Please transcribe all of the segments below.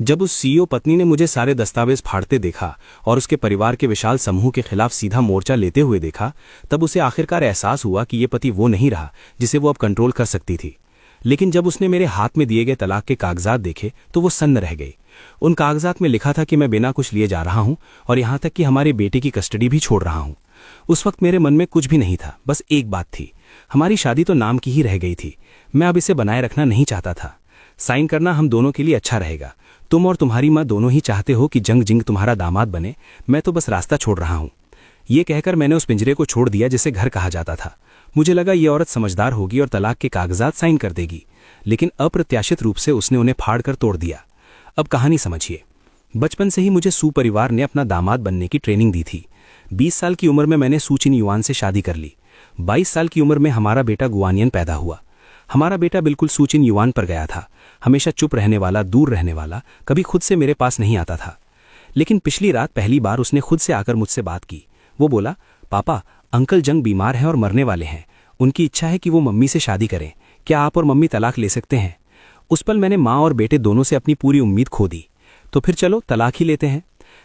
जब उस सीईओ पत्नी ने मुझे सारे दस्तावेज फाड़ते देखा और उसके परिवार के विशाल समूह के खिलाफ सीधा मोर्चा लेते हुए देखा, तब उसे आखिरकार एहसास हुआ कि ये पति वो नहीं रहा जिसे वो अब कंट्रोल कर सकती थी। लेकिन जब उसने मेरे हाथ में दिए गए तलाक के कागजात देखे तो वो सन्न रह गई। उन कागजात में लिखा था कि मैं बिना कुछ लिए जा रहा हूं और यहां तक कि हमारे बेटे की कस्टडी भी छोड़ रहा हूं। उस वक्त मेरे मन में कुछ भी नहीं था, बस एक बात थी, हमारी शादी तो नाम की ही रह गई थी। मैं अब इसे बनाए रखना नहीं चाहता था। साइन करना हम दोनों के लिए अच्छा रहेगा। तुम और तुम्हारी माँ दोनों ही चाहते हो कि जंग जिंग तुम्हारा दामाद बने, मैं तो बस रास्ता छोड़ रहा हूं। ये कहकर मैंने उस पिंजरे को छोड़ दिया जिसे घर कहा जाता था। मुझे लगा ये औरत समझदार होगी और तलाक के कागजात साइन कर देगी, लेकिन अप्रत्याशित रूप से उसने उन्हें फाड़ कर तोड़ दिया। अब कहानी समझिए। बचपन से ही मुझे सू परिवार ने अपना दामाद बनने की ट्रेनिंग दी थी। 20 साल की उम्र में मैंने सू चिन युआन से शादी कर ली। 22 साल की उम्र में हमारा बेटा गुआनियन पैदा हुआ। हमारा बेटा बिल्कुल सू चिन युआन पर गया था, हमेशा चुप रहने वाला, दूर रहने वाला, कभी खुद से मेरे पास नहीं आता था। लेकिन पिछली रात पहली बार उसने खुद से आकर मुझसे बात की। वो बोला, पापा, अंकल जंग बीमार हैं और मरने वाले हैं। उनकी इच्छा है कि वो मम्मी से शादी करें। क्या आप और मम्मी तलाक ले सकते हैं? उस पल मैंने माँ और बेटे दोनों से अपनी पूरी उम्मीद खो दी। तो फिर चलो तलाक ही लेते हैं।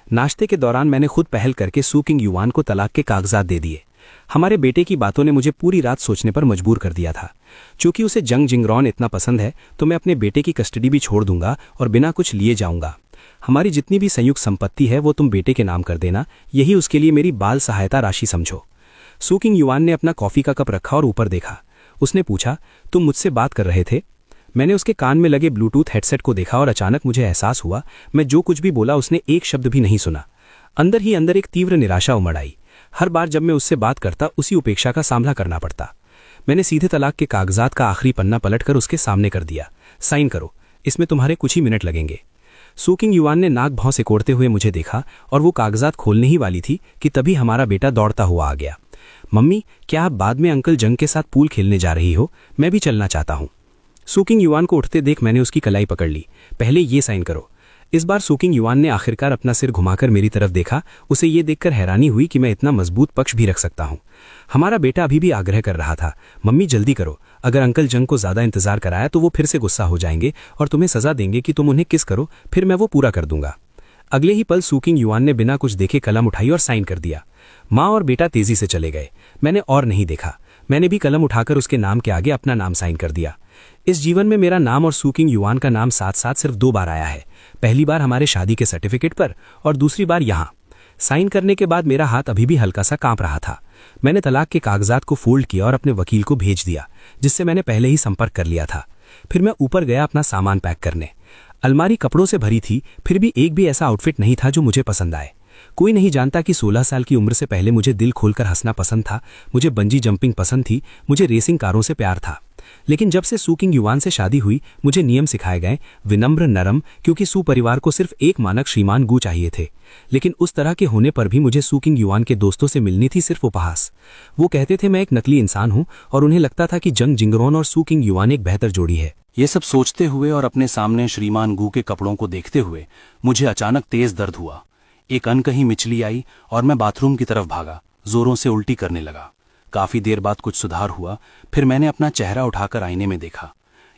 नाश्ते के दौरान मैंने खुद पहल करके सू किंग युआन को तलाक के कागजात दे दिए। हमारे बेटे की बातों ने मुझे पूरी रात सोचने पर मजबूर कर दिया था। चूंकि उसे जंग जिंगरॉन इतना पसंद है तो मैं अपने बेटे की कस्टडी भी छोड़ दूंगा और बिना कुछ लिए जाऊंगा। हमारी जितनी भी संयुक्त संपत्ति है वो तुम बेटे के नाम कर देना, यही उसके लिए मेरी बाल सहायता राशि समझो। सू किंग युआन ने अपना कॉफी का कप रखा और ऊपर देखा। उसने पूछा, तुम मुझसे बात कर रहे थे? मैंने उसके कान में लगे ब्लूटूथ हेडसेट को देखा और अचानक मुझे एहसास हुआ मैं जो कुछ भी बोला उसने एक शब्द भी नहीं सुना। अंदर ही अंदर एक तीव्र निराशा उमड़ आई। हर बार जब मैं उससे बात करता उसी उपेक्षा का सामना करना पड़ता। मैंने सीधे तलाक के कागजात का आखिरी पन्ना पलटकर उसके सामने कर दिया। साइन करो, इसमें तुम्हारे कुछ ही मिनट लगेंगे। सू किंग युआन ने नाक भौं से कोड़ते हुए मुझे देखा और वो कागजात खोलने ही वाली थी कि तभी हमारा बेटा दौड़ता हुआ आ गया। मम्मी, क्या आप बाद में अंकल जंग के साथ पूल खेलने जा रही हो? मैं भी चलना चाहता हूँ। सू किंग युआन को उठते देख मैंने उसकी कलाई पकड़ ली। पहले ये साइन करो। इस बार सू किंग युआन ने आखिरकार अपना सिर घुमाकर मेरी तरफ देखा। उसे ये देखकर हैरानी हुई कि मैं इतना मजबूत पक्ष भी रख सकता हूँ। हमारा बेटा अभी भी आग्रह कर रहा था, मम्मी जल्दी करो, अगर अंकल जंग को ज्यादा इंतजार कराया तो वो फिर से गुस्सा हो जाएंगे और तुम्हें सजा देंगे कि तुम उन्हें किस करो, फिर मैं वो पूरा कर दूंगा। अगले ही पल सू किंग युआन ने बिना कुछ देखे कलम उठाई और साइन कर दिया। माँ और बेटा तेजी से चले गए। मैंने और नहीं देखा। मैंने भी कलम उठाकर उसके नाम के आगे अपना नाम साइन कर दिया। इस जीवन में मेरा नाम और सू किंग युआन का नाम साथ साथ सिर्फ 2 बार आया है। पहली बार हमारे शादी के सर्टिफिकेट पर और दूसरी बार यहाँ। साइन करने के बाद मेरा हाथ अभी भी हल्का सा कांप रहा था। मैंने तलाक के कागजात को फोल्ड किया और अपने वकील को भेज दिया, जिससे मैंने पहले ही संपर्क कर लिया था। फिर मैं ऊपर गया अपना सामान पैक करने। अलमारी कपड़ों से भरी थी, फिर भी एक भी ऐसा आउटफिट नहीं था जो मुझे पसंद आए। कोई नहीं जानता कि 16 साल की उम्र से पहले मुझे दिल खोलकर हंसना पसंद था, मुझे बंजी जंपिंग पसंद थी, मुझे रेसिंग कारों से प्यार था। लेकिन जब से सू किंग युआन से शादी हुई मुझे नियम सिखाए गए, विनम्र, नरम, क्योंकि सू परिवार को सिर्फ एक मानक श्रीमान गू चाहिए थे। लेकिन उस तरह के होने पर भी मुझे सू किंग युआन के दोस्तों से मिलनी थी सिर्फ उपहास। वो कहते थे मैं एक नकली इंसान हूं और उन्हें लगता था कि जंग जिंगरॉन और सू किंग युआन एक बेहतर जोड़ी है। ये सब सोचते हुए और अपने सामने श्रीमान गू के कपड़ों को देखते हुए मुझे अचानक तेज दर्द हुआ। एक अनकही मिचली आई और मैं बाथरूम की तरफ भागा, जोरों से उल्टी करने लगा। काफी देर बाद कुछ सुधार हुआ, फिर मैंने अपना चेहरा उठाकर आईने में देखा।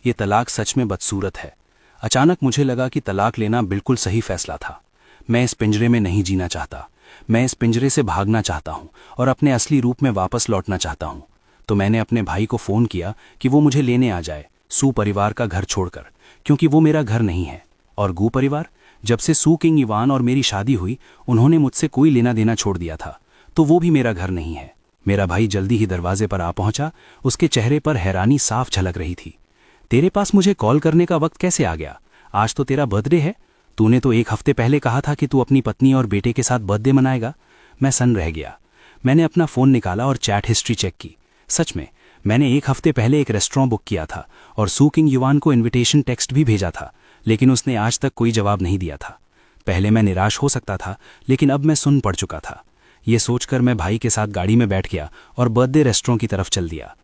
ये तलाक सच में बदसूरत है। अचानक मुझे लगा कि तलाक लेना बिल्कुल सही फैसला था। मैं इस पिंजरे में नहीं जीना चाहता। मैं इस पिंजरे से भागना चाहता हूँ और अपने असली रूप में वापस लौटना चाहता हूँ। तो मैंने अपने भाई को फोन किया कि वो मुझे लेने आ जाए, सू परिवार का घर छोड़कर, क्योंकि वो मेरा घर नहीं है। और गू परिवार, जब से सू किंग युआन और मेरी शादी हुई उन्होंने मुझसे कोई लेना देना छोड़ दिया था, तो वो भी मेरा घर नहीं है। मेरा भाई जल्दी ही दरवाजे पर आ पहुंचा। उसके चेहरे पर हैरानी साफ झलक रही थी। तेरे पास मुझे कॉल करने का वक्त कैसे आ गया? आज तो तेरा बर्थडे है। तूने तो 1 हफ्ते पहले कहा था कि तू अपनी पत्नी और बेटे के साथ बर्थडे मनाएगा। मैं सन्न रह गया। मैंने अपना फोन निकाला और चैट हिस्ट्री चेक की। सच में मैंने 1 हफ्ते पहले एक रेस्टोरेंट बुक किया था और सू किंग युआन को इन्विटेशन टेक्स्ट भी भेजा था, लेकिन उसने आज तक कोई जवाब नहीं दिया था। पहले मैं निराश हो सकता था, लेकिन अब मैं सुन पड़ चुका था। ये सोचकर मैं भाई के साथ गाड़ी में बैठ गया और बर्थडे रेस्टोरेंट की तरफ चल दिया।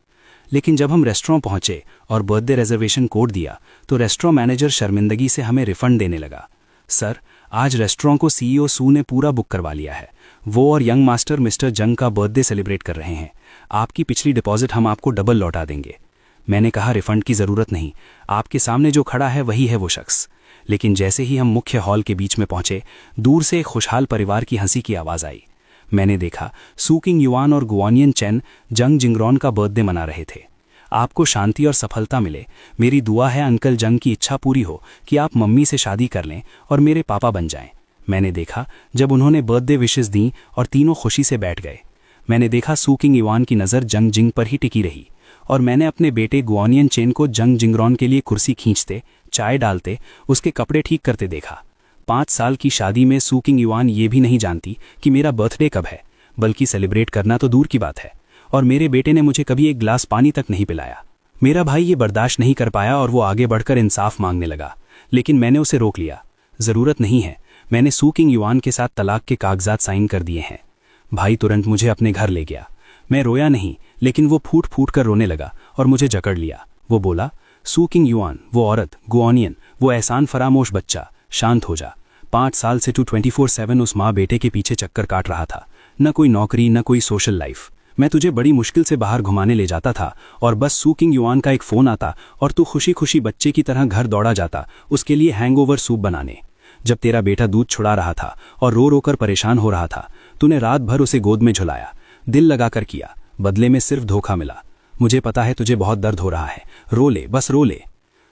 लेकिन जब हम रेस्टोरेंट पहुंचे और बर्थडे रिजर्वेशन कोड दिया तो रेस्टोरेंट मैनेजर शर्मिंदगी से हमें रिफंड देने लगा। सर, आज रेस्टोरेंट को सीईओ सू ने पूरा बुक करवा लिया है। वो और यंग मास्टर मिस्टर जंग का बर्थडे सेलिब्रेट कर रहे हैं। आपकी पिछली डिपॉजिट हम आपको डबल लौटा देंगे। मैंने कहा, रिफंड की जरूरत नहीं, आपके सामने जो खड़ा है वही है वो शख्स। लेकिन जैसे ही हम मुख्य हॉल के बीच में पहुंचे, दूर से एक खुशहाल परिवार की हंसी की आवाज आई। मैंने देखा सू किंग युआन और गुआनियन चेन जंग जिंगरॉन का बर्थडे मना रहे थे। आपको शांति और सफलता मिले। मेरी दुआ है अंकल जंग की इच्छा पूरी हो कि आप मम्मी से शादी कर लें और मेरे पापा बन जाएं। मैंने देखा जब उन्होंने बर्थडे विशेस दी और तीनों खुशी से बैठ गए। मैंने देखा सू किंग युआन की नज़र जंग जिंग पर ही टिकी रही और मैंने अपने बेटे गुआनियन चेन को जंग जिंगरॉन के लिए कुर्सी खींचते, चाय डालते, उसके कपड़े ठीक करते देखा। 5 साल की शादी में सू किंग युआन ये भी नहीं जानती कि मेरा बर्थडे कब है, बल्कि सेलिब्रेट करना तो दूर की बात है। और मेरे बेटे ने मुझे कभी एक गिलास पानी तक नहीं पिलाया। मेरा भाई ये बर्दाश्त नहीं कर पाया और वो आगे बढ़कर इंसाफ मांगने लगा, लेकिन मैंने उसे रोक लिया। ज़रूरत नहीं है, मैंने सू किंग युआन के साथ तलाक के कागजात साइन कर दिए हैं। भाई तुरंत मुझे अपने घर ले गया। मैं रोया नहीं, लेकिन वो फूट फूट कर रोने लगा और मुझे जकड़ लिया। वो बोला, सू किंग युआन, वो औरत, गुआनियन, वो एहसान फरामोश बच्चा, शांत हो जा। 5 साल से तू 24/7 उस माँ बेटे के पीछे चक्कर काट रहा था। न कोई नौकरी, न कोई सोशल लाइफ। मैं तुझे बड़ी मुश्किल से बाहर घुमाने ले जाता था और बस सू किंग युआन का एक फ़ोन आता और तू खुशी खुशी बच्चे की तरह घर दौड़ा जाता उसके लिए हैंगओवर सूप बनाने। जब तेरा बेटा दूध छुड़ा रहा था और रो रो कर परेशान हो रहा था, तूने रात भर उसे गोद में झुलाया, दिल लगाकर किया। बदले में सिर्फ धोखा मिला। मुझे पता है तुझे बहुत दर्द हो रहा है, रो ले, बस रो ले।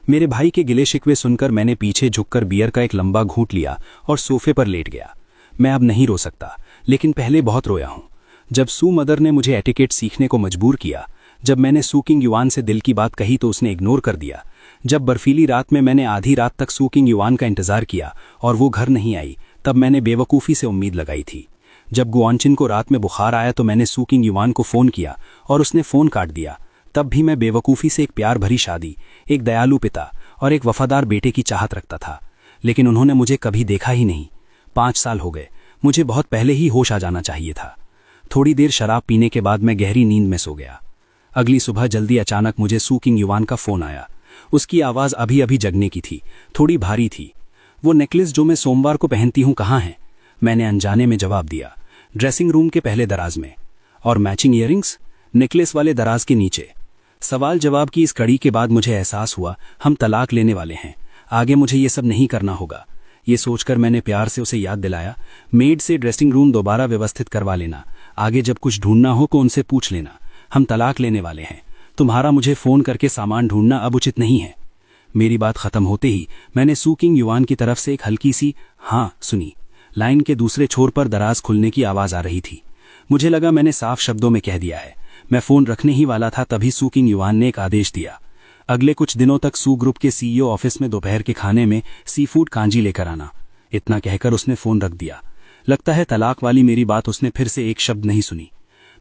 मेरे भाई के गिले शिकवे सुनकर मैंने पीछे झुककर बियर का एक लंबा घूंट लिया और सोफे पर लेट गया। मैं अब नहीं रो सकता, लेकिन पहले बहुत रोया हूं। जब सू मदर ने मुझे एटिकेट सीखने को मजबूर किया, जब मैंने सू किंग युआन से दिल की बात कही तो उसने इग्नोर कर दिया, जब बर्फीली रात में मैंने आधी रात तक सू किंग युआन का इंतजार किया और वो घर नहीं आई, तब मैंने बेवकूफ़ी से उम्मीद लगाई थी। जब गुआनचिन को रात में बुखार आया तो मैंने सू किंग युआन को फ़ोन किया और उसने फ़ोन काट दिया। तब भी मैं बेवकूफ़ी से एक प्यार भरी शादी, एक दयालु पिता और एक वफादार बेटे की चाहत रखता था, लेकिन उन्होंने मुझे कभी देखा ही नहीं। 5 साल हो गए, मुझे बहुत पहले ही होश आ जाना चाहिए था। थोड़ी देर शराब पीने के बाद मैं गहरी नींद में सो गया। अगली सुबह जल्दी अचानक मुझे सू किंग युआन का फ़ोन आया। उसकी आवाज़ अभी अभी जगने की थी, थोड़ी भारी थी। वो नेकलेस जो मैं सोमवार को पहनती हूँ कहाँ है? मैंने अनजाने में जवाब दिया, ड्रेसिंग रूम के पहले दराज में। और मैचिंग ईयरिंग्स? नेकलेस वाले दराज के नीचे। सवाल जवाब की इस कड़ी के बाद मुझे एहसास हुआ हम तलाक लेने वाले हैं। आगे मुझे ये सब नहीं करना होगा। ये सोचकर मैंने प्यार से उसे याद दिलाया, मेड से ड्रेसिंग रूम दोबारा व्यवस्थित करवा लेना, आगे जब कुछ ढूंढना हो तो उनसे पूछ लेना। हम तलाक लेने वाले हैं। तुम्हारा मुझे फ़ोन करके सामान ढूंढना अब उचित नहीं है। मेरी बात खत्म होते ही मैंने सू किंग युआन की तरफ से एक हल्की सी हाँ सुनी। लाइन के दूसरे छोर पर दराज खुलने की आवाज़ आ रही थी। मुझे लगा मैंने साफ शब्दों में कह दिया है। मैं फ़ोन रखने ही वाला था, तभी सू किंग युआन ने एक आदेश दिया, अगले कुछ दिनों तक सू ग्रुप के सीईओ ऑफिस में दोपहर के खाने में सी फूड कांजी लेकर आना। इतना कहकर उसने फ़ोन रख दिया। लगता है तलाक वाली मेरी बात उसने फिर से एक शब्द नहीं सुनी।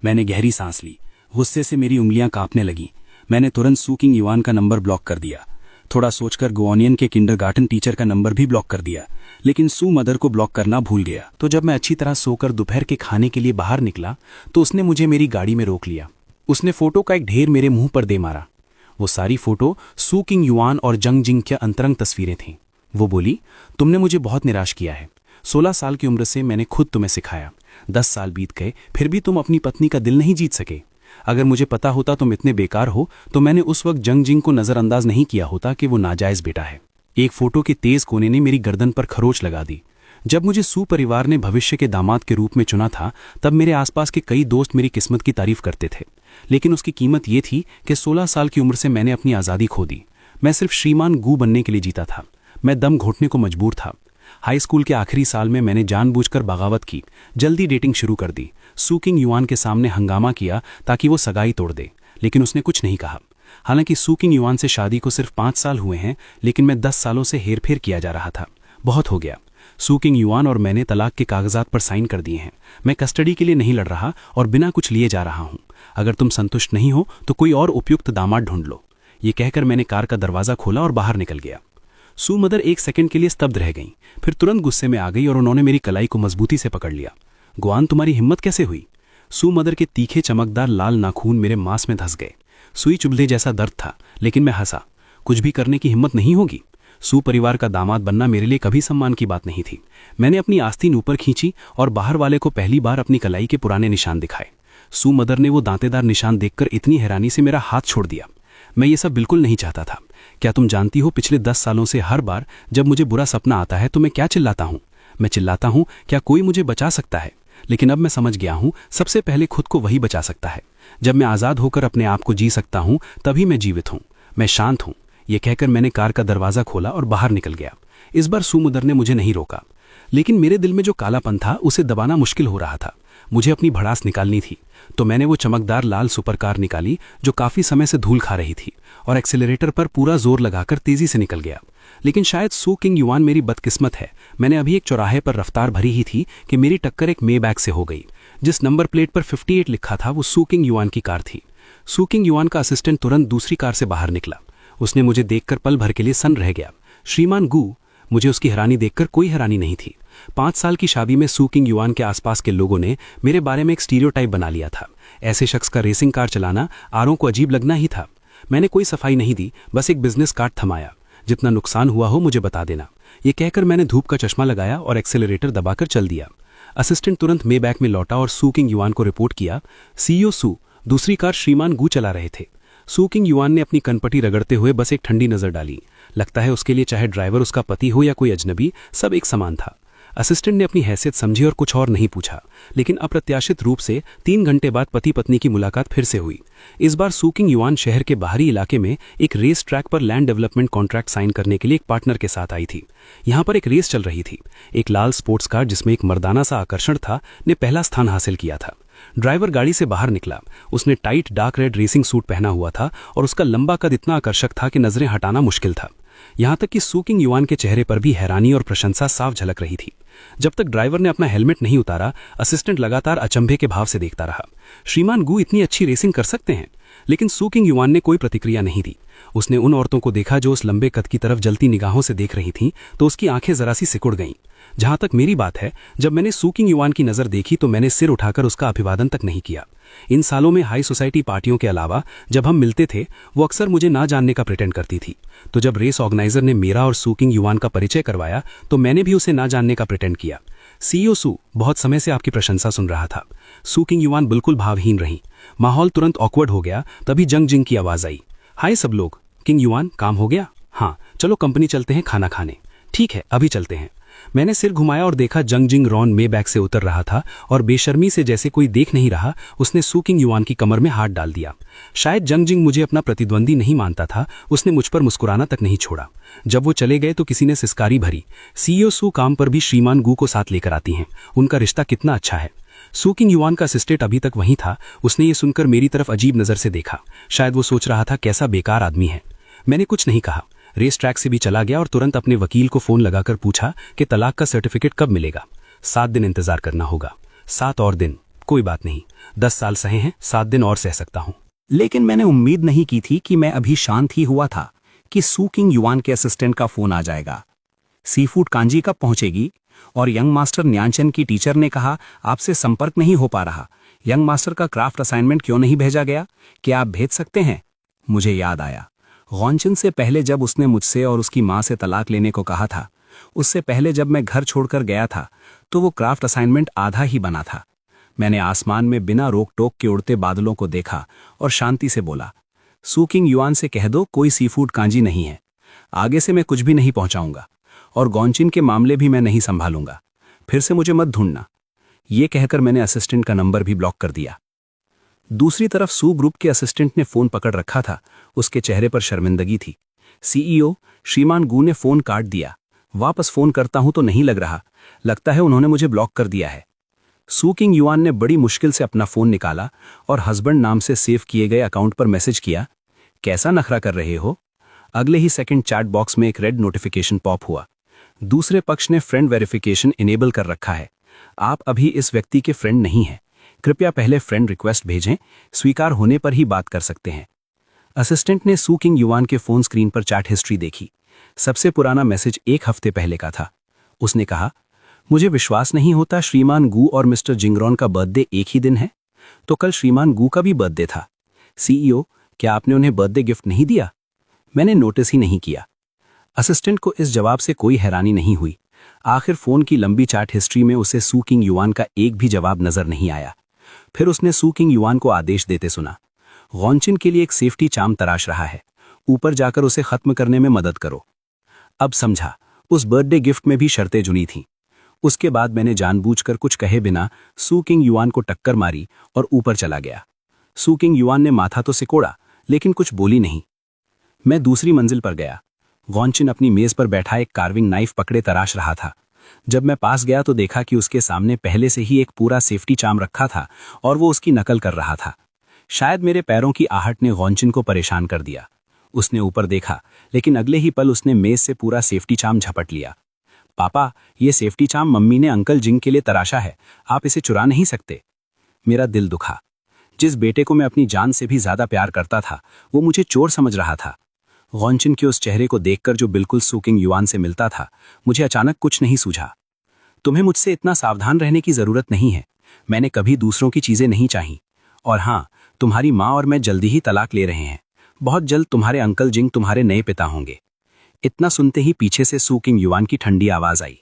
मैंने गहरी सांस ली। गुस्से से मेरी उंगलियां कांपने लगीं। मैंने तुरंत सू किंग युआन का नंबर ब्लॉक कर दिया। थोड़ा सोचकर गुआनियन के किंडरगार्टन टीचर का नंबर भी ब्लॉक कर दिया, लेकिन सू मदर को ब्लॉक करना भूल गया। तो जब मैं अच्छी तरह सोकर दोपहर के खाने के लिए बाहर निकला तो उसने मुझे मेरी गाड़ी में रोक लिया। उसने फोटो का एक ढेर मेरे मुंह पर दे मारा। वो सारी फोटो सू किंग युआन और जंग जिंग की अंतरंग तस्वीरें थीं। वो बोली, तुमने मुझे बहुत निराश किया है। 16 साल की उम्र से मैंने खुद तुम्हें सिखाया। 10 साल बीत गए, फिर भी तुम अपनी पत्नी का दिल नहीं जीत सके। अगर मुझे पता होता तुम इतने बेकार हो तो मैंने उस वक्त जंग जिंग को नज़रअंदाज नहीं किया होता कि वो नाजायज़ बेटा है। एक फोटो के तेज कोने ने मेरी गर्दन पर खरोच लगा दी। जब मुझे सू परिवार ने भविष्य के दामाद के रूप में चुना था, तब मेरे आसपास के कई दोस्त मेरी किस्मत की तारीफ करते थे, लेकिन उसकी कीमत ये थी कि 16 साल की उम्र से मैंने अपनी आज़ादी खो दी। मैं सिर्फ श्रीमान गू बनने के लिए जीता था। मैं दम घोटने को मजबूर था। हाई स्कूल के आखिरी साल में मैंने जानबूझकर बगावत की, जल्दी डेटिंग शुरू कर दी। सू किंग युआन के सामने हंगामा किया ताकि वो सगाई तोड़ दे, लेकिन उसने कुछ नहीं कहा। हालांकि सू किंग युआन से शादी को सिर्फ 5 साल हुए हैं, लेकिन मैं 10 सालों से हेरफेर किया जा रहा था। बहुत हो गया। सू किंग युआन और मैंने तलाक के कागजात पर साइन कर दिए हैं। मैं कस्टडी के लिए नहीं लड़ रहा और बिना कुछ लिए जा रहा हूं। अगर तुम संतुष्ट नहीं हो तो कोई और उपयुक्त दामाद ढूंढ लो। ये कहकर मैंने कार का दरवाज़ा खोला और बाहर निकल गया। सू मदर एक सेकंड के लिए स्तब्ध रह गईं, फिर तुरंत गुस्से में आ गई और उन्होंने मेरी कलाई को मजबूती से पकड़ लिया। गुआन, तुम्हारी हिम्मत कैसे हुई? सू मदर के तीखे चमकदार लाल नाखून मेरे मांस में धंस गए। सुई चुभले जैसा दर्द था, लेकिन मैं हंसा। कुछ भी करने की हिम्मत नहीं होगी। सू परिवार का दामाद बनना मेरे लिए कभी सम्मान की बात नहीं थी। मैंने अपनी आस्तीन ऊपर खींची और बाहर वाले को पहली बार अपनी कलाई के पुराने निशान दिखाए। सू मदर ने वो दांतेदार निशान देखकर इतनी हैरानी से मेरा हाथ छोड़ दिया। मैं ये सब बिल्कुल नहीं चाहता था। क्या तुम जानती हो पिछले 10 सालों से हर बार जब मुझे बुरा सपना आता है तो मैं क्या चिल्लाता हूँ? मैं चिल्लाता हूँ, क्या कोई मुझे बचा सकता है? लेकिन अब मैं समझ गया हूँ, सबसे पहले खुद को वही बचा सकता है। जब मैं आज़ाद होकर अपने आप को जी सकता हूँ तभी मैं जीवित हूँ, मैं शांत हूँ। ये कहकर मैंने कार का दरवाज़ा खोला और बाहर निकल गया। इस बार सुमुदर ने मुझे नहीं रोका, लेकिन मेरे दिल में जो कालापन था उसे दबाना मुश्किल हो रहा था। मुझे अपनी भड़ास निकालनी थी, तो मैंने वो चमकदार लाल सुपर कार निकाली जो काफ़ी समय से धूल खा रही थी और एक्सीलरेटर पर पूरा जोर लगाकर तेज़ी से निकल गया। लेकिन शायद सू किंग युआन मेरी बदकिस्मत है। मैंने अभी एक चौराहे पर रफ्तार भरी ही थी कि मेरी टक्कर एक मेबैक से हो गई। जिस नंबर प्लेट पर 58 लिखा था वो सू किंग युआन की कार थी। सू किंग युआन का असिस्टेंट तुरंत दूसरी कार से बाहर निकला। उसने मुझे देखकर पल भर के लिए सन्न रह गया। श्रीमान गू, मुझे उसकी हैरानी देखकर कोई हैरानी नहीं थी। 5 साल की शादी में सू किंग युआन के आसपास के लोगों ने मेरे बारे में एक स्टीरियोटाइप बना लिया था। ऐसे शख्स का रेसिंग कार चलाना आरों को अजीब लगना ही था। मैंने कोई सफाई नहीं दी, बस एक बिजनेस कार्ड थमाया। जितना नुकसान हुआ हो मुझे बता देना। ये कहकर मैंने धूप का चश्मा लगाया और एक्सेलरेटर दबाकर चल दिया। असिस्टेंट तुरंत मेबैक में लौटा और सू किंग युआन को रिपोर्ट किया। सीईओ सू, दूसरी कार श्रीमान गू चला रहे थे। सू किंग युआन ने अपनी कनपटी रगड़ते हुए बस एक ठंडी नजर डाली। लगता है उसके लिए चाहे ड्राइवर उसका पति हो या कोई अजनबी, सब एक समान था। असिस्टेंट ने अपनी हैसियत समझी और कुछ और नहीं पूछा, लेकिन अप्रत्याशित रूप से 3 घंटे बाद पति पत्नी की मुलाकात फिर से हुई। इस बार सू किंग युआन शहर के बाहरी इलाके में एक रेस ट्रैक पर लैंड डेवलपमेंट कॉन्ट्रैक्ट साइन करने के लिए एक पार्टनर के साथ आई थी। यहाँ पर एक रेस चल रही थी। एक लाल स्पोर्ट्स कार जिसमें एक मर्दाना सा आकर्षण था ने पहला स्थान हासिल किया था। ड्राइवर गाड़ी से बाहर निकला। उसने tight dark red racing suit पहना हुआ था और उसका लंबा कद इतना आकर्षक था कि नजरें हटाना मुश्किल था। यहाँ तक कि सू किंग युआन के चेहरे पर भी हैरानी और प्रशंसा साफ झलक रही थी। जब तक ड्राइवर ने अपना हेलमेट नहीं उतारा, असिस्टेंट लगातार अचंभे के भाव से देखता रहा। श्रीमान गू इतनी अच्छी रेसिंग कर सकते हैं? लेकिन सू किंग युआन ने कोई प्रतिक्रिया नहीं दी। उसने उन औरतों को देखा जो उस लंबे कद की तरफ जलती निगाहों से देख रही थीं, तो उसकी आंखें जरा सी सिकुड़ गईं। जहां तक मेरी बात है, जब मैंने सू किंग युआन की नजर देखी तो मैंने सिर उठाकर उसका अभिवादन तक नहीं किया। इन सालों में हाई सोसाइटी पार्टियों के अलावा जब हम मिलते थे वो अक्सर मुझे ना जानने का प्रिटेंड करती थी। तो जब रेस ऑर्गेनाइजर ने मेरा और सू किंग युआन का परिचय करवाया तो मैंने भी उसे ना जानने का प्रिटेंड किया। सीईओ सू, बहुत समय से आपकी प्रशंसा सुन रहा था। सू किंग युआन बिल्कुल भावहीन रही। माहौल तुरंत ऑकवर्ड हो गया। तभी जंग जिंग की आवाज आई। हाय सब लोग। किंग युआन, काम हो गया? हाँ, चलो कंपनी चलते हैं खाना खाने। ठीक है, अभी चलते हैं। मैंने सिर घुमाया और देखा जंग जिंग रॉन मेबैक से उतर रहा था और बेशर्मी से जैसे कोई देख नहीं रहा उसने सू किंग युआन की कमर में हाथ डाल दिया। शायद जंग जिंग मुझे अपना प्रतिद्वंदी नहीं मानता था, उसने मुझ पर मुस्कुराना तक नहीं छोड़ा। जब वो चले गए तो किसी ने सिसकारी भरी। सीईओ सू काम पर भी श्रीमान गू को साथ लेकर आती हैं। उनका रिश्ता कितना अच्छा है। सू किंग युआन का असिस्टेंट अभी तक वहीं था। उसने ये सुनकर मेरी तरफ अजीब नजर से देखा। शायद वो सोच रहा था कैसा बेकार आदमी है। मैंने कुछ नहीं कहा। रेस ट्रैक से भी चला गया और तुरंत अपने वकील को फोन लगाकर पूछा कि तलाक का सर्टिफिकेट कब मिलेगा। 7 दिन इंतजार करना होगा। 7 और दिन? कोई बात नहीं, 10 साल सहे हैं, 7 दिन और सह सकता हूं। लेकिन मैंने उम्मीद नहीं की थी कि मैं अभी शांत ही हुआ था कि सू किंग युआन के असिस्टेंट का फोन आ जाएगा। सीफूड कांजी कब पहुंचेगी? और यंग मास्टर न्यानचन की टीचर ने कहा आपसे संपर्क नहीं हो पा रहा। यंग मास्टर का क्राफ्ट असाइनमेंट क्यों नहीं भेजा गया? क्या आप भेज सकते हैं? मुझे याद आया, गौनचन से पहले जब उसने मुझसे और उसकी माँ से तलाक लेने को कहा था, उससे पहले जब मैं घर छोड़कर गया था तो वो क्राफ्ट असाइनमेंट आधा ही बना था। मैंने आसमान में बिना रोक टोक के उड़ते बादलों को देखा और शांति से बोला, सू किंग युआन से कह दो कोई सीफूड कांजी नहीं है। आगे से मैं कुछ भी नहीं पहुंचाऊंगा और गौनचिन के मामले भी मैं नहीं संभालूंगा। फिर से मुझे मत ढूंढना। ये कहकर मैंने असिस्टेंट का नंबर भी ब्लॉक कर दिया। दूसरी तरफ सू ग्रुप के असिस्टेंट ने फोन पकड़ रखा था। उसके चेहरे पर शर्मिंदगी थी। सीईओ, श्रीमान गू ने फोन काट दिया। वापस फोन करता हूं तो नहीं लग रहा। लगता है उन्होंने मुझे ब्लॉक कर दिया है। सू किंग युआन ने बड़ी मुश्किल से अपना फोन निकाला और हस्बैंड नाम से सेव किए गए अकाउंट पर मैसेज किया, कैसा नखरा कर रहे हो? अगले ही सेकंड चैट बॉक्स में एक रेड नोटिफिकेशन पॉप हुआ। दूसरे पक्ष ने फ्रेंड वेरिफिकेशन इनेबल कर रखा है। आप अभी इस व्यक्ति के फ्रेंड नहीं हैं। कृपया पहले फ्रेंड रिक्वेस्ट भेजें, स्वीकार होने पर ही बात कर सकते हैं। असिस्टेंट ने सू किंग युआन के फोन स्क्रीन पर चैट हिस्ट्री देखी। सबसे पुराना मैसेज 1 हफ्ते पहले का था। उसने कहा, मुझे विश्वास नहीं होता श्रीमान गू और मिस्टर जिंगरॉन का बर्थडे एक ही दिन है। तो कल श्रीमान गू का भी बर्थडे था। सीईओ, क्या आपने उन्हें बर्थडे गिफ्ट नहीं दिया? मैंने नोटिस ही नहीं किया। असिस्टेंट को इस जवाब से कोई हैरानी नहीं हुई। आखिर फोन की लंबी चैट हिस्ट्री में उसे सू किंग युआन का एक भी जवाब नजर नहीं आया। फिर उसने सू किंग युआन को आदेश देते सुना, गौनचिन के लिए एक सेफ्टी चार्म तराश रहा है। ऊपर जाकर उसे खत्म करने में मदद करो। अब समझा, उस बर्थडे गिफ्ट में भी शर्तें जुड़ी थीं। उसके बाद मैंने जानबूझकर कुछ कहे बिना सू किंग युआन को टक्कर मारी और ऊपर चला गया। सू किंग युआन ने माथा तो सिकोड़ा, लेकिन कुछ बोली नहीं। मैं दूसरी मंजिल पर गया। गौनचिन अपनी मेज पर बैठा एक कार्विंग नाइफ पकड़े तराश रहा था। जब मैं पास गया तो देखा कि उसके सामने पहले से ही एक पूरा सेफ्टी चार्म रखा था और वो उसकी नकल कर रहा था। शायद मेरे पैरों की आहट ने गौनचिन को परेशान कर दिया। उसने ऊपर देखा, लेकिन अगले ही पल उसने मेज से पूरा सेफ्टी चार्म झपट लिया। पापा, ये सेफ्टी चार्म मम्मी ने अंकल जिंग के लिए तराशा है, आप इसे चुरा नहीं सकते। मेरा दिल दुखा। जिस बेटे को मैं अपनी जान से भी ज्यादा प्यार करता था, वो मुझे चोर समझ रहा था। गौनचिन के उस चेहरे को देखकर जो बिल्कुल सू किंग युआन से मिलता था, मुझे अचानक कुछ नहीं सूझा। तुम्हें मुझसे इतना सावधान रहने की जरूरत नहीं है। मैंने कभी दूसरों की चीजें नहीं चाही। और हाँ, तुम्हारी माँ और मैं जल्दी ही तलाक ले रहे हैं। बहुत जल्द तुम्हारे अंकल जिंग तुम्हारे नए पिता होंगे। इतना सुनते ही पीछे से सू किंग युआन की ठंडी आवाज आई।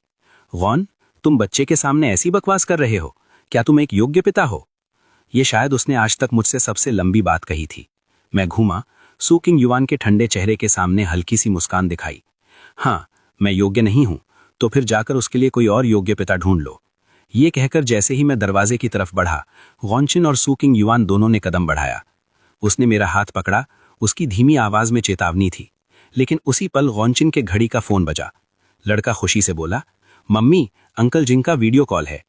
गौन, तुम बच्चे के सामने ऐसी बकवास कर रहे हो? क्या तुम एक योग्य पिता हो? ये शायद उसने आज तक मुझसे सबसे लंबी बात कही थी। मैं घूमा। सू किंग युआन के ठंडे चेहरे के सामने हल्की सी मुस्कान दिखाई। हाँ, मैं योग्य नहीं हूं, तो फिर जाकर उसके लिए कोई और योग्य पिता ढूंढ लो। ये कहकर जैसे ही मैं दरवाजे की तरफ बढ़ा, गौनचिन और सू किंग युआन दोनों ने कदम बढ़ाया। उसने मेरा हाथ पकड़ा। उसकी धीमी आवाज में चेतावनी थी। लेकिन उसी पल गौनचिन के घड़ी का फोन बजा। लड़का खुशी से बोला, मम्मी, अंकल जिंग का वीडियो कॉल है।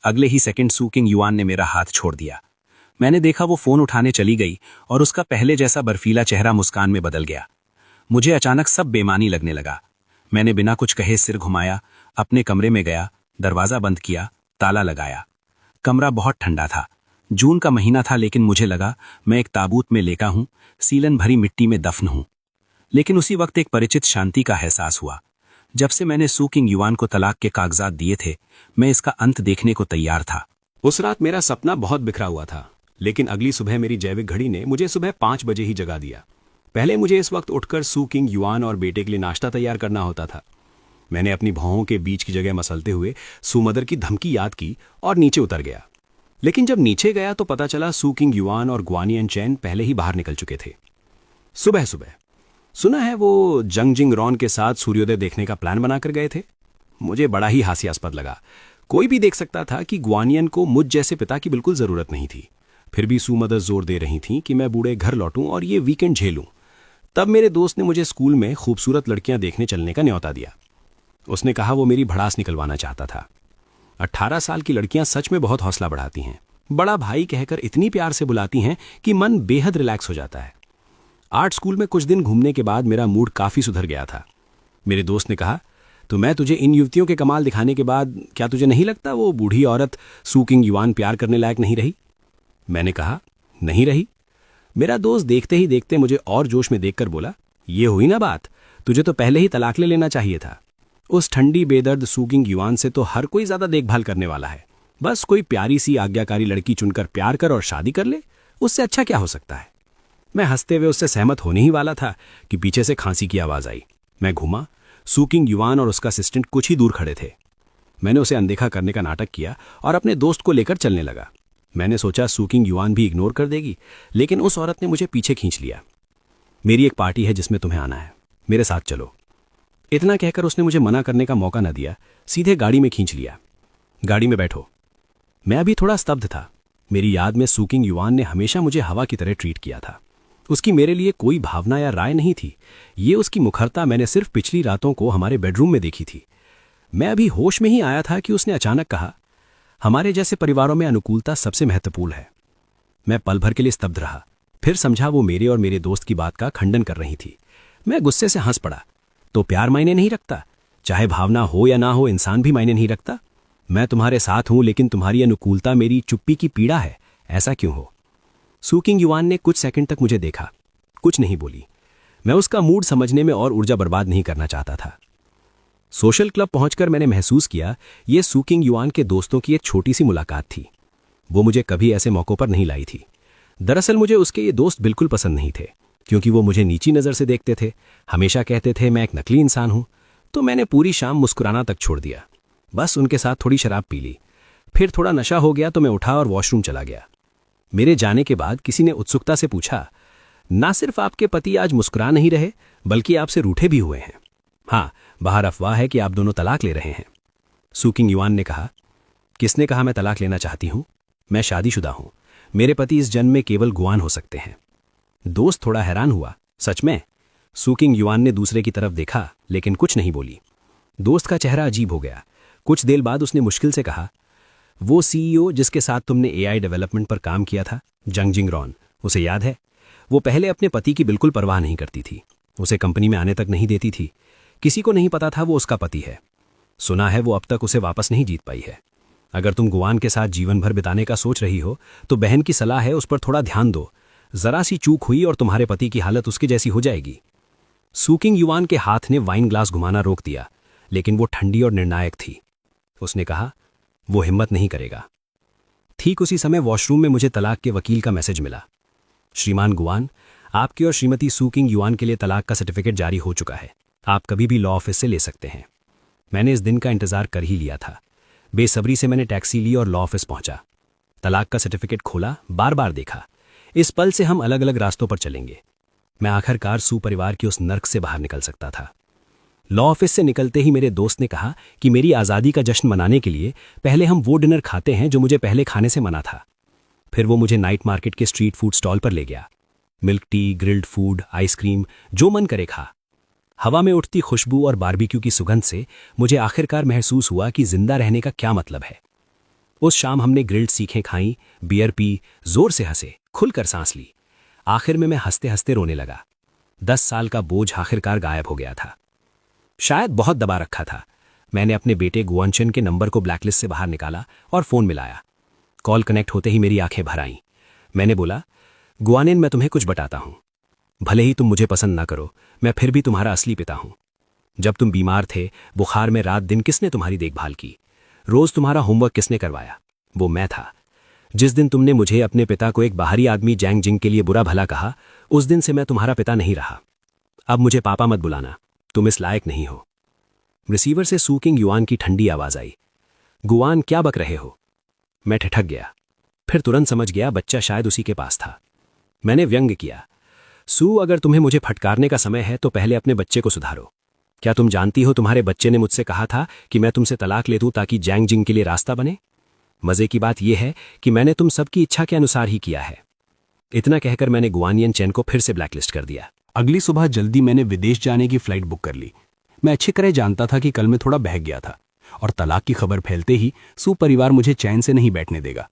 अगले ही सेकंड सू किंग युआन ने मेरा हाथ छोड़ दिया। मैंने देखा वो फोन उठाने चली गई और उसका पहले जैसा बर्फीला चेहरा मुस्कान में बदल गया। मुझे अचानक सब बेमानी लगने लगा। मैंने बिना कुछ कहे सिर घुमाया, अपने कमरे में गया, दरवाजा बंद किया, ताला लगाया। कमरा बहुत ठंडा था। जून का महीना था, लेकिन मुझे लगा मैं एक ताबूत में लेटा हूं, सीलन भरी मिट्टी में दफन हूं। लेकिन उसी वक्त एक परिचित शांति का एहसास हुआ। जब से मैंने सू किंग युआन को तलाक के कागजात दिए थे, मैं इसका अंत देखने को तैयार था। उस रात मेरा सपना बहुत बिखरा हुआ था, लेकिन अगली सुबह मेरी जैविक घड़ी ने मुझे सुबह 5 बजे ही जगा दिया। पहले मुझे इस वक्त उठकर सू किंग युआन और बेटे के लिए नाश्ता तैयार करना होता था। मैंने अपनी भौहों के बीच की जगह मसलते हुए सू मदर की धमकी याद की और नीचे उतर गया। लेकिन जब नीचे गया तो पता चला सू किंग युआन और ग्वानियन चैन पहले ही बाहर निकल चुके थे। सुबह सुबह सुना है वो जंग जिंग रॉन के साथ सूर्योदय देखने का प्लान बनाकर गए थे। मुझे बड़ा ही हास्यास्पद लगा। कोई भी देख सकता था कि ग्वानियन को मुझ जैसे पिता की बिल्कुल जरूरत नहीं थी। फिर भी सू मदर जोर दे रही थी कि मैं बूढ़े घर लौटूं और ये वीकेंड झेलूं। तब मेरे दोस्त ने मुझे स्कूल में खूबसूरत लड़कियां देखने चलने का न्योता दिया। उसने कहा वो मेरी भड़ास निकलवाना चाहता था। 18 साल की लड़कियां सच में बहुत हौसला बढ़ाती हैं। बड़ा भाई कहकर इतनी प्यार से बुलाती हैं कि मन बेहद रिलैक्स हो जाता है। आर्ट स्कूल में कुछ दिन घूमने के बाद मेरा मूड काफी सुधर गया था। मेरे दोस्त ने कहा, तो मैं तुझे इन युवतियों के कमाल दिखाने के बाद क्या तुझे नहीं लगता वो बूढ़ी औरत सू किंग युआन प्यार करने लायक नहीं रही? मैंने कहा, नहीं रही। मेरा दोस्त देखते ही देखते मुझे और जोश में देखकर बोला, ये हुई ना बात, तुझे तो पहले ही तलाक ले लेना चाहिए था। उस ठंडी बेदर्द सू किंग युआन से तो हर कोई ज्यादा देखभाल करने वाला है। बस कोई प्यारी सी आज्ञाकारी लड़की चुनकर प्यार कर और शादी कर ले, उससे अच्छा क्या हो सकता है। मैं हंसते हुए उससे सहमत होने ही वाला था कि पीछे से खांसी की आवाज आई। मैं घूमा। सू किंग युआन और उसका असिस्टेंट कुछ ही दूर खड़े थे। मैंने उसे अनदेखा करने का नाटक किया और अपने दोस्त को लेकर चलने लगा। मैंने सोचा सू किंग युआन भी इग्नोर कर देगी, लेकिन उस औरत ने मुझे पीछे खींच लिया। मेरी एक पार्टी है जिसमें तुम्हें आना है, मेरे साथ चलो। इतना कहकर उसने मुझे मना करने का मौका न दिया, सीधे गाड़ी में खींच लिया। गाड़ी में बैठो। मैं अभी थोड़ा स्तब्ध था। मेरी याद में सू किंग युआन ने हमेशा मुझे हवा की तरह ट्रीट किया था। उसकी मेरे लिए कोई भावना या राय नहीं थी। ये उसकी मुखरता मैंने सिर्फ पिछली रातों को हमारे बेडरूम में देखी थी। मैं अभी होश में ही आया था कि उसने अचानक कहा, हमारे जैसे परिवारों में अनुकूलता सबसे महत्वपूर्ण है। मैं पल भर के लिए स्तब्ध रहा, फिर समझा वो मेरे और मेरे दोस्त की बात का खंडन कर रही थी। मैं गुस्से से हंस पड़ा। तो प्यार मायने नहीं रखता? चाहे भावना हो या ना हो, इंसान भी मायने नहीं रखता? मैं तुम्हारे साथ हूं, लेकिन तुम्हारी अनुकूलता मेरी चुप्पी की पीड़ा है। ऐसा क्यों हो? सू किंग युआन ने कुछ सेकंड तक मुझे देखा, कुछ नहीं बोली। मैं उसका मूड समझने में और ऊर्जा बर्बाद नहीं करना चाहता था। सोशल क्लब पहुंचकर मैंने महसूस किया ये सू किंग युआन के दोस्तों की एक छोटी सी मुलाकात थी। वो मुझे कभी ऐसे मौकों पर नहीं लाई थी। दरअसल मुझे उसके ये दोस्त बिल्कुल पसंद नहीं थे, क्योंकि वो मुझे नीची नज़र से देखते थे। हमेशा कहते थे मैं एक नकली इंसान हूं। तो मैंने पूरी शाम मुस्कुराना तक छोड़ दिया। बस उनके साथ थोड़ी शराब पी ली। फिर थोड़ा नशा हो गया तो मैं उठा और वॉशरूम चला गया। मेरे जाने के बाद किसी ने उत्सुकता से पूछा, ना सिर्फ आपके पति आज मुस्कुरा नहीं रहे बल्कि आपसे रूठे भी हुए हैं। हाँ, बाहर अफवाह है कि आप दोनों तलाक ले रहे हैं। सू किंग युआन ने कहा, किसने कहा मैं तलाक लेना चाहती हूं? मैं शादीशुदा हूं। मेरे पति इस जन्म में केवल गुआन हो सकते हैं। दोस्त थोड़ा हैरान हुआ, सच में? सू किंग युआन ने दूसरे की तरफ देखा लेकिन कुछ नहीं बोली। दोस्त का चेहरा अजीब हो गया। कुछ देर बाद उसने मुश्किल से कहा, वो सीईओ जिसके साथ तुमने एआई डेवलपमेंट पर काम किया था, जंग जिंग रॉन, उसे याद है? वो पहले अपने पति की बिल्कुल परवाह नहीं करती थी, उसे कंपनी में आने तक नहीं देती थी। किसी को नहीं पता था वो उसका पति है। सुना है वो अब तक उसे वापस नहीं जीत पाई है। अगर तुम गुआन के साथ जीवन भर बिताने का सोच रही हो तो बहन की सलाह है उस पर थोड़ा ध्यान दो। जरा सी चूक हुई और तुम्हारे पति की हालत उसके जैसी हो जाएगी। सू किंग युआन के हाथ ने वाइन ग्लास घुमाना रोक दिया, लेकिन वो ठंडी और निर्णायक थी। उसने कहा, वो हिम्मत नहीं करेगा। ठीक उसी समय वॉशरूम में मुझे तलाक के वकील का मैसेज मिला। श्रीमान गुआन, आपके और श्रीमती सू किंग युआन के लिए तलाक का सर्टिफिकेट जारी हो चुका है। आप कभी भी लॉ ऑफिस से ले सकते हैं। मैंने इस दिन का इंतजार कर ही लिया था। बेसब्री से मैंने टैक्सी ली और लॉ ऑफिस पहुंचा। तलाक का सर्टिफिकेट खोला, बार बार देखा। इस पल से हम अलग अलग रास्तों पर चलेंगे। मैं आखिरकार सू परिवार के उस नर्क से बाहर निकल सकता था। लॉ ऑफिस से निकलते ही मेरे दोस्त ने कहा कि मेरी आज़ादी का जश्न मनाने के लिए पहले हम वो डिनर खाते हैं जो मुझे पहले खाने से मना था। फिर वो मुझे नाइट मार्केट के स्ट्रीट फूड स्टॉल पर ले गया। Milk tea, grilled food, ice cream, जो मन करे खा। हवा में उठती खुशबू और बारबेक्यू की सुगंध से मुझे आखिरकार महसूस हुआ कि जिंदा रहने का क्या मतलब है। उस शाम हमने ग्रिल्ड सीखें खाई, बियर पी, जोर से हंसे, खुलकर सांस ली। आखिर में मैं हंसते हंसते रोने लगा। 10 साल का बोझ आखिरकार गायब हो गया था। शायद बहुत दबा रखा था। मैंने अपने बेटे गुआनचन के नंबर को ब्लैकलिस्ट से बाहर निकाला और फोन मिलाया। कॉल कनेक्ट होते ही मेरी आंखें भर आईं। मैंने बोला, गुआनिन, मैं तुम्हें कुछ बताता हूं। भले ही तुम मुझे पसंद ना करो, मैं फिर भी तुम्हारा असली पिता हूं। जब तुम बीमार थे, बुखार में रात दिन किसने तुम्हारी देखभाल की? रोज तुम्हारा होमवर्क किसने करवाया? वो मैं था। जिस दिन तुमने मुझे अपने पिता को एक बाहरी आदमी जैंग जिंग के लिए बुरा भला कहा, उस दिन से मैं तुम्हारा पिता नहीं रहा। अब मुझे पापा मत बुलाना, तुम इस लायक नहीं हो। रिसीवर से सू किंग युआन की ठंडी आवाज आई, गुआन, क्या बक रहे हो? मैं ठिठक गया, फिर तुरंत समझ गया बच्चा शायद उसी के पास था। मैंने व्यंग्य किया, सू, अगर तुम्हें मुझे फटकारने का समय है तो पहले अपने बच्चे को सुधारो। क्या तुम जानती हो तुम्हारे बच्चे ने मुझसे कहा था कि मैं तुमसे तलाक ले दूं ताकि जैंग जिंग के लिए रास्ता बने? मजे की बात यह है कि मैंने तुम सबकी इच्छा के अनुसार ही किया है। इतना कहकर मैंने गुआनियन चैन को फिर से ब्लैकलिस्ट कर दिया। अगली सुबह जल्दी मैंने विदेश जाने की फ्लाइट बुक कर ली। मैं अच्छी तरह जानता था कि कल मैं थोड़ा बहक गया था और तलाक की खबर फैलते ही सू परिवार मुझे चैन से नहीं बैठने देगा।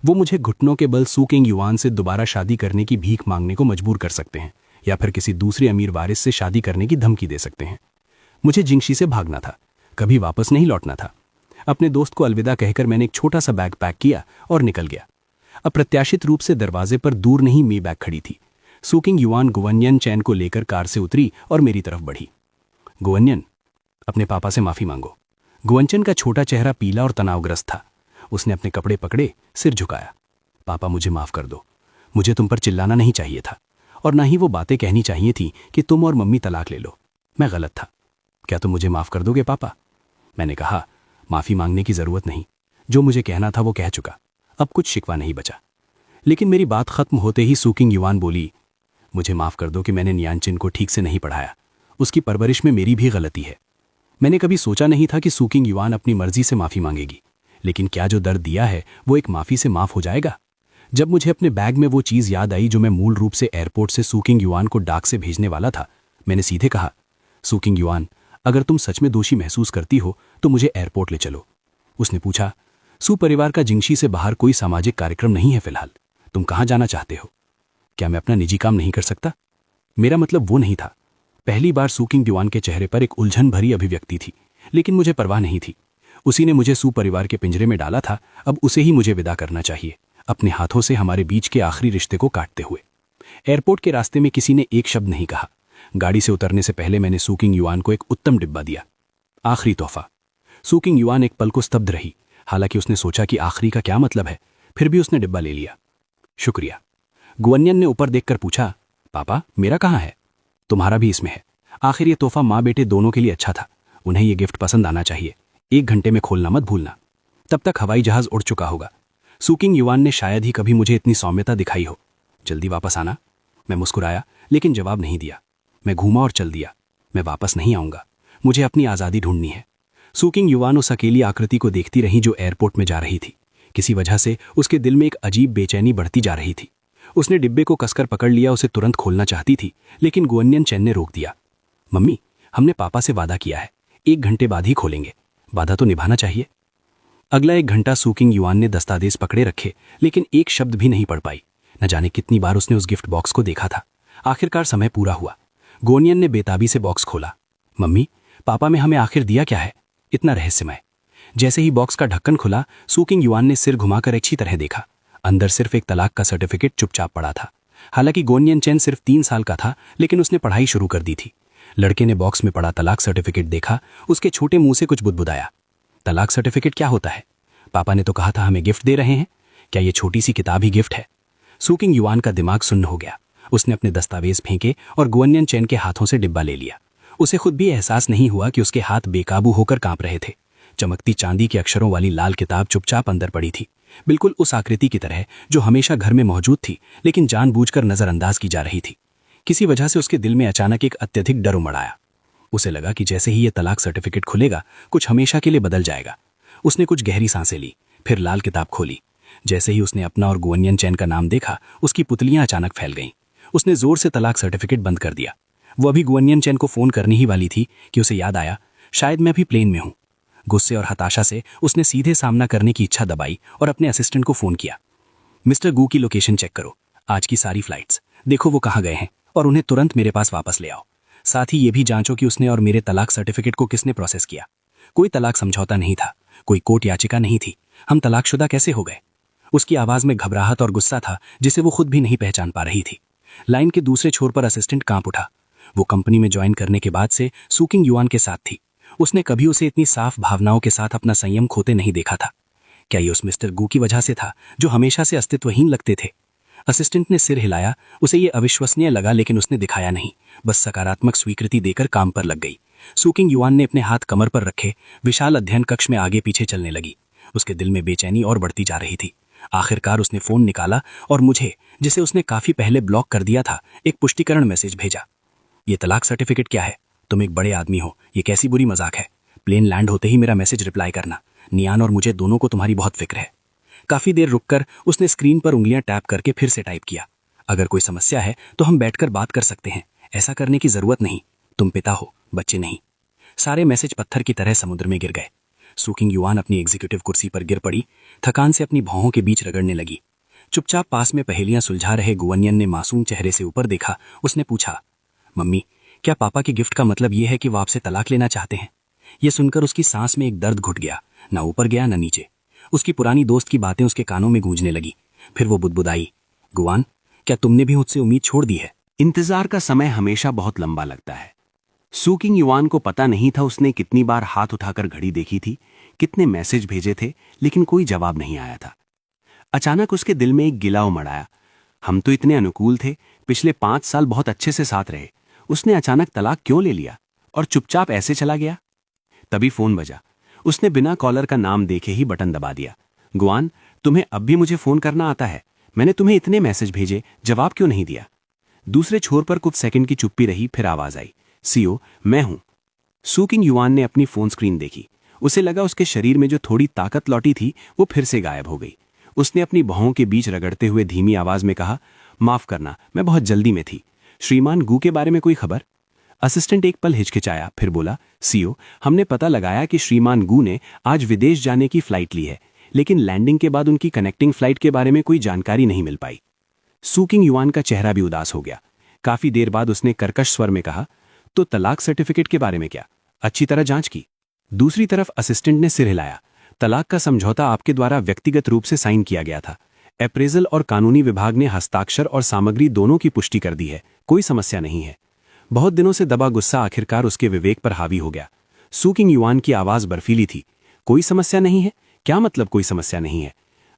वो मुझे घुटनों के बल सू किंग युआन से दोबारा शादी करने की भीख मांगने को मजबूर कर सकते हैं या फिर किसी दूसरे अमीर वारिस से शादी करने की धमकी दे सकते हैं। मुझे जिंगशी से भागना था, कभी वापस नहीं लौटना था। अपने दोस्त को अलविदा कहकर मैंने एक छोटा सा बैग पैक किया और निकल गया। अप्रत्याशित रूप से दरवाजे पर दूर नहीं मी बैग खड़ी थी। सू किंग युआन गुआनियन चैन को लेकर कार से उतरी और मेरी तरफ बढ़ी। गुआनियन, अपने पापा से माफी मांगो। गुआनचन का छोटा चेहरा पीला और तनावग्रस्त था। उसने अपने कपड़े पकड़े, सिर झुकाया। पापा, मुझे माफ कर दो। मुझे तुम पर चिल्लाना नहीं चाहिए था और ना ही वो बातें कहनी चाहिए थी कि तुम और मम्मी तलाक ले लो। मैं गलत था। क्या तुम मुझे माफ कर दोगे पापा? मैंने कहा, माफी मांगने की जरूरत नहीं, जो मुझे कहना था वो कह चुका, अब कुछ शिकवा नहीं बचा। लेकिन मेरी बात खत्म होते ही सू किंग युआन बोली, मुझे माफ कर दो कि मैंने नियांचिन को ठीक से नहीं पढ़ाया। उसकी परवरिश में मेरी भी गलती है। मैंने कभी सोचा नहीं था कि सू किंग युआन अपनी मर्जी से माफी मांगेगी, लेकिन क्या जो दर्द दिया है वो एक माफी से माफ हो जाएगा? जब मुझे अपने बैग में वो चीज याद आई जो मैं मूल रूप से एयरपोर्ट से सू किंग युआन को डाक से भेजने वाला था, मैंने सीधे कहा, सू किंग युआन, अगर तुम सच में दोषी महसूस करती हो तो मुझे एयरपोर्ट ले चलो। उसने पूछा, सू परिवार का जिंगशी से बाहर कोई सामाजिक कार्यक्रम नहीं है फिलहाल, तुम कहाँ जाना चाहते हो? क्या मैं अपना निजी काम नहीं कर सकता? मेरा मतलब वो नहीं था। पहली बार सू किंग युआन के चेहरे पर एक उलझन भरी अभिव्यक्ति थी, लेकिन मुझे परवाह नहीं थी। उसी ने मुझे सू परिवार के पिंजरे में डाला था, अब उसे ही मुझे विदा करना चाहिए, अपने हाथों से हमारे बीच के आखिरी रिश्ते को काटते हुए। एयरपोर्ट के रास्ते में किसी ने एक शब्द नहीं कहा। गाड़ी से उतरने से पहले मैंने सू किंग युआन को एक उत्तम डिब्बा दिया, आखिरी तोहफा। सू किंग युआन एक पल को स्तब्ध रही। हालांकि उसने सोचा कि आखिरी का क्या मतलब है, फिर भी उसने डिब्बा ले लिया। शुक्रिया। गुआनियन ने ऊपर देखकर पूछा, पापा, मेरा कहाँ है? तुम्हारा भी इसमें है। आखिर ये तोहफा माँ बेटे दोनों के लिए अच्छा था। उन्हें ये गिफ्ट पसंद आना चाहिए। 1 घंटे में खोलना मत भूलना। तब तक हवाई जहाज उड़ चुका होगा। सुकिंग युआन ने शायद ही कभी मुझे इतनी सौम्यता दिखाई हो। जल्दी वापस आना। मैं मुस्कुराया, लेकिन जवाब नहीं दिया। मैं घूमा और चल दिया। मैं वापस नहीं आऊंगा। मुझे अपनी आज़ादी ढूंढनी है। सुकिंग युआन उस अकेली आकृति को देखती रही जो एयरपोर्ट में जा रही थी। किसी वजह से उसके दिल में एक अजीब बेचैनी बढ़ती जा रही थी। उसने डिब्बे को कसकर पकड़ लिया, उसे तुरंत खोलना चाहती थी, लेकिन गुअनियन चेन ने रोक दिया। मम्मी, हमने पापा से वादा किया है, 1 घंटे बाद ही खोलेंगे। वादा तो निभाना चाहिए। अगला 1 घंटा सुकिंग युआन ने दस्तावेज पकड़े रखे, लेकिन एक शब्द भी नहीं पढ़ पाई। न जाने कितनी बार उसने उस गिफ्ट बॉक्स को देखा था। आखिरकार समय पूरा हुआ। गुअनियन ने बेताबी से बॉक्स खोला। मम्मी, पापा में हमें आखिर दिया क्या है, इतना रहस्यमय। जैसे ही बॉक्स का ढक्कन खुला, सुकिंग युआन ने सिर घुमाकर अच्छी तरह देखा। अंदर सिर्फ एक तलाक का सर्टिफिकेट चुपचाप पड़ा था। हालांकि गुअनियन चेन सिर्फ 3 साल का था, लेकिन उसने पढ़ाई शुरू कर दी थी। लड़के ने बॉक्स में पड़ा तलाक सर्टिफिकेट देखा। उसके छोटे मुंह से कुछ बुदबुदाया। तलाक सर्टिफिकेट क्या होता है? पापा ने तो कहा था हमें गिफ्ट दे रहे हैं। क्या ये छोटी सी किताब ही गिफ्ट है? सुकिंग युआन का दिमाग सुन्न हो गया। उसने अपने दस्तावेज फेंके और गुअनियन चेन के हाथों से डिब्बा ले लिया। उसे खुद भी एहसास नहीं हुआ कि उसके हाथ बेकाबू होकर कांप रहे थे। चमकती चांदी के अक्षरों वाली लाल किताब चुपचाप अंदर पड़ी थी, बिल्कुल उस आकृति की तरह जो हमेशा घर में मौजूद थी, लेकिन जानबूझकर नजरअंदाज की जा रही थी। किसी वजह से उसके दिल में अचानक एक अत्यधिक डर उमड़ आया। उसे लगा कि जैसे ही यह तलाक सर्टिफिकेट खुलेगा, कुछ हमेशा के लिए बदल जाएगा। उसने कुछ गहरी सांसें ली, फिर लाल किताब खोली। जैसे ही उसने अपना और गुअनियन चेन का नाम देखा, उसकी पुतलियां अचानक फैल गईं। उसने जोर से तलाक सर्टिफिकेट बंद कर दिया। वो अभी गुअनियन चेन को फोन करने ही वाली थी कि उसे याद आया, शायद मैं भी प्लेन में हूं। गुस्से और हताशा से उसने सीधे सामना करने की इच्छा दबाई और अपने असिस्टेंट को फोन किया। मिस्टर गू की लोकेशन चेक करो, आज की सारी फ्लाइट्स देखो वो कहाँ गए हैं, और उन्हें तुरंत मेरे पास वापस ले आओ। साथ ही ये भी जांचो कि उसने और मेरे तलाक सर्टिफिकेट को किसने प्रोसेस किया। कोई तलाक समझौता नहीं था, कोई कोर्ट याचिका नहीं थी। हम तलाकशुदा कैसे हो गए? उसकी आवाज में घबराहट और गुस्सा था जिसे वो खुद भी नहीं पहचान पा रही थी। लाइन के दूसरे छोर पर असिस्टेंट कांप उठा। वो कंपनी में ज्वाइन करने के बाद से सुकिंग युआन के साथ थी। उसने कभी उसे इतनी साफ भावनाओं के साथ अपना संयम खोते नहीं देखा था। क्या ये उस मिस्टर गू की वजह से था जो हमेशा से अस्तित्वहीन लगते थे? असिस्टेंट ने सिर हिलाया। उसे ये अविश्वसनीय लगा, लेकिन उसने दिखाया नहीं, बस सकारात्मक स्वीकृति देकर काम पर लग गई। सुकिंग युआन ने अपने हाथ कमर पर रखे विशाल अध्ययन कक्ष में आगे पीछे चलने लगी। उसके दिल में बेचैनी और बढ़ती जा रही थी। आखिरकार उसने फोन निकाला और मुझे, जिसे उसने काफी पहले ब्लॉक कर दिया था, एक पुष्टिकरण मैसेज भेजा। ये तलाक सर्टिफिकेट क्या है? तुम एक बड़े आदमी हो, ये कैसी बुरी मजाक है? प्लेन लैंड होते ही मेरा मैसेज रिप्लाई करना। नियान और मुझे दोनों को तुम्हारी बहुत फिक्र है। काफी देर रुककर उसने स्क्रीन पर उंगलियां टैप करके फिर से टाइप किया। अगर कोई समस्या है तो हम बैठकर बात कर सकते हैं, ऐसा करने की जरूरत नहीं। तुम पिता हो, बच्चे नहीं। सारे मैसेज पत्थर की तरह समुद्र में गिर गए। सुकिंग युआन अपनी एग्जीक्यूटिव कुर्सी पर गिर पड़ी, थकान से अपनी भौहों के बीच रगड़ने लगी। चुपचाप पास में पहेलियां सुलझा रहे गुअनियन ने मासूम चेहरे से ऊपर देखा। उसने पूछा, मम्मी, क्या पापा के गिफ्ट का मतलब यह है कि वो आपसे तलाक लेना चाहते हैं? यह सुनकर उसकी सांस में एक दर्द घुट गया, ना ऊपर गया ना नीचे। उसकी पुरानी दोस्त की बातें उसके कानों में गूंजने लगी। फिर वो बुदबुदाई, गुआन, क्या तुमने भी मुझसे उम्मीद छोड़ दी है? इंतजार का समय हमेशा बहुत लंबा लगता है। सुकिंग युआन को पता नहीं था उसने कितनी बार हाथ उठाकर घड़ी देखी थी, कितने मैसेज भेजे थे, लेकिन कोई जवाब नहीं आया था। अचानक उसके दिल में एक गिला उमड़ आया। हम तो इतने अनुकूल थे, पिछले 5 साल बहुत अच्छे से साथ रहे। उसने अचानक तलाक क्यों ले लिया और चुपचाप ऐसे चला गया? तभी फोन बजा। उसने बिना कॉलर का नाम देखे ही बटन दबा दिया। गुआन, तुम्हें अब भी मुझे फोन करना आता है? मैंने तुम्हें इतने मैसेज भेजे, जवाब क्यों नहीं दिया? दूसरे छोर पर कुछ सेकंड की चुप्पी रही, फिर आवाज आई, सीओ, मैं हूं। सुकिंग युआन ने अपनी फोन स्क्रीन देखी। उसे लगा उसके शरीर में जो थोड़ी ताकत लौटी थी वो फिर से गायब हो गई। उसने अपनी भौहों के बीच रगड़ते हुए धीमी आवाज में कहा, माफ करना, मैं बहुत जल्दी में थी। श्रीमान गू के बारे में कोई खबर? असिस्टेंट एक पल हिचकिचाया, फिर बोला, सीओ, हमने पता लगाया कि श्रीमान गू ने आज विदेश जाने की फ्लाइट ली है, लेकिन लैंडिंग के बाद उनकी कनेक्टिंग फ्लाइट के बारे में कोई जानकारी नहीं मिल पाई। सुकिंग युआन का चेहरा भी उदास हो गया। काफी देर बाद उसने कर्कश स्वर में कहा, तो तलाक सर्टिफिकेट के बारे में क्या? अच्छी तरह जांच की? दूसरी तरफ असिस्टेंट ने सिर हिलाया। तलाक का समझौता आपके द्वारा व्यक्तिगत रूप से साइन किया गया था। अप्रेजल और कानूनी विभाग ने हस्ताक्षर और सामग्री दोनों की पुष्टि कर दी है। कोई समस्या नहीं है। बहुत दिनों से दबा गुस्सा आखिरकार उसके विवेक पर हावी हो गया। सुकिंग युआन की आवाज बर्फीली थी। कोई समस्या नहीं है? क्या मतलब कोई समस्या नहीं है?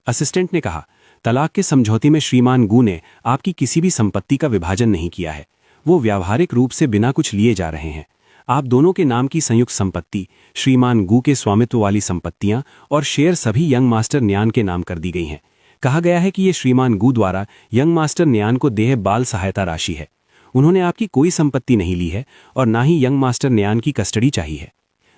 असिस्टेंट ने कहा, तलाक के समझौते में श्रीमान गू ने आपकी किसी भी संपत्ति का विभाजन नहीं किया है। वो व्यावहारिक रूप से बिना कुछ लिए जा रहे हैं। आप दोनों के नाम की संयुक्त संपत्ति, श्रीमान गू के स्वामित्व वाली संपत्तियां और शेयर सभी यंग मास्टर न्यान के नाम कर दी गई हैं। कहा गया है कि ये श्रीमान गू द्वारा यंग मास्टर न्यान को देह बाल सहायता राशि है। उन्होंने आपकी कोई संपत्ति नहीं ली है और ना ही यंग मास्टर न्यान की कस्टडी चाहिए है।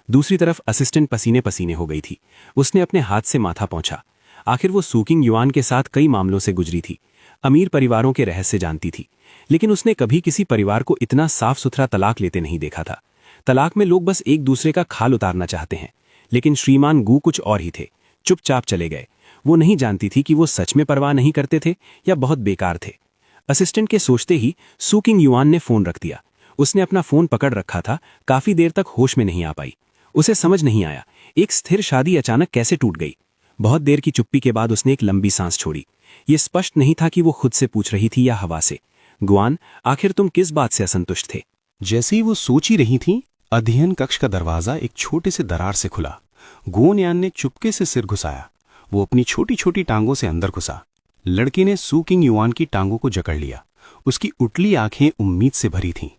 दूसरी तरफ असिस्टेंट पसीने पसीने हो गई थी। उसने अपने हाथ से माथा पोंछा। आखिर वो सूकिंग युआन के साथ कई मामलों से गुजरी थी, अमीर परिवारों के रहस्य जानती थी, लेकिन उसने कभी किसी परिवार को इतना साफ सुथरा तलाक लेते नहीं देखा था। तलाक में लोग बस एक दूसरे का खाल उतारना चाहते हैं, लेकिन श्रीमान गू कुछ और ही थे। चुपचाप चले गए। वो नहीं जानती थी कि वो सच में परवाह नहीं करते थे या बहुत बेकार थे। असिस्टेंट के सोचते ही सूकिंग युआन ने फोन रख दिया। उसने अपना फोन पकड़ रखा था, काफी देर तक होश में नहीं आ पाई। उसे समझ नहीं आया एक स्थिर शादी अचानक कैसे टूट गई। बहुत देर की चुप्पी के बाद उसने एक लंबी सांस छोड़ी। ये स्पष्ट नहीं था कि वो खुद से पूछ रही थी या हवा से। गुआन, आखिर तुम किस बात से असंतुष्ट थे? जैसे ही वो सोच ही रही थी, अध्ययन कक्ष का दरवाजा एक छोटे से दरार से खुला। गुओनयान ने चुपके से सिर घुसाया। वो अपनी छोटी छोटी टांगों से अंदर घुसा। लड़के ने सूकिंग युआन की टांगों को जकड़ लिया। उसकी उठली आंखें उम्मीद से भरी थीं।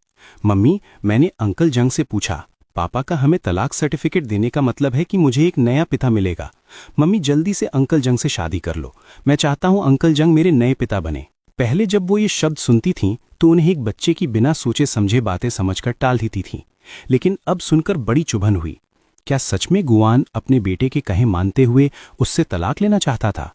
मम्मी, मैंने अंकल जंग से पूछा, पापा का हमें तलाक सर्टिफिकेट देने का मतलब है कि मुझे एक नया पिता मिलेगा। मम्मी, जल्दी से अंकल जंग से शादी कर लो। मैं चाहता हूं अंकल जंग मेरे नए पिता बने। पहले जब वो ये शब्द सुनती थीं तो उन्हें एक बच्चे की बिना सोचे समझे बातें समझकर टाल देती थीं, लेकिन अब सुनकर बड़ी चुभन हुई। क्या सच में गुआन अपने बेटे के कहे मानते हुए उससे तलाक लेना चाहता था?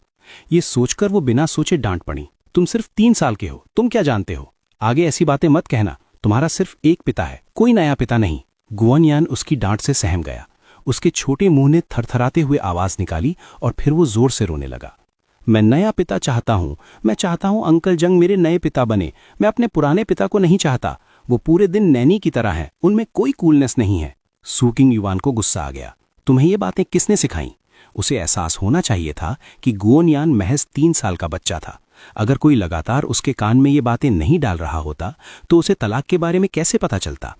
ये सोचकर वो बिना सोचे डांट पड़ी। तुम सिर्फ 3 साल के हो, तुम क्या जानते हो? आगे ऐसी बातें मत कहना। तुम्हारा सिर्फ एक पिता है, कोई नया पिता नहीं। गुओनयान उसकी डांट से सहम गया। उसके छोटे मुंह ने थरथराते हुए आवाज निकाली और फिर वो जोर से रोने लगा। मैं नया पिता चाहता हूं। मैं चाहता हूं अंकल जंग मेरे नए पिता बने। मैं अपने पुराने पिता को नहीं चाहता। वो पूरे दिन नैनी की तरह हैं, उनमें कोई कूलनेस नहीं है। सूकिंग युआन को गुस्सा आ गया। तुम्हें ये बातें किसने सिखाई? उसे एहसास होना चाहिए था कि गुओनयान महज 3 साल का बच्चा था। अगर कोई लगातार उसके कान में ये बातें नहीं डाल रहा होता तो उसे तलाक के बारे में कैसे पता चलता?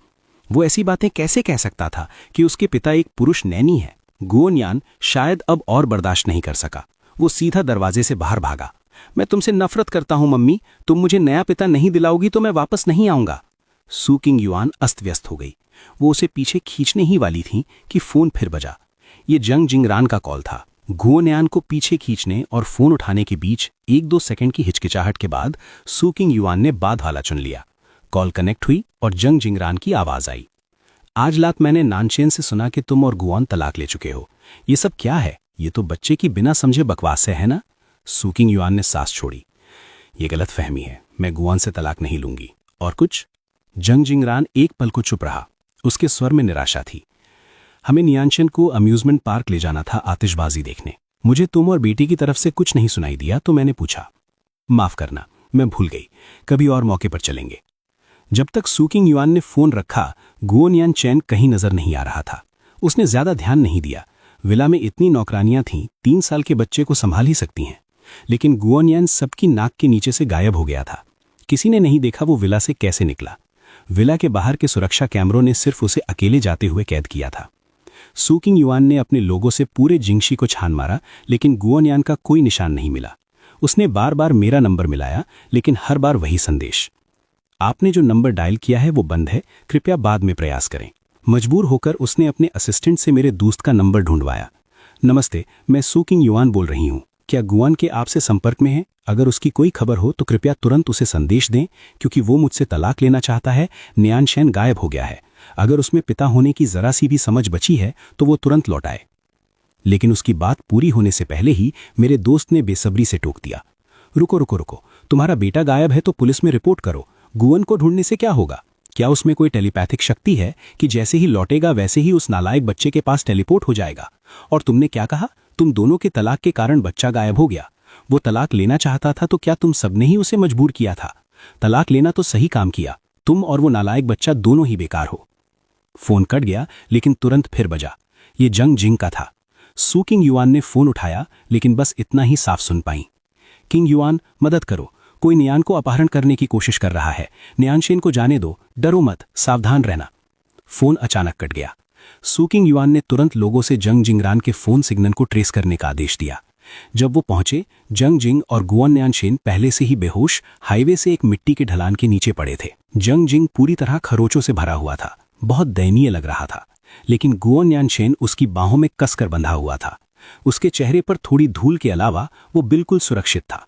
वो ऐसी बातें कैसे कह सकता था कि उसके पिता एक पुरुष नैनी है? गुओनयान शायद अब और बर्दाश्त नहीं कर सका। वो सीधा दरवाजे से बाहर भागा। मैं तुमसे नफरत करता हूं मम्मी। तुम मुझे नया पिता नहीं दिलाओगी तो मैं वापस नहीं आऊंगा। सूकिंग युआन अस्त व्यस्त हो गई। वो उसे पीछे खींचने ही वाली थी कि फोन फिर बजा। ये जंग जिंगरान का कॉल था। गुओनयान को पीछे खींचने और फोन उठाने के बीच 1-2 सेकंड की हिचकिचाहट के बाद सूकिंग युआन ने बाद वाला चुन लिया। कॉल कनेक्ट हुई और जंग जिंगरान की आवाज आई। आज रात मैंने नानचेन से सुना कि तुम और गुआन तलाक ले चुके हो। ये सब क्या है? ये तो बच्चे की बिना समझे बकवास से है ना? सूकिंग युआन ने सांस छोड़ी। ये गलत फहमी है। मैं गुआन से तलाक नहीं लूंगी। और कुछ? जंग जिंगरान एक पल को चुप रहा। उसके स्वर में निराशा थी। हमें नियांशन को अम्यूजमेंट पार्क ले जाना था आतिशबाजी देखने। मुझे तुम और बेटी की तरफ से कुछ नहीं सुनाई दिया तो मैंने पूछा। माफ करना, मैं भूल गई। कभी और मौके पर चलेंगे। जब तक सूकिंग युआन ने फोन रखा, गुओनयान चैन कहीं नजर नहीं आ रहा था। उसने ज्यादा ध्यान नहीं दिया। विला में इतनी नौकरानियां थीं, 3 साल के बच्चे को संभाल ही सकती हैं। लेकिन गुओनयान सबकी नाक के नीचे से गायब हो गया था। किसी ने नहीं देखा वो विला से कैसे निकला। विला के बाहर के सुरक्षा कैमरों ने सिर्फ उसे अकेले जाते हुए कैद किया था। सूकिंग युआन ने अपने लोगों से पूरे जिंगशी को छान मारा, लेकिन गुओनयान का कोई निशान नहीं मिला। उसने बार बार मेरा नंबर मिलाया, लेकिन हर बार वही संदेश, आपने जो नंबर डायल किया है वो बंद है, कृपया बाद में प्रयास करें। मजबूर होकर उसने अपने असिस्टेंट से मेरे दोस्त का नंबर ढूंढवाया। नमस्ते, मैं सूकिंग युआन बोल रही हूँ। क्या गुआन के आपसे संपर्क में है? अगर उसकी कोई खबर हो तो कृपया तुरंत उसे संदेश दें, क्योंकि वो मुझसे तलाक लेना चाहता है। न्यानशैन गायब हो गया है। अगर उसमें पिता होने की जरा सी भी समझ बची है तो वो तुरंत लौट आए। लेकिन उसकी बात पूरी होने से पहले ही मेरे दोस्त ने बेसब्री से टोक दिया। रुको रुको रुको, तुम्हारा बेटा गायब है तो पुलिस में रिपोर्ट करो। गुआन को ढूंढने से क्या होगा? क्या उसमें कोई टेलीपैथिक शक्ति है कि जैसे ही लौटेगा वैसे ही उस नालायक बच्चे के पास टेलीपोर्ट हो जाएगा? और तुमने क्या कहा? तुम दोनों के तलाक के कारण बच्चा गायब हो गया। वो तलाक लेना चाहता था तो क्या तुम सबने ही उसे मजबूर किया था? तलाक लेना तो सही काम किया। तुम और वो नालायक बच्चा दोनों ही बेकार हो। फोन कट गया, लेकिन तुरंत फिर बजा। ये जंग जिंग का था। सूकिंग युआन ने फोन उठाया, लेकिन बस इतना ही साफ सुन पाई। किंग युआन, मदद करो। कोई नियान को अपहरण करने की कोशिश कर रहा है। न्यानशेन को जाने दो। डरो मत, सावधान रहना। फोन अचानक कट गया। सूकिंग युआन ने तुरंत लोगों से जंग जिंगरान के फोन सिग्नल को ट्रेस करने का आदेश दिया। जब वो पहुंचे, जंग जिंग और गुआन न्यानशेन पहले से ही बेहोश हाईवे से एक मिट्टी के ढलान के नीचे पड़े थे। जंग जिंग पूरी तरह खरोचों से भरा हुआ था। बहुत दयनीय लग रहा था, लेकिन गुआन न्यानशेन उसकी बाहों में कसकर बंधा हुआ था। उसके चेहरे पर थोड़ी धूल के अलावा वो बिल्कुल सुरक्षित था।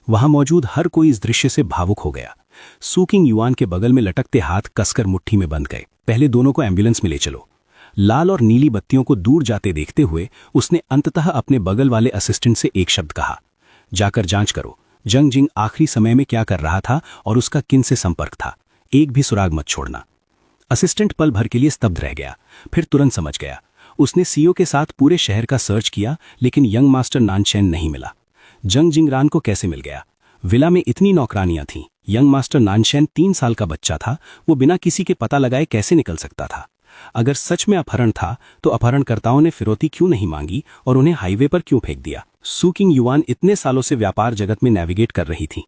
वहां मौजूद हर कोई इस दृश्य से भावुक हो गया। सू किंग युआन के बगल में लटकते हाथ कसकर मुट्ठी में बंध गए। पहले दोनों को एम्बुलेंस में ले चलो। लाल और नीली बत्तियों को दूर जाते देखते हुए उसने अंततः अपने बगल वाले असिस्टेंट से एक शब्द कहा, जाकर जांच करो जंग जिंग आखिरी समय में क्या कर रहा था और उसका किन से संपर्क था। एक भी सुराग मत छोड़ना। असिस्टेंट पल भर के लिए स्तब्ध रह गया, फिर तुरंत समझ गया। उसने सीओ के साथ पूरे शहर का सर्च किया, लेकिन यंग मास्टर नानचैन नहीं मिला। जंग जिंगरान को कैसे मिल गया? विला में इतनी नौकरानियां थीं। यंग मास्टर नानचैन 3 साल का बच्चा था। वो बिना किसी के पता लगाए कैसे निकल सकता था? अगर सच में अपहरण था तो अपहरणकर्ताओं ने फिरौती क्यों नहीं मांगी और उन्हें हाईवे पर क्यों फेंक दिया? सू किंग युआन इतने सालों से व्यापार जगत में नेविगेट कर रही थी,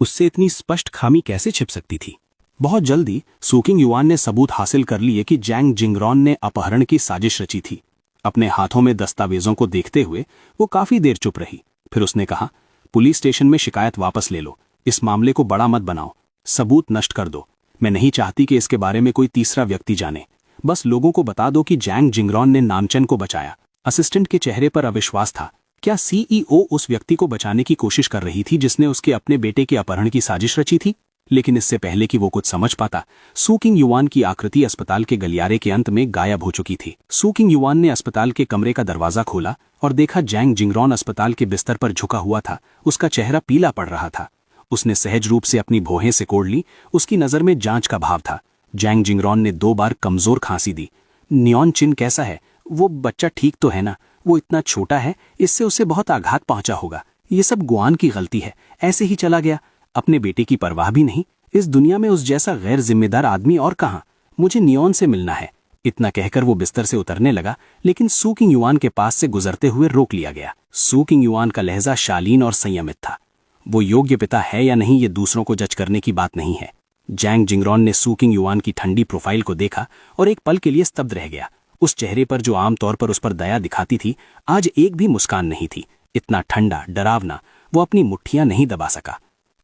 उससे इतनी स्पष्ट खामी कैसे छिप सकती थी? बहुत जल्दी सू किंग युआन ने सबूत हासिल कर लिए कि जैंग जिंगरॉन ने अपहरण की साजिश रची थी। अपने हाथों में दस्तावेजों को देखते हुए वो काफी देर चुप रही। फिर उसने कहा, पुलिस स्टेशन में शिकायत वापस ले लो। इस मामले को बड़ा मत बनाओ, सबूत नष्ट कर दो। मैं नहीं चाहती कि इसके बारे में कोई तीसरा व्यक्ति जाने। बस लोगों को बता दो कि जैंग जिंगरॉन ने नामचन को बचाया। असिस्टेंट के चेहरे पर अविश्वास था। क्या सीईओ उस व्यक्ति को बचाने की कोशिश कर रही थी जिसने उसके अपने बेटे के अपहरण की साजिश रची थी? लेकिन इससे पहले कि वो कुछ समझ पाता, सू किंग युआन की आकृति अस्पताल के गलियारे के अंत में गायब हो चुकी थी। सू किंग युआन ने अस्पताल के कमरे का दरवाजा खोला और देखा जैंग जिंगरॉन अस्पताल के बिस्तर पर झुका हुआ था। उसका चेहरा पीला पड़ रहा था। उसने सहज रूप से अपनी भौहें सिकोड़ ली। उसकी नजर में जांच का भाव था। जैंग जिंगरॉन ने 2 बार कमजोर खांसी दी। नियॉन चिन कैसा है? वो बच्चा ठीक तो है ना? वो इतना छोटा है, इससे उसे बहुत आघात पहुंचा होगा। ये सब गुआन की गलती है। ऐसे ही चला गया, अपने बेटे की परवाह भी नहीं। इस दुनिया में उस जैसा गैर जिम्मेदार आदमी और कहां? मुझे नियॉन से मिलना है। इतना कहकर वो बिस्तर से उतरने लगा, लेकिन सू किंग युआन के पास से गुजरते हुए रोक लिया गया। सू किंग युआन का लहजा शालीन और संयमित था। वो योग्य पिता है या नहीं, ये दूसरों को जज करने की बात नहीं है। जैंग जिंगरॉन ने सू किंग युआन की ठंडी प्रोफाइल को देखा और एक पल के लिए स्तब्ध रह गया। उस चेहरे पर जो आमतौर पर उस पर दया दिखाती थी, आज एक भी मुस्कान नहीं थी। इतना ठंडा, डरावना। वो अपनी मुट्ठियां नहीं दबा सका।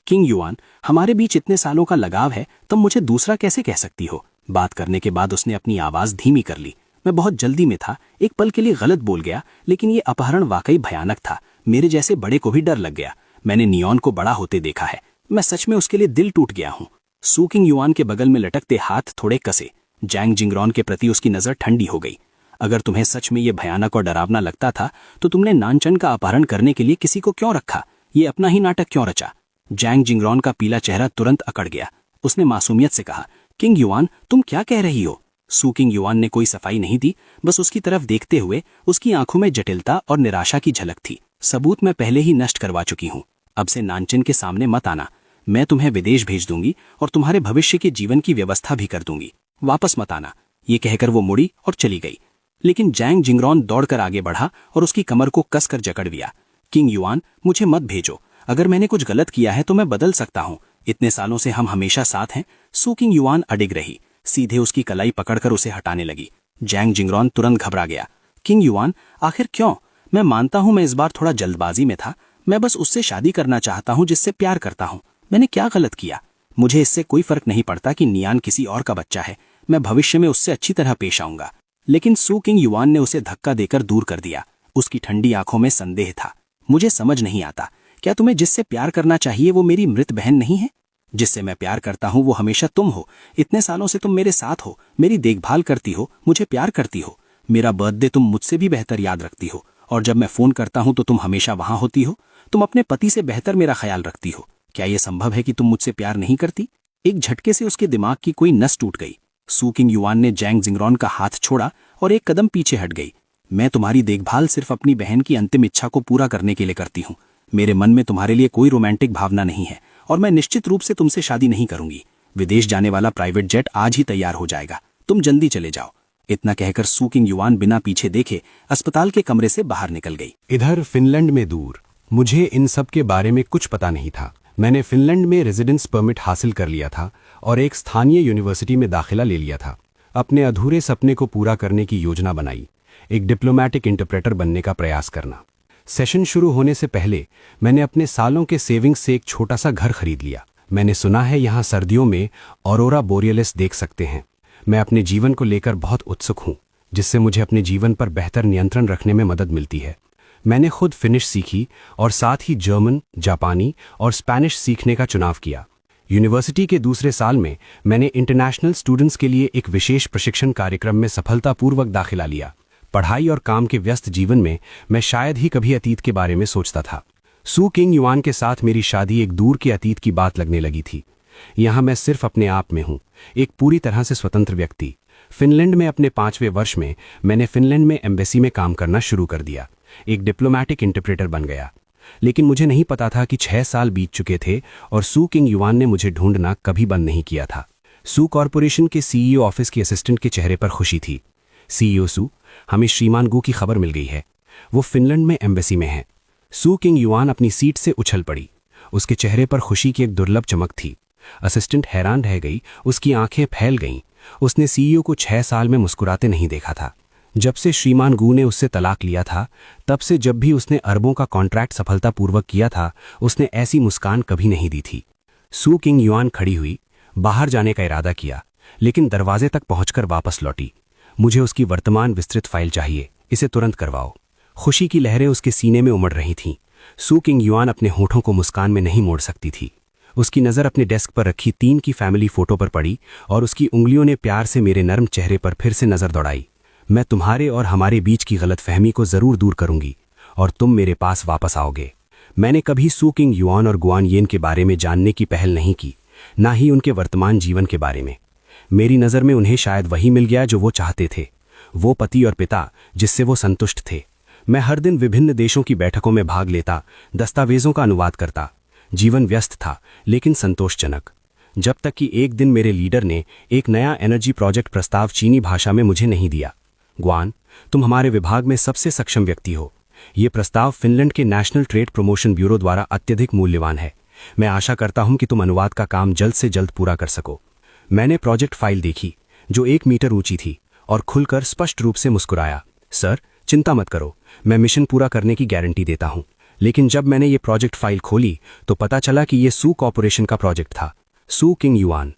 किंग युआन, हमारे बीच इतने सालों का लगाव है, तुम मुझे दूसरा कैसे कह सकती हो? बात करने के बाद उसने अपनी आवाज धीमी कर ली। मैं बहुत जल्दी में था, एक पल के लिए गलत बोल गया, लेकिन ये अपहरण वाकई भयानक था। मेरे जैसे बड़े को भी डर लग गया। मैंने नियॉन को बड़ा होते देखा है। मैं सच में उसके लिए दिल टूट गया हूं। सू किंग युआन के बगल में लटकते हाथ थोड़े कसे। जैंग जिंगरॉन के प्रति उसकी नजर ठंडी हो गई। अगर तुम्हें सच में ये भयानक और डरावना लगता था तो तुमने नानचन का अपहरण करने के लिए किसी को क्यों रखा? ये अपना ही नाटक क्यों रचा? जैंग जिंगरॉन का पीला चेहरा तुरंत अकड़ गया। उसने मासूमियत से कहा, किंग युआन, तुम क्या कह रही हो? सू किंग युआन ने कोई सफाई नहीं दी, बस उसकी तरफ देखते हुए। उसकी आंखों में जटिलता और निराशा की झलक थी। सबूत मैं पहले ही नष्ट करवा चुकी हूं। अब से नानचन के सामने मत आना। मैं तुम्हें विदेश भेज दूंगी और तुम्हारे भविष्य के जीवन की व्यवस्था भी कर दूंगी। वापस मत आना। ये कहकर वो मुड़ी और चली गई। लेकिन जैंग जिंगरॉन दौड़कर आगे बढ़ा और उसकी कमर को कसकर जकड़ लिया। किंग युआन, मुझे मत भेजो। अगर मैंने कुछ गलत किया है तो मैं बदल सकता हूं। इतने सालों से हम हमेशा साथ हैं। सू किंग युआन अडिग रही, सीधे उसकी कलाई पकड़कर उसे हटाने लगी। जैंग जिंगरॉन तुरंत घबरा गया। किंग युआन, आखिर क्यों? मैं मानता हूं मैं इस बार थोड़ा जल्दबाजी में था। मैं बस उससे शादी करना चाहता हूं जिससे प्यार करता हूं। मैंने क्या गलत किया? मुझे इससे कोई फर्क नहीं पड़ता कि नियान किसी और का बच्चा है। मैं भविष्य में उससे अच्छी तरह पेश आऊंगा। लेकिन सू किंग युआन ने उसे धक्का देकर दूर कर दिया। उसकी ठंडी आंखों में संदेह था। मुझे समझ नहीं आता, क्या तुम्हें जिससे प्यार करना चाहिए वो मेरी मृत बहन नहीं है? जिससे मैं प्यार करता हूं वो हमेशा तुम हो। इतने सालों से तुम मेरे साथ हो, मेरी देखभाल करती हो, मुझे प्यार करती हो। मेरा बर्थडे तुम मुझसे भी बेहतर याद रखती हो, और जब मैं फोन करता हूं तो तुम हमेशा वहां होती हो। तुम अपने पति से बेहतर मेरा ख्याल रखती हो। क्या यह संभव है कि तुम मुझसे प्यार नहीं करती? एक झटके से उसके दिमाग की कोई नस टूट गई। सू किंग युआन ने जैंग जिंगरॉन का हाथ छोड़ा और एक कदम पीछे हट गई। मैं तुम्हारी देखभाल सिर्फ अपनी बहन की अंतिम इच्छा को पूरा करने के लिए करती हूँ। मेरे मन में तुम्हारे लिए कोई रोमांटिक भावना नहीं है और मैं निश्चित रूप से तुमसे शादी नहीं करूंगी। विदेश जाने वाला प्राइवेट जेट आज ही तैयार हो जाएगा। तुम जल्दी चले जाओ। इतना कहकर सू किंग युआन बिना पीछे देखे अस्पताल के कमरे से बाहर निकल गई। इधर फिनलैंड में दूर मुझे इन सब के बारे में कुछ पता नहीं था। मैंने फिनलैंड में रेजिडेंस परमिट हासिल कर लिया था और एक स्थानीय यूनिवर्सिटी में दाखिला ले लिया था। अपने अधूरे सपने को पूरा करने की योजना बनाई, एक डिप्लोमैटिक इंटरप्रेटर बनने का प्रयास करना। सेशन शुरू होने से पहले मैंने अपने सालों के सेविंग्स से एक छोटा सा घर खरीद लिया। मैंने सुना है यहाँ सर्दियों में ऑरोरा बोरियलिस देख सकते हैं। मैं अपने जीवन को लेकर बहुत उत्सुक हूँ, जिससे मुझे अपने जीवन पर बेहतर नियंत्रण रखने में मदद मिलती है। मैंने खुद फिनिश सीखी और साथ ही जर्मन, जापानी और स्पेनिश सीखने का चुनाव किया। यूनिवर्सिटी के दूसरे साल में मैंने इंटरनेशनल स्टूडेंट्स के लिए एक विशेष प्रशिक्षण कार्यक्रम में सफलतापूर्वक दाखिला लिया। पढ़ाई और काम के व्यस्त जीवन में मैं शायद ही कभी अतीत के बारे में सोचता था। सू किंग युआन के साथ मेरी शादी एक दूर के अतीत की बात लगने लगी थी। यहाँ मैं सिर्फ अपने आप में हूँ, एक पूरी तरह से स्वतंत्र व्यक्ति। फिनलैंड में अपने 5वें वर्ष में मैंने फिनलैंड में एम्बेसी में काम करना शुरू कर दिया। एक डिप्लोमैटिक इंटरप्रेटर बन गया। लेकिन मुझे नहीं पता था कि 6 साल बीत चुके थे और सू किंग युआन ने मुझे ढूंढना कभी बंद नहीं किया था। सू कॉरपोरेशन के सीईओ ऑफिस के असिस्टेंट के चेहरे पर खुशी थी। सीईओ सू, हमें श्रीमान गू की खबर मिल गई है। वो फिनलैंड में एम्बेसी में हैं। सू किंग युआन अपनी सीट से उछल पड़ी। उसके चेहरे पर खुशी की एक दुर्लभ चमक थी। असिस्टेंट हैरान रह गई, उसकी आंखें फैल गईं। उसने सीईओ को 6 साल में मुस्कुराते नहीं देखा था। जब से श्रीमान गू ने उससे तलाक लिया था, तब से जब भी उसने अरबों का कॉन्ट्रैक्ट सफलतापूर्वक किया था, उसने ऐसी मुस्कान कभी नहीं दी थी। सू किंग युआन खड़ी हुई, बाहर जाने का इरादा किया, लेकिन दरवाजे तक पहुंचकर वापस लौटी। मुझे उसकी वर्तमान विस्तृत फाइल चाहिए, इसे तुरंत करवाओ। खुशी की लहरें उसके सीने में उमड़ रही थीं। सू किंग युआन अपने होठों को मुस्कान में नहीं मोड़ सकती थी। उसकी नज़र अपने डेस्क पर रखी 3 की फैमिली फोटो पर पड़ी और उसकी उंगलियों ने प्यार से मेरे नर्म चेहरे पर फिर से नज़र दौड़ाई। मैं तुम्हारे और हमारे बीच की गलतफहमी को जरूर दूर करूंगी और तुम मेरे पास वापस आओगे। मैंने कभी सू किंग युआन और गुआन येन के बारे में जानने की पहल नहीं की, ना ही उनके वर्तमान जीवन के बारे में। मेरी नज़र में उन्हें शायद वही मिल गया जो वो चाहते थे, वो पति और पिता जिससे वो संतुष्ट थे। मैं हर दिन विभिन्न देशों की बैठकों में भाग लेता, दस्तावेजों का अनुवाद करता। जीवन व्यस्त था लेकिन संतोषजनक। जब तक कि एक दिन मेरे लीडर ने एक नया एनर्जी प्रोजेक्ट प्रस्ताव चीनी भाषा में मुझे नहीं दिया। गुआन, तुम हमारे विभाग में सबसे सक्षम व्यक्ति हो। ये प्रस्ताव फिनलैंड के नेशनल ट्रेड प्रमोशन ब्यूरो द्वारा अत्यधिक मूल्यवान है। मैं आशा करता हूं कि तुम अनुवाद का काम जल्द से जल्द पूरा कर सको। मैंने प्रोजेक्ट फाइल देखी, जो 1 मीटर ऊंची थी, और खुलकर स्पष्ट रूप से मुस्कुराया। सर, चिंता मत करो, मैं मिशन पूरा करने की गारंटी देता हूं। लेकिन जब मैंने ये प्रोजेक्ट फाइल खोली तो पता चला कि ये सू कॉरपोरेशन का प्रोजेक्ट था। सू किंग युआन।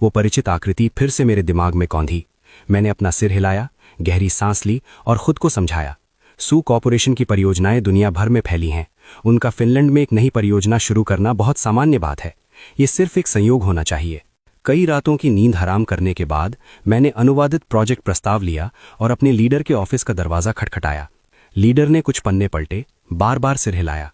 वो परिचित आकृति फिर से मेरे दिमाग में कौंधी। मैंने अपना सिर हिलाया, गहरी सांस ली और खुद को समझाया। सू कॉरपोरेशन की परियोजनाएं दुनिया भर में फैली हैं। उनका फिनलैंड में एक नई परियोजना शुरू करना बहुत सामान्य बात है। ये सिर्फ एक संयोग होना चाहिए। कई रातों की नींद हराम करने के बाद मैंने अनुवादित प्रोजेक्ट प्रस्ताव लिया और अपने लीडर के ऑफिस का दरवाजा खटखटाया। लीडर ने कुछ पन्ने पलटे, बार बार सिर हिलाया।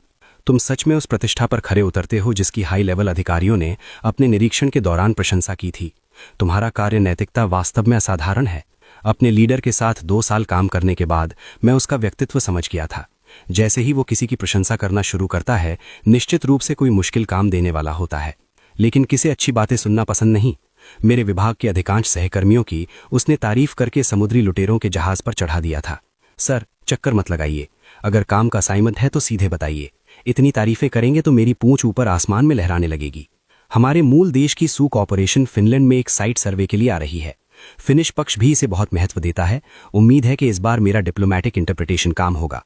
तुम सच में उस प्रतिष्ठा पर खरे उतरते हो जिसकी हाई लेवल अधिकारियों ने अपने निरीक्षण के दौरान प्रशंसा की थी। तुम्हारा कार्य नैतिकता वास्तव में असाधारण है। अपने लीडर के साथ 2 साल काम करने के बाद मैं उसका व्यक्तित्व समझ गया था। जैसे ही वो किसी की प्रशंसा करना शुरू करता है, निश्चित रूप से कोई मुश्किल काम देने वाला होता है। लेकिन किसे अच्छी बातें सुनना पसंद नहीं। मेरे विभाग के अधिकांश सहकर्मियों की उसने तारीफ करके समुद्री लुटेरों के जहाज पर चढ़ा दिया था। सर, चक्कर मत लगाइए। अगर काम का असाइनमेंट है तो सीधे बताइए। इतनी तारीफें करेंगे तो मेरी पूंछ ऊपर आसमान में लहराने लगेगी। हमारे मूल देश की सू कॉरपोरेशन फिनलैंड में एक साइट सर्वे के लिए आ रही है। फिनिश पक्ष भी इसे बहुत महत्व देता है। उम्मीद है कि इस बार मेरा डिप्लोमैटिक इंटरप्रिटेशन काम होगा।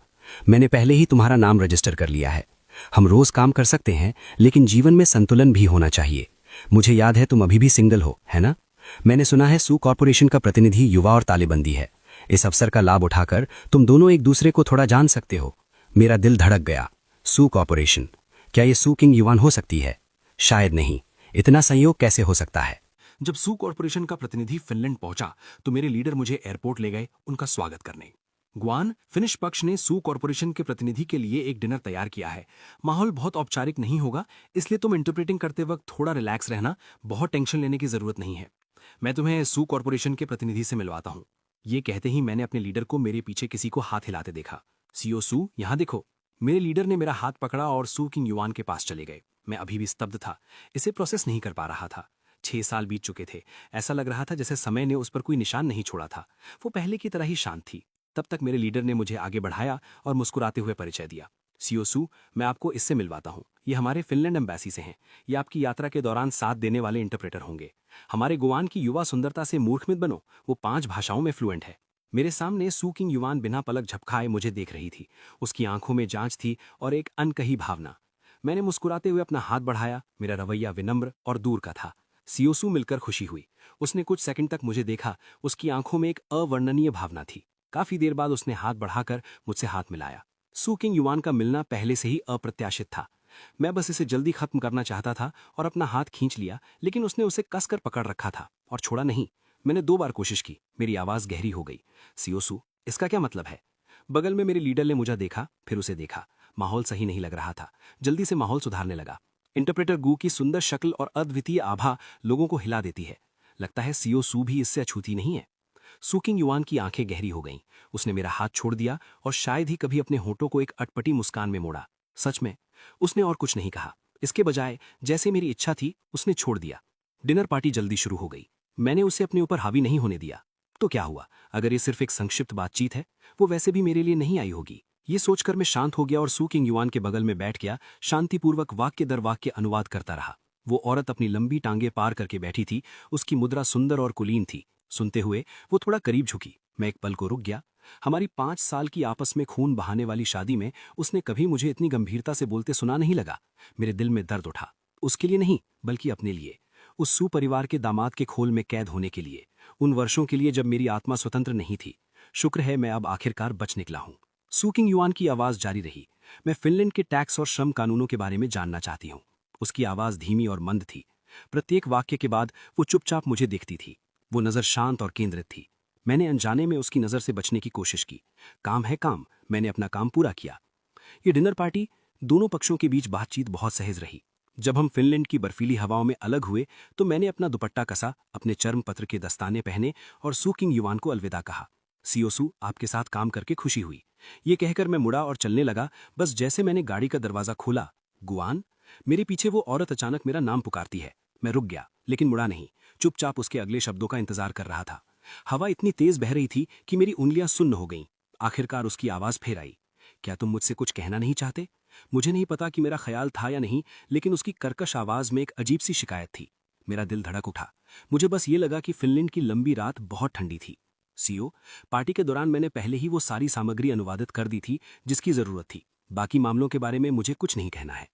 मैंने पहले ही तुम्हारा नाम रजिस्टर कर लिया है। हम रोज काम कर सकते हैं, लेकिन जीवन में संतुलन भी होना चाहिए। मुझे याद है तुम अभी भी सिंगल हो, है ना? मैंने सुना है सू कॉरपोरेशन का प्रतिनिधि युवा और तालेबंदी है। इस अवसर का लाभ उठाकर तुम दोनों एक दूसरे को थोड़ा जान सकते हो। मेरा दिल धड़क गया। सू कॉरपोरेशन, क्या ये सू किंग युआन हो सकती है? शायद नहीं। इतना संयोग कैसे हो सकता है? जब सू कॉरपोरेशन का प्रतिनिधि फिनलैंड पहुंचा तो मेरे लीडर मुझे एयरपोर्ट ले गए उनका स्वागत करने। गुआन, फिनिश पक्ष ने सू कॉरपोरेशन के प्रतिनिधि के लिए एक डिनर तैयार किया है। माहौल बहुत औपचारिक नहीं होगा, इसलिए तुम इंटरप्रेटिंग करते वक्त थोड़ा रिलैक्स रहना। बहुत टेंशन लेने की जरूरत नहीं है। मैं तुम्हें सू कॉरपोरेशन के प्रतिनिधि से मिलवाता हूँ। ये कहते ही मैंने अपने लीडर को मेरे पीछे किसी को हाथ हिलाते देखा। सीओ सू, यहाँ देखो। मेरे लीडर ने मेरा हाथ पकड़ा और सू किंग युआन के पास चले गए। मैं अभी भी स्तब्ध था, इसे प्रोसेस नहीं कर पा रहा था। 6 साल बीत चुके थे। ऐसा लग रहा था जैसे समय ने उस पर कोई निशान नहीं छोड़ा था। वो पहले की तरह ही शांत थी। तब तक मेरे लीडर ने मुझे आगे बढ़ाया और मुस्कुराते हुए परिचय दिया। सीओ सू, मैं आपको इससे मिलवाता हूँ। ये हमारे फिनलैंड एम्बेसी से हैं। ये आपकी यात्रा के दौरान साथ देने वाले इंटरप्रेटर होंगे। हमारे गुआन की युवा सुंदरता से मूर्ख मत बनो, वो 5 भाषाओं में फ्लुएंट है। मेरे सामने सू किंग युआन बिना पलक झपकाए मुझे देख रही थी। उसकी आंखों में जांच थी और एक अनकही भावना। मैंने मुस्कुराते हुए अपना हाथ बढ़ाया। मेरा रवैया विनम्र और दूर का था। सीओ सू मिलकर खुशी हुई। उसने कुछ सेकंड तक मुझे देखा। उसकी आंखों में एक अवर्णनीय भावना थी। काफी देर बाद उसने हाथ बढ़ाकर मुझसे हाथ मिलाया। सू किंग युआन का मिलना पहले से ही अप्रत्याशित था। मैं बस इसे जल्दी खत्म करना चाहता था और अपना हाथ खींच लिया, लेकिन उसने उसे कसकर पकड़ रखा था और छोड़ा नहीं। मैंने 2 बार कोशिश की। मेरी आवाज गहरी हो गई। सियोसू, इसका क्या मतलब है? बगल में मेरे लीडर ने मुझे देखा, फिर उसे देखा। माहौल सही नहीं लग रहा था। जल्दी से माहौल सुधारने लगा। इंटरप्रेटर गू की सुंदर शक्ल और अद्वितीय आभा लोगों को हिला देती है। लगता है सियोसू भी इससे अछूती नहीं है। सू किंग युआन की आंखें गहरी हो गईं। उसने मेरा हाथ छोड़ दिया और शायद ही कभी अपने होठों को एक अटपटी मुस्कान में मोड़ा। सच में उसने और कुछ नहीं कहा। इसके बजाय जैसे मेरी इच्छा थी उसने छोड़ दिया। डिनर पार्टी जल्दी शुरू हो गई। मैंने उसे अपने ऊपर हावी नहीं होने दिया। तो क्या हुआ? अगर ये सिर्फ एक संक्षिप्त बातचीत है, वो वैसे भी मेरे लिए नहीं आई होगी। ये सोचकर मैं शांत हो गया और सू किंग युआन के बगल में बैठ गया। शांतिपूर्वक वाक्य दर वाक्य अनुवाद करता रहा। वो औरत अपनी लंबी टांगे पार करके बैठी थी। उसकी मुद्रा सुंदर और कुलीन थी। सुनते हुए वो थोड़ा करीब झुकी। मैं एक पल को रुक गया। हमारी 5 साल की आपस में खून बहाने वाली शादी में उसने कभी मुझे इतनी गंभीरता से बोलते सुना नहीं लगा। मेरे दिल में दर्द उठा। उसके लिए नहीं, बल्कि अपने लिए। उस सू परिवार के दामाद के खोल में कैद होने के लिए। उन वर्षों के लिए जब मेरी आत्मा स्वतंत्र नहीं थी। शुक्र है मैं अब आखिरकार बच निकला हूं। सू किंग युआन की आवाज जारी रही। मैं फिनलैंड के टैक्स और श्रम कानूनों के बारे में जानना चाहती हूं। उसकी आवाज धीमी और मंद थी। प्रत्येक वाक्य के बाद वो चुपचाप मुझे देखती थी। वो नजर शांत और केंद्रित थी। मैंने अनजाने में उसकी नजर से बचने की कोशिश की। काम है काम। मैंने अपना काम पूरा किया। ये डिनर पार्टी, दोनों पक्षों के बीच बातचीत बहुत सहज रही। जब हम फिनलैंड की बर्फीली हवाओं में अलग हुए तो मैंने अपना दुपट्टा कसा, अपने चर्म पत्र के दस्ताने पहने और सू किंग युआन को अलविदा कहा। सियोसू, आपके साथ काम करके खुशी हुई। ये कहकर मैं मुड़ा और चलने लगा। बस जैसे मैंने गाड़ी का दरवाजा खोला, गुआन, मेरे पीछे वो औरत अचानक मेरा नाम पुकारती है। मैं रुक गया, लेकिन मुड़ा नहीं। चुपचाप उसके अगले शब्दों का इंतजार कर रहा था। हवा इतनी तेज बह रही थी कि मेरी उंगलियां सुन्न हो गईं। आखिरकार उसकी आवाज फिर आई। क्या तुम मुझसे कुछ कहना नहीं चाहते? मुझे नहीं पता कि मेरा ख्याल था या नहीं, लेकिन उसकी कर्कश आवाज में एक अजीब सी शिकायत थी। मेरा दिल धड़क उठा। मुझे बस ये लगा कि फिनलैंड की लंबी रात बहुत ठंडी थी। सीओ, पार्टी के दौरान मैंने पहले ही वो सारी सामग्री अनुवादित कर दी थी जिसकी जरूरत थी। बाकी मामलों के बारे में मुझे कुछ नहीं कहना है।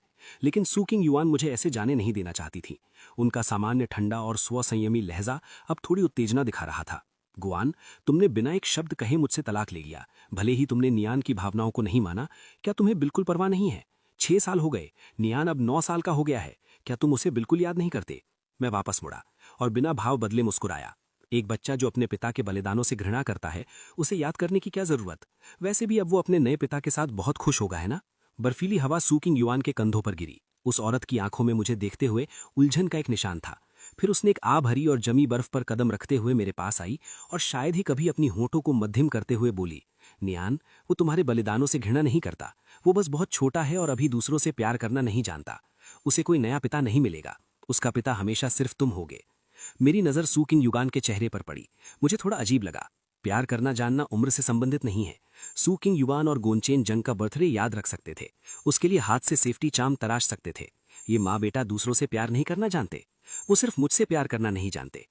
लेकिन सू किंग युआन मुझे ऐसे जाने नहीं देना चाहती थी। उनका सामान्य ठंडा और स्वसंयमी लहजा अब थोड़ी उत्तेजना दिखा रहा था। गुआन, तुमने बिना एक शब्द कहे मुझसे तलाक ले लिया। भले ही तुमने नियान की भावनाओं को नहीं माना। क्या तुम्हें बिल्कुल परवाह नहीं है? 6 साल हो गए। नियान अब 9 साल का हो गया है। क्या तुम उसे बिल्कुल याद नहीं करते? मैं वापस मुड़ा और बिना भाव बदले मुस्कुराया। एक बच्चा जो अपने पिता के बलिदानों से घृणा करता है, उसे याद करने की क्या जरूरत? वैसे भी अब वो अपने नए पिता के साथ बहुत खुश होगा, है ना? बर्फीली हवा सू किंग युआन के कंधों पर गिरी। उस औरत की आंखों में मुझे देखते हुए उलझन का एक निशान था। फिर उसने एक आ भरी और जमी बर्फ पर कदम रखते हुए मेरे पास आई और शायद ही कभी अपनी होठों को मध्यम करते हुए बोली, नियान, वो तुम्हारे बलिदानों से घृणा नहीं करता। वो बस बहुत छोटा है और अभी दूसरों से प्यार करना नहीं जानता। उसे कोई नया पिता नहीं मिलेगा। उसका पिता हमेशा सिर्फ तुम होगे। मेरी नजर सू किंग युआन के चेहरे पर पड़ी। मुझे थोड़ा अजीब लगा। प्यार करना जानना उम्र से संबंधित नहीं है। सू किंग युआन और गोनचेन जंग का बर्थडे याद रख सकते थे। उसके लिए हाथ से सेफ्टी चार्म तराश सकते थे। ये माँ बेटा दूसरों से प्यार नहीं करना जानते। वो सिर्फ मुझसे प्यार करना नहीं जानते।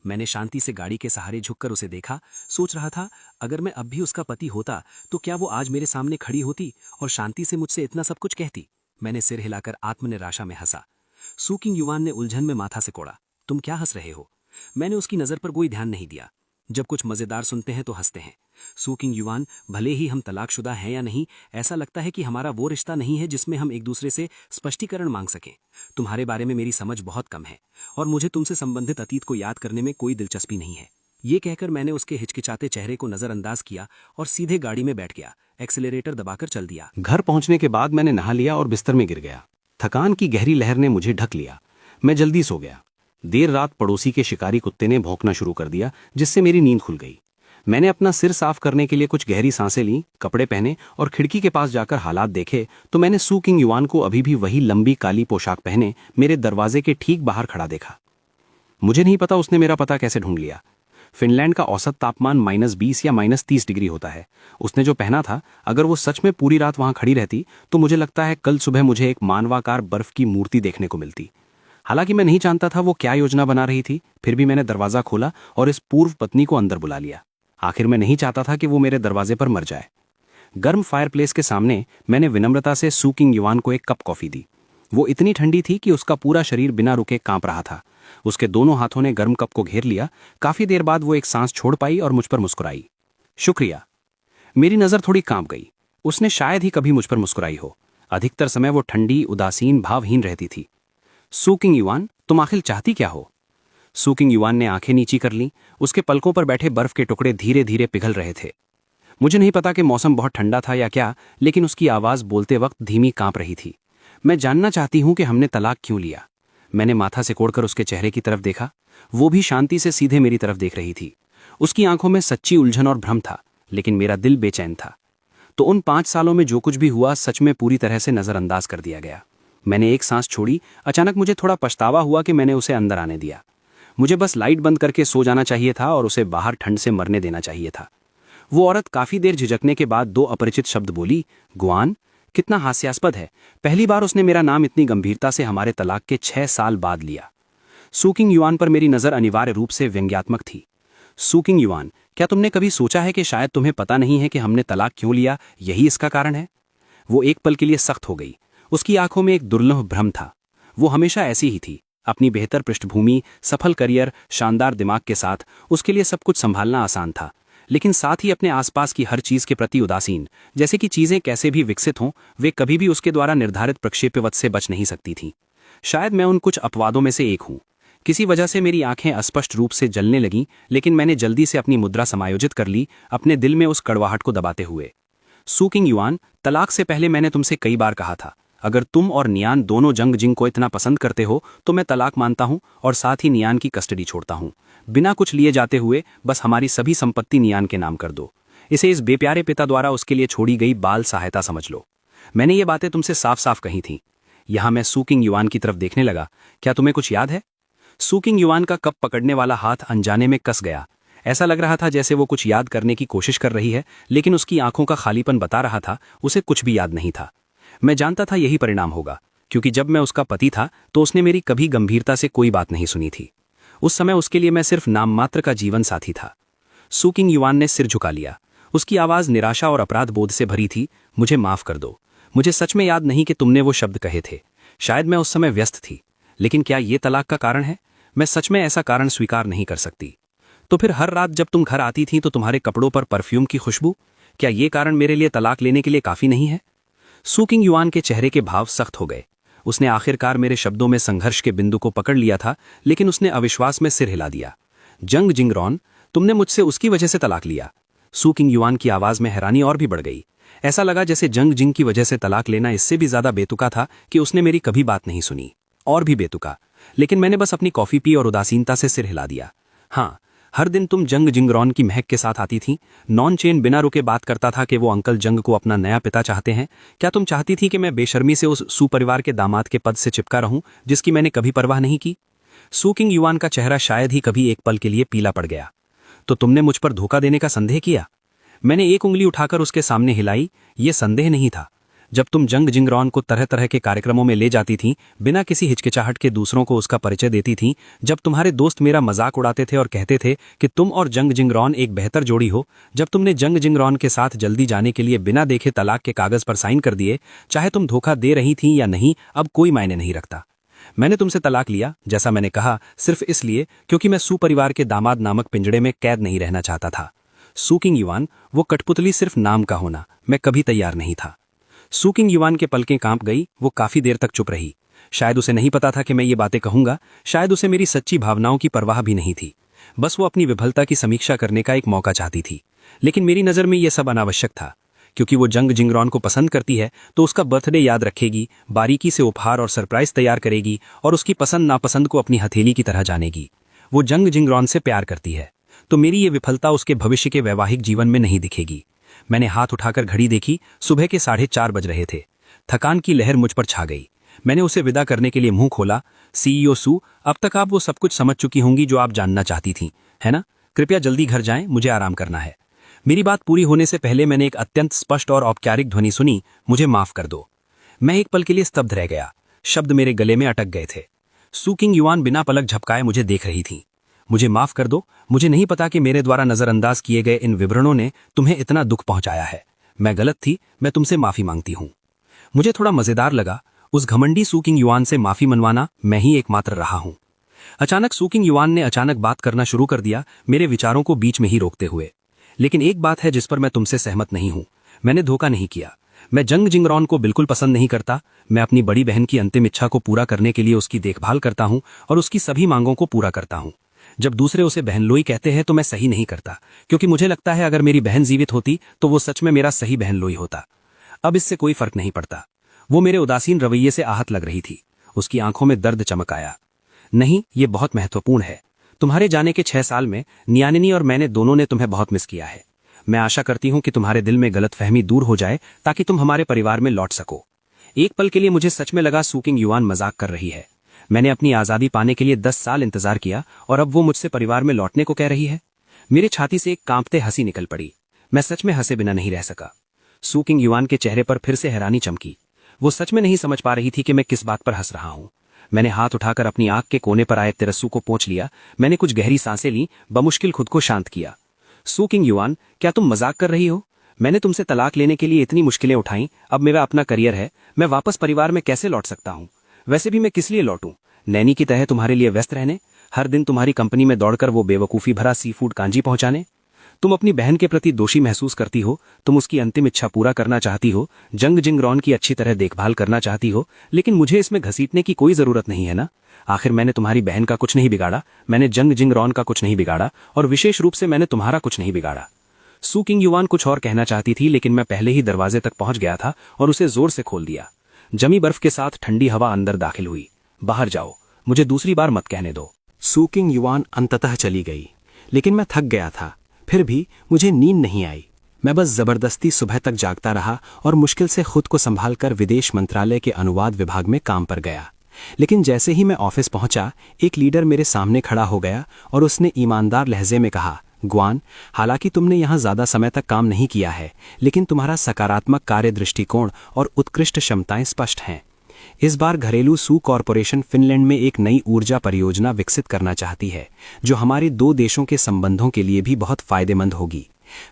मैंने शांति से गाड़ी के सहारे झुककर उसे देखा। सोच रहा था, अगर मैं अब भी उसका पति होता तो क्या वो आज मेरे सामने खड़ी होती और शांति से मुझसे इतना सब कुछ कहती? मैंने सिर हिलाकर आत्मनिराशा में हंसा। सू किंग युआन ने उलझन में माथा से कोड़ा। तुम क्या हंस रहे हो? मैंने उसकी नजर पर कोई ध्यान नहीं दिया। जब कुछ मजेदार सुनते हैं तो हंसते हैं। सू किंग युआन, भले ही हम तलाकशुदा हैं या नहीं, ऐसा लगता है कि हमारा वो रिश्ता नहीं है जिसमें हम एक दूसरे से स्पष्टीकरण मांग सकें। तुम्हारे बारे में मेरी समझ बहुत कम है और मुझे तुमसे संबंधित अतीत को याद करने में कोई दिलचस्पी नहीं है। ये कहकर मैंने उसके हिचकिचाते चेहरे को नजरअंदाज किया और सीधे गाड़ी में बैठ गया। एक्सेलरेटर दबाकर चल दिया। घर पहुंचने के बाद मैंने नहा लिया और बिस्तर में गिर गया। थकान की गहरी लहर ने मुझे ढक लिया। मैं जल्दी सो गया। देर रात पड़ोसी के शिकारी कुत्ते ने भौंकना शुरू कर दिया, जिससे मेरी नींद खुल गई। मैंने अपना सिर साफ करने के लिए कुछ गहरी सांसें लीं, कपड़े पहने और खिड़की के पास जाकर हालात देखे तो मैंने सू किंग युआन को अभी भी वही लंबी काली पोशाक पहने मेरे दरवाजे के ठीक बाहर खड़ा देखा। मुझे नहीं पता उसने मेरा पता कैसे ढूंढ लिया। फिनलैंड का औसत तापमान -20 या -30 डिग्री होता है। उसने जो पहना था, अगर वो सच में पूरी रात वहां खड़ी रहती तो मुझे लगता है कल सुबह मुझे एक मानवाकार बर्फ की मूर्ति देखने को मिलती। हालांकि मैं नहीं जानता था वो क्या योजना बना रही थी, फिर भी मैंने दरवाजा खोला और इस पूर्व पत्नी को अंदर बुला लिया। आखिर मैं नहीं चाहता था कि वो मेरे दरवाजे पर मर जाए। गर्म फायरप्लेस के सामने मैंने विनम्रता से सू किंग युआन को एक कप कॉफी दी। वो इतनी ठंडी थी कि उसका पूरा शरीर बिना रुके कांप रहा था। उसके दोनों हाथों ने गर्म कप को घेर लिया। काफी देर बाद वो एक सांस छोड़ पाई और मुझ पर मुस्कुराई। शुक्रिया। मेरी नजर थोड़ी कांप गई। उसने शायद ही कभी मुझ पर मुस्कुराई हो। अधिकतर समय वो ठंडी, उदासीन, भावहीन रहती थी। सू किंग युआन, तुम आखिर चाहती क्या हो? सू किंग युआन ने आंखें नीची कर लीं। उसके पलकों पर बैठे बर्फ के टुकड़े धीरे धीरे पिघल रहे थे। मुझे नहीं पता कि मौसम बहुत ठंडा था या क्या, लेकिन उसकी आवाज़ बोलते वक्त धीमी कांप रही थी। मैं जानना चाहती हूं कि हमने तलाक क्यों लिया। मैंने माथा सिकोड़कर उसके चेहरे की तरफ देखा। वो भी शांति से सीधे मेरी तरफ देख रही थी। उसकी आंखों में सच्ची उलझन और भ्रम था, लेकिन मेरा दिल बेचैन था। तो उन 5 सालों में जो कुछ भी हुआ सच में पूरी तरह से नज़रअंदाज कर दिया गया। मैंने एक सांस छोड़ी। अचानक मुझे थोड़ा पछतावा हुआ कि मैंने उसे अंदर आने दिया। मुझे बस लाइट बंद करके सो जाना चाहिए था और उसे बाहर ठंड से मरने देना चाहिए था। वो औरत काफी देर झिझकने के बाद 2 अपरिचित शब्द बोली, गुआन। कितना हास्यास्पद है, पहली बार उसने मेरा नाम इतनी गंभीरता से हमारे तलाक के 6 साल बाद लिया। सू किंग युआन पर मेरी नज़र अनिवार्य रूप से व्यंग्यात्मक थी। सू किंग युआन, क्या तुमने कभी सोचा है कि शायद तुम्हें पता नहीं है कि हमने तलाक क्यों लिया, यही इसका कारण है? वो एक पल के लिए सख्त हो गई। उसकी आंखों में एक दुर्लभ भ्रम था। वो हमेशा ऐसी ही थी, अपनी बेहतर पृष्ठभूमि, सफल करियर, शानदार दिमाग के साथ उसके लिए सब कुछ संभालना आसान था, लेकिन साथ ही अपने आसपास की हर चीज के प्रति उदासीन, जैसे कि चीजें कैसे भी विकसित हों, वे कभी भी उसके द्वारा निर्धारित प्रक्षेपवत से बच नहीं सकती थीं। शायद मैं उन कुछ अपवादों में से एक हूं। किसी वजह से मेरी आंखें अस्पष्ट रूप से जलने लगीं, लेकिन मैंने जल्दी से अपनी मुद्रा समायोजित कर ली, अपने दिल में उस कड़वाहट को दबाते हुए। सू किंग युआन, तलाक से पहले मैंने तुमसे कई बार कहा था, अगर तुम और नियान दोनों जंग जिंग को इतना पसंद करते हो तो मैं तलाक मानता हूं और साथ ही नियान की कस्टडी छोड़ता हूं। बिना कुछ लिए जाते हुए बस हमारी सभी संपत्ति नियान के नाम कर दो। इसे इस बेप्यारे पिता द्वारा उसके लिए छोड़ी गई बाल सहायता समझ लो। मैंने ये बातें तुमसे साफ साफ कही थीं। यहां मैं सू किंग युआन की तरफ देखने लगा। क्या तुम्हें कुछ याद है? सू किंग युआन का कप पकड़ने वाला हाथ अनजाने में कस गया। ऐसा लग रहा था जैसे वो कुछ याद करने की कोशिश कर रही है, लेकिन उसकी आंखों का खालीपन बता रहा था उसे कुछ भी याद नहीं था। मैं जानता था यही परिणाम होगा, क्योंकि जब मैं उसका पति था तो उसने मेरी कभी गंभीरता से कोई बात नहीं सुनी थी। उस समय उसके लिए मैं सिर्फ नाम मात्र का जीवन साथी था। सू किंग युआन ने सिर झुका लिया। उसकी आवाज निराशा और अपराध बोध से भरी थी। मुझे माफ कर दो। मुझे सच में याद नहीं कि तुमने वो शब्द कहे थे। शायद मैं उस समय व्यस्त थी। लेकिन क्या ये तलाक का कारण है? मैं सच में ऐसा कारण स्वीकार नहीं कर सकती। तो फिर हर रात जब तुम घर आती थी तो तुम्हारे कपड़ों पर परफ्यूम की खुशबू, क्या ये कारण मेरे लिए तलाक लेने के लिए काफी नहीं है? सू किंग युआन के चेहरे के भाव सख्त हो गए। उसने आखिरकार मेरे शब्दों में संघर्ष के बिंदु को पकड़ लिया था, लेकिन उसने अविश्वास में सिर हिला दिया। जंग जिंगरॉन, तुमने मुझसे उसकी वजह से तलाक लिया? सू किंग युआन की आवाज में हैरानी और भी बढ़ गई। ऐसा लगा जैसे जंग जिंग की वजह से तलाक लेना इससे भी ज्यादा बेतुका था कि उसने मेरी कभी बात नहीं सुनी। और भी बेतुका। लेकिन मैंने बस अपनी कॉफी पी और उदासीनता से सिर हिला दिया। हाँ, हर दिन तुम जंग जिंगरॉन की महक के साथ आती थी। नॉन चेन बिना रुके बात करता था कि वो अंकल जंग को अपना नया पिता चाहते हैं। क्या तुम चाहती थी कि मैं बेशर्मी से उस सुपरिवार के दामाद के पद से चिपका रहूं जिसकी मैंने कभी परवाह नहीं की? सू किंग युआन का चेहरा शायद ही कभी एक पल के लिए पीला पड़ गया। तो तुमने मुझ पर धोखा देने का संदेह किया? मैंने एक उंगली उठाकर उसके सामने हिलाई। ये संदेह नहीं था। जब तुम जंग जिंगरॉन को तरह तरह के कार्यक्रमों में ले जाती थीं, बिना किसी हिचकिचाहट के दूसरों को उसका परिचय देती थीं, जब तुम्हारे दोस्त मेरा मजाक उड़ाते थे और कहते थे कि तुम और जंग जिंगरॉन एक बेहतर जोड़ी हो, जब तुमने जंग जिंगरॉन के साथ जल्दी जाने के लिए बिना देखे तलाक के कागज पर साइन कर दिए, चाहे तुम धोखा दे रही थीं या नहीं, अब कोई मायने नहीं रखता। मैंने तुमसे तलाक लिया, जैसा मैंने कहा, सिर्फ इसलिए क्योंकि मैं सुपरिवार के दामाद नामक पिंजड़े में कैद नहीं रहना चाहता था। सू किंग युआन, वो कठपुतली सिर्फ नाम का होना मैं कभी तैयार नहीं था। सू किंग युआन के पलकें कांप गई। वो काफी देर तक चुप रही। शायद उसे नहीं पता था कि मैं ये बातें कहूंगा। शायद उसे मेरी सच्ची भावनाओं की परवाह भी नहीं थी। बस वो अपनी विफलता की समीक्षा करने का एक मौका चाहती थी। लेकिन मेरी नज़र में यह सब अनावश्यक था, क्योंकि वो जंग जिंगरॉन को पसंद करती है तो उसका बर्थडे याद रखेगी, बारीकी से उपहार और सरप्राइज तैयार करेगी और उसकी पसंद नापसंद को अपनी हथेली की तरह जानेगी। वो जंग जिंगरॉन से प्यार करती है, तो मेरी ये विफलता उसके भविष्य के वैवाहिक जीवन में नहीं दिखेगी। मैंने हाथ उठाकर घड़ी देखी। सुबह के 4:30 बज रहे थे। थकान की लहर मुझ पर छा गई। मैंने उसे विदा करने के लिए मुंह खोला। सीईओ सू, अब तक आप वो सब कुछ समझ चुकी होंगी जो आप जानना चाहती थीं, है ना? कृपया जल्दी घर जाएं, मुझे आराम करना है। मेरी बात पूरी होने से पहले मैंने एक अत्यंत स्पष्ट और औपचारिक ध्वनि सुनी, मुझे माफ कर दो। मैं एक पल के लिए स्तब्ध रह गया। शब्द मेरे गले में अटक गए थे। सू किंग युआन बिना पलक झपकाए मुझे देख रही थी। मुझे माफ कर दो। मुझे नहीं पता कि मेरे द्वारा नजरअंदाज किए गए इन विवरणों ने तुम्हें इतना दुख पहुंचाया है। मैं गलत थी। मैं तुमसे माफी मांगती हूं। मुझे थोड़ा मजेदार लगा उस घमंडी सू किंग युआन से माफी मनवाना मैं ही एकमात्र रहा हूं। अचानक सू किंग युआन ने अचानक बात करना शुरू कर दिया, मेरे विचारों को बीच में ही रोकते हुए। लेकिन एक बात है जिस पर मैं तुमसे सहमत नहीं हूं। मैंने धोखा नहीं किया। मैं जंग जिंगरॉन को बिल्कुल पसंद नहीं करता। मैं अपनी बड़ी बहन की अंतिम इच्छा को पूरा करने के लिए उसकी देखभाल करता हूं और उसकी सभी मांगों को पूरा करता हूं। जब दूसरे उसे बहनलोई कहते हैं तो मैं सही नहीं करता, क्योंकि मुझे लगता है अगर मेरी बहन जीवित होती तो वो सच में मेरा सही बहनलोई होता। अब इससे कोई फर्क नहीं पड़ता। वो मेरे उदासीन रवैये से आहत लग रही थी। उसकी आंखों में दर्द चमक आया। नहीं, ये बहुत महत्वपूर्ण है। तुम्हारे जाने के 6 साल में नियानिनी और मैंने दोनों ने तुम्हें बहुत मिस किया है। मैं आशा करती हूं कि तुम्हारे दिल में गलतफहमी दूर हो जाए ताकि तुम हमारे परिवार में लौट सको। एक पल के लिए मुझे सच में लगा सू किंग युआन मजाक कर रही है। मैंने अपनी आजादी पाने के लिए 10 साल इंतजार किया और अब वो मुझसे परिवार में लौटने को कह रही है। मेरी छाती से एक कांपते हंसी निकल पड़ी। मैं सच में हंसे बिना नहीं रह सका। सू किंग युआन के चेहरे पर फिर से हैरानी चमकी। वो सच में नहीं समझ पा रही थी कि मैं किस बात पर हंस रहा हूं। मैंने हाथ उठाकर अपनी आंख के कोने पर आए तिरस्सू को पोंछ लिया। मैंने कुछ गहरी सांसें ली, बमुश्किल खुद को शांत किया। सू किंग युआन, क्या तुम मजाक कर रही हो? मैंने तुमसे तलाक लेने के लिए इतनी मुश्किलें उठाई। अब मेरा अपना करियर है। मैं वापस परिवार में कैसे लौट सकता हूँ? वैसे भी मैं किस लिए लौटूं? नैनी की तरह तुम्हारे लिए व्यस्त रहने? हर दिन तुम्हारी कंपनी में दौड़कर वो बेवकूफ़ी भरा सी फूड कांजी पहुंचाने? तुम अपनी बहन के प्रति दोषी महसूस करती हो। तुम उसकी अंतिम इच्छा पूरा करना चाहती हो, जंग जिंगरॉन की अच्छी तरह देखभाल करना चाहती हो, लेकिन मुझे इसमें घसीटने की कोई जरूरत नहीं है ना। आखिर मैंने तुम्हारी बहन का कुछ नहीं बिगाड़ा, मैंने जंग जिंगरॉन का कुछ नहीं बिगाड़ा, और विशेष रूप से मैंने तुम्हारा कुछ नहीं बिगाड़ा। सू किंग युआन कुछ और कहना चाहती थी, लेकिन मैं पहले ही दरवाजे तक पहुंच गया था और उसे जोर से खोल दिया। जमी बर्फ के साथ ठंडी हवा अंदर दाखिल हुई। बाहर जाओ, मुझे दूसरी बार मत कहने दो। सू किंग युआन अंततः चली गई, लेकिन मैं थक गया था। फिर भी मुझे नींद नहीं आई। मैं बस जबरदस्ती सुबह तक जागता रहा और मुश्किल से खुद को संभालकर विदेश मंत्रालय के अनुवाद विभाग में काम पर गया। लेकिन जैसे ही मैं ऑफिस पहुंचा, एक लीडर मेरे सामने खड़ा हो गया और उसने ईमानदार लहजे में कहा, ग्वान, हालांकि तुमने यहाँ ज्यादा समय तक काम नहीं किया है, लेकिन तुम्हारा सकारात्मक कार्य दृष्टिकोण और उत्कृष्ट क्षमताएं स्पष्ट हैं। इस बार घरेलू सू कॉरपोरेशन फिनलैंड में एक नई ऊर्जा परियोजना विकसित करना चाहती है, जो हमारे 2 देशों के संबंधों के लिए भी बहुत फायदेमंद होगी।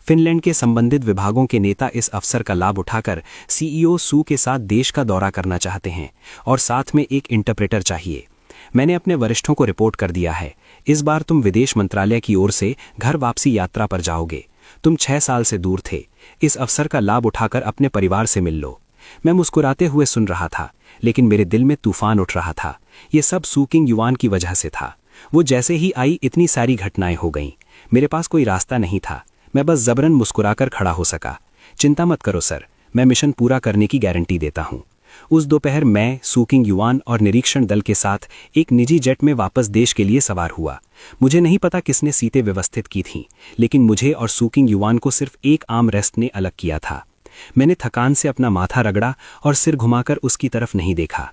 फिनलैंड के संबंधित विभागों के नेता इस अवसर का लाभ उठाकर सीईओ सू के साथ देश का दौरा करना चाहते हैं और साथ में एक इंटरप्रेटर चाहिए। मैंने अपने वरिष्ठों को रिपोर्ट कर दिया है। इस बार तुम विदेश मंत्रालय की ओर से घर वापसी यात्रा पर जाओगे। तुम 6 साल से दूर थे। इस अवसर का लाभ उठाकर अपने परिवार से मिल लो। मैं मुस्कुराते हुए सुन रहा था, लेकिन मेरे दिल में तूफान उठ रहा था। ये सब सू किंग युआन की वजह से था। वो जैसे ही आई, इतनी सारी घटनाएं हो गईं। मेरे पास कोई रास्ता नहीं था। मैं बस जबरन मुस्कुराकर खड़ा हो सका। चिंता मत करो सर, मैं मिशन पूरा करने की गारंटी देता हूँ। उस दोपहर मैं, सू किंग युआन और निरीक्षण दल के साथ एक निजी जेट में वापस देश के लिए सवार हुआ। मुझे नहीं पता किसने सीटें व्यवस्थित की थीं, लेकिन मुझे और सू किंग युआन को सिर्फ एक आर्म रेस्ट ने अलग किया था। मैंने थकान से अपना माथा रगड़ा और सिर घुमाकर उसकी तरफ नहीं देखा।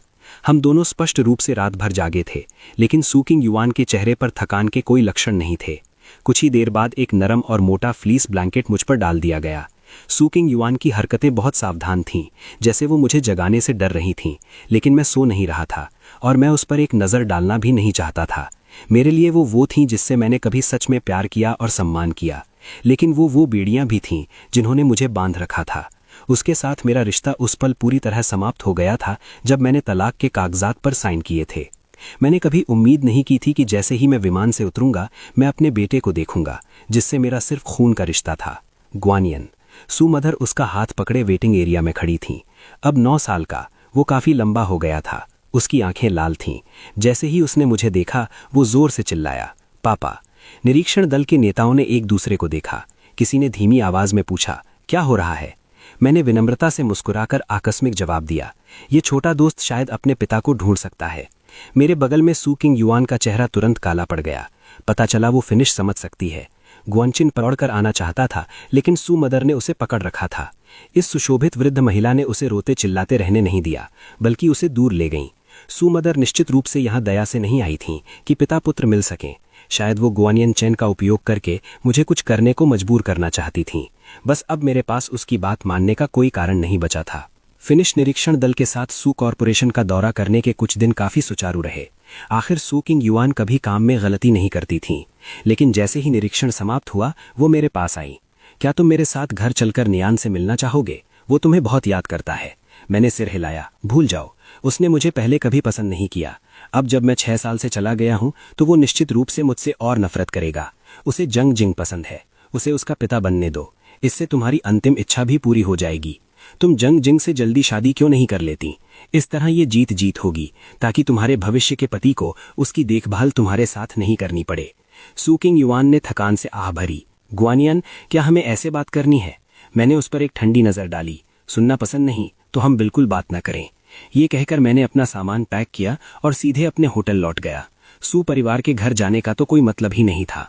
हम दोनों स्पष्ट रूप से रात भर जागे थे, लेकिन सू किंग युआन के चेहरे पर थकान के कोई लक्षण नहीं थे। कुछ ही देर बाद एक नरम और मोटा फ्लीस ब्लैंकेट मुझ पर डाल दिया गया। सू किंग युआन की हरकतें बहुत सावधान थीं, जैसे वो मुझे जगाने से डर रही थीं, लेकिन मैं सो नहीं रहा था और मैं उस पर एक नज़र डालना भी नहीं चाहता था। मेरे लिए वो थीं जिससे मैंने कभी सच में प्यार किया और सम्मान किया, लेकिन वो बेड़ियां भी थीं जिन्होंने मुझे बांध रखा था। उसके साथ मेरा रिश्ता उस पल पूरी तरह समाप्त हो गया था जब मैंने तलाक के कागजात पर साइन किए थे। मैंने कभी उम्मीद नहीं की थी कि जैसे ही मैं विमान से उतरूंगा, मैं अपने बेटे को देखूंगा, जिससे मेरा सिर्फ खून का रिश्ता था। ग्वानियन। सू मदर उसका हाथ पकड़े वेटिंग एरिया में खड़ी थीं। अब 9 साल का, वो काफी लंबा हो गया था। उसकी आंखें लाल थीं। जैसे ही उसने मुझे देखा, वो जोर से चिल्लाया, पापा। निरीक्षण दल के नेताओं ने एक दूसरे को देखा। किसी ने धीमी आवाज में पूछा, क्या हो रहा है? मैंने विनम्रता से मुस्कुराकर आकस्मिक जवाब दिया, ये छोटा दोस्त शायद अपने पिता को ढूंढ सकता है। मेरे बगल में सू किंग युआन का चेहरा तुरंत काला पड़ गया। पता चला वो फिनिश समझ सकती है। ग्वानचिन पकड़कर आना चाहता था, लेकिन सू मदर ने उसे पकड़ रखा था। इस सुशोभित वृद्ध महिला ने उसे रोते चिल्लाते रहने नहीं दिया, बल्कि उसे दूर ले गईं। सू मदर निश्चित रूप से यहाँ दया से नहीं आई थीं कि पिता पुत्र मिल सकें। शायद वो ग्वानियन चैन का उपयोग करके मुझे कुछ करने को मजबूर करना चाहती थीं। बस अब मेरे पास उसकी बात मानने का कोई कारण नहीं बचा था। फिनिश निरीक्षण दल के साथ सू कॉरपोरेशन का दौरा करने के कुछ दिन काफी सुचारू रहे। आखिर सू किंग युआन कभी काम में गलती नहीं करती थीं, लेकिन जैसे ही निरीक्षण समाप्त हुआ, वो मेरे पास आई। क्या तुम मेरे साथ घर चलकर नियान से मिलना चाहोगे? वो तुम्हें बहुत याद करता है। मैंने सिर हिलाया। भूल जाओ, उसने मुझे पहले कभी पसंद नहीं किया। अब जब मैं 6 साल से चला गया हूं, तो वो निश्चित रूप से मुझसे और नफरत करेगा। उसे जंग जिंग पसंद है। उसे उसका पिता बनने दो। इससे तुम्हारी अंतिम इच्छा भी पूरी हो जाएगी। तुम जंग जिंग से जल्दी शादी क्यों नहीं कर लेती? इस तरह ये जीत जीत होगी, ताकि तुम्हारे भविष्य के पति को उसकी देखभाल तुम्हारे साथ नहीं करनी पड़े। सू किंग युआन ने थकान से आह भरी। ग्वानियन, क्या हमें ऐसे बात करनी है? मैंने उस पर एक ठंडी नजर डाली। सुनना पसंद नहीं तो हम बिल्कुल बात न करें। ये कहकर मैंने अपना सामान पैक किया और सीधे अपने होटल लौट गया। सू परिवार के घर जाने का तो कोई मतलब ही नहीं था।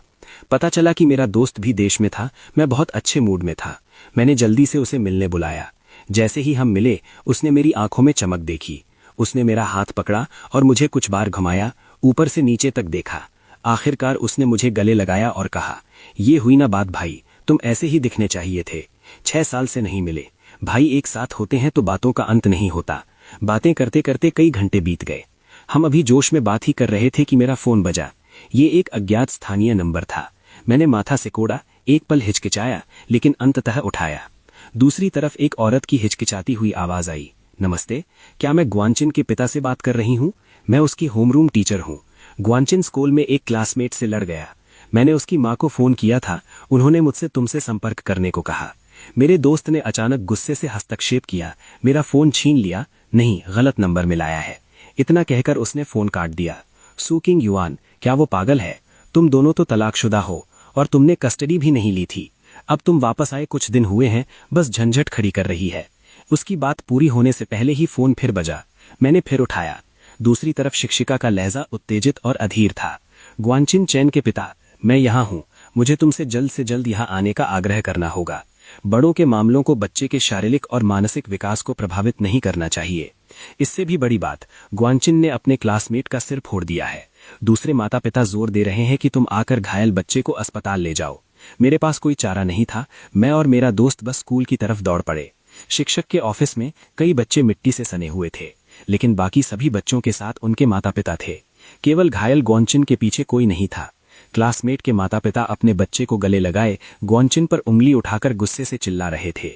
पता चला कि मेरा दोस्त भी देश में था। मैं बहुत अच्छे मूड में था। मैंने जल्दी से उसे मिलने बुलाया। जैसे ही हम मिले, उसने मेरी आंखों में चमक देखी। उसने मेरा हाथ पकड़ा और मुझे कुछ बार घुमाया, ऊपर से नीचे तक देखा। आखिरकार उसने मुझे गले लगाया और कहा, ये हुई ना बात भाई, तुम ऐसे ही दिखने चाहिए थे। 6 साल से नहीं मिले। भाई एक साथ होते हैं तो बातों का अंत नहीं होता। बातें करते करते कई घंटे बीत गए। हम अभी जोश में बात ही कर रहे थे कि मेरा फोन बजा। ये एक अज्ञात स्थानीय नंबर था। मैंने माथा सिकोड़ा, एक पल हिचकिचाया, लेकिन अंततः उठाया। दूसरी तरफ एक औरत की हिचकिचाती हुई आवाज आई। नमस्ते, क्या मैं ग्वानचिन के पिता से बात कर रही हूँ? मैं उसकी होमरूम टीचर हूँ। ग्वानचिन स्कूल में एक क्लासमेट से लड़ गया। मैंने उसकी माँ को फोन किया था। उन्होंने मुझसे तुमसे संपर्क करने को कहा। मेरे दोस्त ने अचानक गुस्से से हस्तक्षेप किया, मेरा फोन छीन लिया। नहीं, गलत नंबर मिलाया है। इतना कहकर उसने फोन काट दिया। सू किंग युआन, क्या वो पागल है? तुम दोनों तो तलाकशुदा हो और तुमने कस्टडी भी नहीं ली थी। अब तुम वापस आए कुछ दिन हुए हैं, बस झंझट खड़ी कर रही है। उसकी बात पूरी होने से पहले ही फोन फिर बजा। मैंने फिर उठाया। दूसरी तरफ शिक्षिका का लहजा उत्तेजित और अधीर था। ग्वानचिन चैन के पिता, मैं यहाँ हूँ। मुझे तुमसे जल्द से जल्द यहाँ आने का आग्रह करना होगा। बड़ों के मामलों को बच्चे के शारीरिक और मानसिक विकास को प्रभावित नहीं करना चाहिए। इससे भी बड़ी बात, ग्वानचिन ने अपने क्लासमेट का सिर फोड़ दिया है। दूसरे माता पिता जोर दे रहे हैं कि तुम आकर घायल बच्चे को अस्पताल ले जाओ। मेरे पास कोई चारा नहीं था। मैं और मेरा दोस्त बस स्कूल की तरफ दौड़ पड़े। शिक्षक के ऑफिस में कई बच्चे मिट्टी से सने हुए थे, लेकिन बाकी सभी बच्चों के साथ उनके माता पिता थे। केवल घायल ग्वानचिन के पीछे कोई नहीं था। क्लासमेट के माता पिता अपने बच्चे को गले लगाए ग्वानचिन पर उंगली उठाकर गुस्से से चिल्ला रहे थे।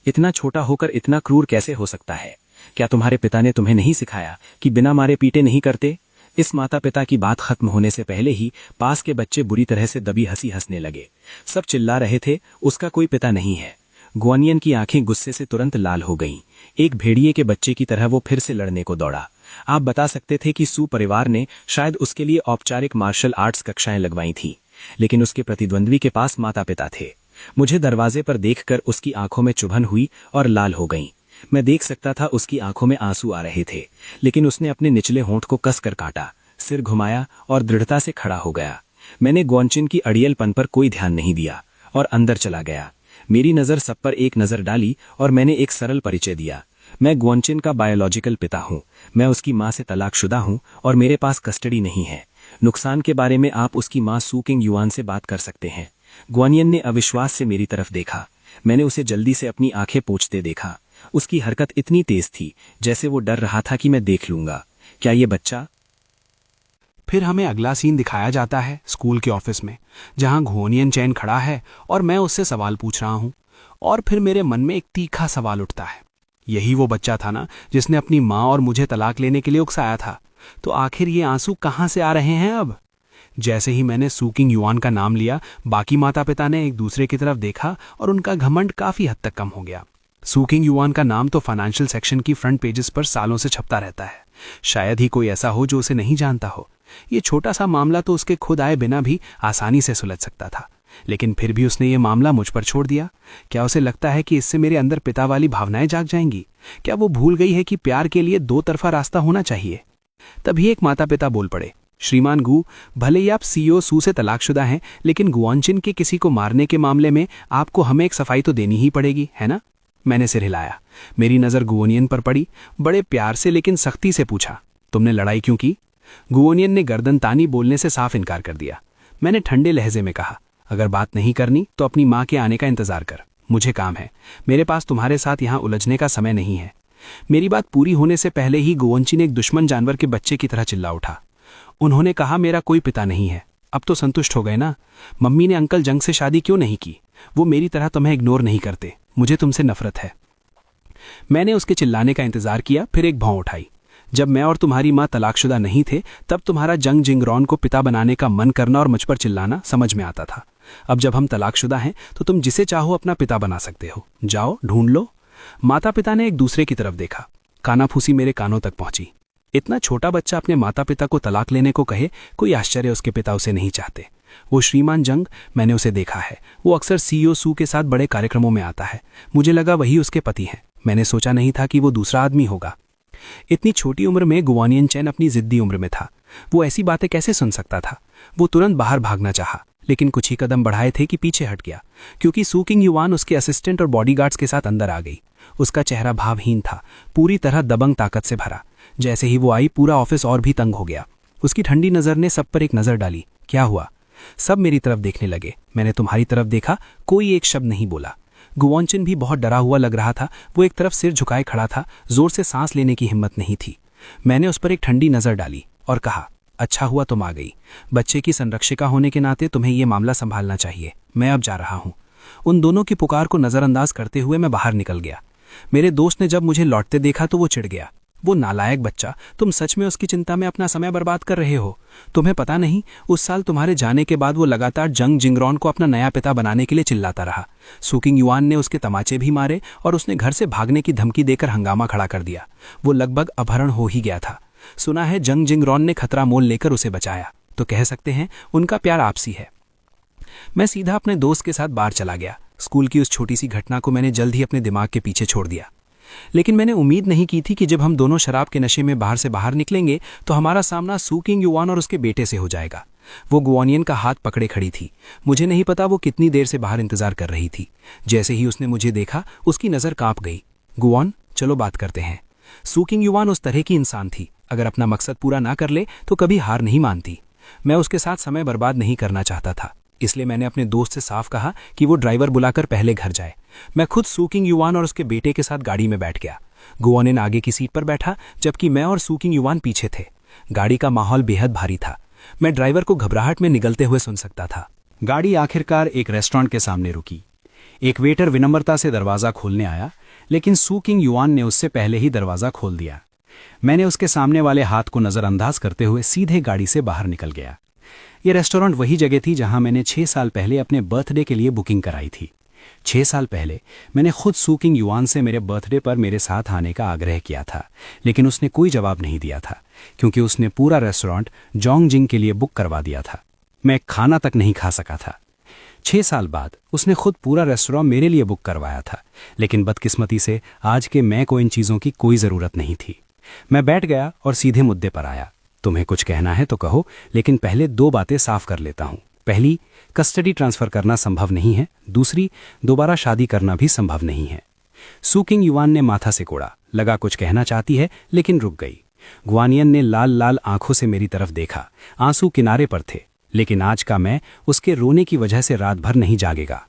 इतना छोटा होकर इतना क्रूर कैसे हो सकता है? क्या तुम्हारे पिता ने तुम्हें नहीं सिखाया कि बिना मारे पीटे नहीं करते? इस माता पिता की बात खत्म होने से पहले ही पास के बच्चे बुरी तरह से दबी हंसी हंसने लगे। सब चिल्ला रहे थे, उसका कोई पिता नहीं है। ग्वानियन की आंखें गुस्से से तुरंत लाल हो गईं। एक भेड़िए के बच्चे की तरह वो फिर से लड़ने को दौड़ा। आप बता सकते थे कि सू परिवार ने शायद उसके लिए औपचारिक मार्शल आर्ट्स कक्षाएं लगवाई थीं, लेकिन उसके प्रतिद्वंद्वी के पास माता पिता थे। मुझे दरवाजे पर देखकर उसकी आंखों में चुभन हुई और लाल हो गईं। मैं देख सकता था उसकी आंखों में आंसू आ रहे थे, लेकिन उसने अपने निचले होंठ को कसकर काटा, सिर घुमाया और दृढ़ता से खड़ा हो गया। मैंने ग्वानचिन की अड़ियलपन पर कोई ध्यान नहीं दिया और अंदर चला गया। मेरी नज़र सब पर एक नज़र डाली और मैंने एक सरल परिचय दिया। मैं ग्वानचिन का बायोलॉजिकल पिता हूँ। मैं उसकी माँ से तलाकशुदा हूँ और मेरे पास कस्टडी नहीं है। नुकसान के बारे में आप उसकी माँ सू किंग युआन से बात कर सकते हैं। ग्वानियन ने अविश्वास से मेरी तरफ देखा। मैंने उसे जल्दी से अपनी आंखें पोंछते देखा। उसकी हरकत इतनी तेज थी जैसे वो डर रहा था कि मैं देख लूंगा। क्या ये बच्चा? फिर हमें अगला सीन दिखाया जाता है स्कूल के ऑफिस में, जहां ग्वानियन चैन खड़ा है और मैं उससे सवाल पूछ रहा हूं। और फिर मेरे मन में एक तीखा सवाल उठता है, यही वो बच्चा था ना जिसने अपनी माँ और मुझे तलाक लेने के लिए उकसाया था? तो आखिर ये आंसू कहाँ से आ रहे हैं अब? जैसे ही मैंने सू किंग युआन का नाम लिया, बाकी माता पिता ने एक दूसरे की तरफ देखा और उनका घमंड काफी हद तक कम हो गया। सू किंग युआन का नाम तो फाइनेंशियल सेक्शन की फ्रंट पेजेस पर सालों से छपता रहता है। शायद ही कोई ऐसा हो जो उसे नहीं जानता हो। ये छोटा सा मामला तो उसके खुद आए बिना भी आसानी से सुलझ सकता था, लेकिन फिर भी उसने ये मामला मुझ पर छोड़ दिया। क्या उसे लगता है कि इससे मेरे अंदर पिता वाली भावनाएं जाग जाएंगी? क्या वो भूल गई है कि प्यार के लिए 2 तरफा रास्ता होना चाहिए? तभी एक माता पिता बोल पड़े, श्रीमान गू, भले ही आप सीईओ सू से तलाकशुदा हैं, लेकिन ग्वानचिन के किसी को मारने के मामले में आपको हमें एक सफाई तो देनी ही पड़ेगी, है ना? मैंने सिर हिलाया। मेरी नजर ग्वानियन पर पड़ी। बड़े प्यार से लेकिन सख्ती से पूछा, तुमने लड़ाई क्यों की? ग्वानियन ने गर्दन तानी बोलने से साफ इनकार कर दिया। मैंने ठंडे लहजे में कहा, अगर बात नहीं करनी तो अपनी माँ के आने का इंतजार कर। मुझे काम है। मेरे पास तुम्हारे साथ यहाँ उलझने का समय नहीं है। मेरी बात पूरी होने से पहले ही ग्वानचिन एक दुश्मन जानवर के बच्चे की तरह चिल्ला उठा। उन्होंने कहा, मेरा कोई पिता नहीं है। अब तो संतुष्ट हो गए ना? मम्मी ने अंकल जंग से शादी क्यों नहीं की? वो मेरी तरह तुम्हें इग्नोर नहीं करते। मुझे तुमसे नफरत है। मैंने उसके चिल्लाने का इंतजार किया, फिर एक भौं उठाई। जब मैं और तुम्हारी माँ तलाकशुदा नहीं थे, तब तुम्हारा जंग जिंगरॉन को पिता बनाने का मन करना और मुझ पर चिल्लाना समझ में आता था। अब जब हम तलाकशुदा हैं तो तुम जिसे चाहो अपना पिता बना सकते हो, जाओ ढूंढ लो। माता पिता ने एक दूसरे की तरफ देखा। कानाफूसी मेरे कानों तक पहुंची। इतना छोटा बच्चा अपने माता पिता को तलाक लेने को कहे, कोई आश्चर्य उसके पिता उसे नहीं चाहते। वो श्रीमान जंग, मैंने उसे देखा है, वो अक्सर सीईओ सू के साथ बड़े कार्यक्रमों में आता है। मुझे लगा वही उसके पति हैं। मैंने सोचा नहीं था कि वो दूसरा आदमी होगा। इतनी छोटी उम्र में गुआनियन चैन अपनी जिद्दी उम्र में था। वो ऐसी बातें कैसे सुन सकता था? वो तुरंत बाहर भागना चाहा, लेकिन कुछ ही कदम बढ़ाए थे कि पीछे हट गया, क्योंकि सू किंग युआन उसके असिस्टेंट और बॉडीगार्ड्स के साथ अंदर आ गई। उसका चेहरा भावहीन था, पूरी तरह दबंग ताकत से भरा। जैसे ही वो आई, पूरा ऑफिस और भी तंग हो गया। उसकी ठंडी नजर ने सब पर एक नजर डाली। क्या हुआ? सब मेरी तरफ देखने लगे। मैंने तुम्हारी तरफ देखा, कोई एक शब्द नहीं बोला। गुआनचिन भी बहुत डरा हुआ लग रहा था। वो एक तरफ सिर झुकाए खड़ा था, जोर से सांस लेने की हिम्मत नहीं थी। मैंने उस पर एक ठंडी नजर डाली और कहा, अच्छा हुआ तुम आ गई। बच्चे की संरक्षिका होने के नाते तुम्हें ये मामला संभालना चाहिए। मैं अब जा रहा हूं। उन दोनों की पुकार को नजरअंदाज करते हुए मैं बाहर निकल गया। मेरे दोस्त ने जब मुझे लौटते देखा तो वो चिढ़ गया। वो नालायक बच्चा, तुम सच में उसकी चिंता में अपना समय बर्बाद कर रहे हो। तुम्हें पता नहीं, उस साल तुम्हारे जाने के बाद वो लगातार जंग जिंगरॉन को अपना नया पिता बनाने के लिए चिल्लाता रहा। सू किंग युआन ने उसके तमाचे भी मारे और उसने घर से भागने की धमकी देकर हंगामा खड़ा कर दिया। वो लगभग अपहरण हो ही गया था। सुना है जंग जिंगरॉन ने खतरा मोल लेकर उसे बचाया, तो कह सकते हैं उनका प्यार आपसी है। मैं सीधा अपने दोस्त के साथ बाहर चला गया। स्कूल की उस छोटी सी घटना को मैंने जल्द ही अपने दिमाग के पीछे छोड़ दिया, लेकिन मैंने उम्मीद नहीं की थी कि जब हम दोनों शराब के नशे में बाहर से बाहर निकलेंगे तो हमारा सामना सू किंग युआन और उसके बेटे से हो जाएगा। वो गुआनियन का हाथ पकड़े खड़ी थी। मुझे नहीं पता वो कितनी देर से बाहर इंतजार कर रही थी। जैसे ही उसने मुझे देखा, उसकी नजर कांप गई। गुआन, चलो बात करते हैं। सू किंग युआन उस तरह की इंसान थी, अगर अपना मकसद पूरा ना कर ले तो कभी हार नहीं मानती। मैं उसके साथ समय बर्बाद नहीं करना चाहता था, इसलिए मैंने अपने दोस्त से साफ कहा कि वो ड्राइवर बुलाकर पहले घर जाए। मैं खुद सू किंग युआन और उसके बेटे के साथ गाड़ी में बैठ गया। गुआनिन आगे की सीट पर बैठा, जबकि मैं और सू किंग युआन पीछे थे। गाड़ी का माहौल बेहद भारी था। मैं ड्राइवर को घबराहट में निगलते हुए सुन सकता था। गाड़ी आखिरकार एक रेस्टोरेंट के सामने रुकी। एक वेटर विनम्रता से दरवाज़ा खोलने आया, लेकिन सू किंग युआन ने उससे पहले ही दरवाज़ा खोल दिया। मैंने उसके सामने वाले हाथ को नज़रअंदाज करते हुए सीधे गाड़ी से बाहर निकल गया। ये रेस्टोरेंट वही जगह थी जहां मैंने 6 साल पहले अपने बर्थडे के लिए बुकिंग कराई थी। 6 साल पहले मैंने खुद सू किंग युआन से मेरे बर्थडे पर मेरे साथ आने का आग्रह किया था, लेकिन उसने कोई जवाब नहीं दिया था, क्योंकि उसने पूरा रेस्टोरेंट जोंगजिंग के लिए बुक करवा दिया था। मैं खाना तक नहीं खा सका था। 6 साल बाद उसने खुद पूरा रेस्टोरेंट मेरे लिए बुक करवाया था, लेकिन बदकिस्मती से आज के मैं को इन चीज़ों की कोई ज़रूरत नहीं थी। मैं बैठ गया और सीधे मुद्दे पर आया। तुम्हें कुछ कहना है तो कहो, लेकिन पहले 2 बातें साफ कर लेता हूं। पहली, कस्टडी ट्रांसफर करना संभव नहीं है। दूसरी, दोबारा शादी करना भी संभव नहीं है। सू किंग युआन ने माथा से कोड़ा। लगा कुछ कहना चाहती है, लेकिन रुक गई। गुआनियन ने लाल लाल आंखों से मेरी तरफ देखा। आंसू किनारे पर थे, लेकिन आज का मैं उसके रोने की वजह से रात भर नहीं जागेगा।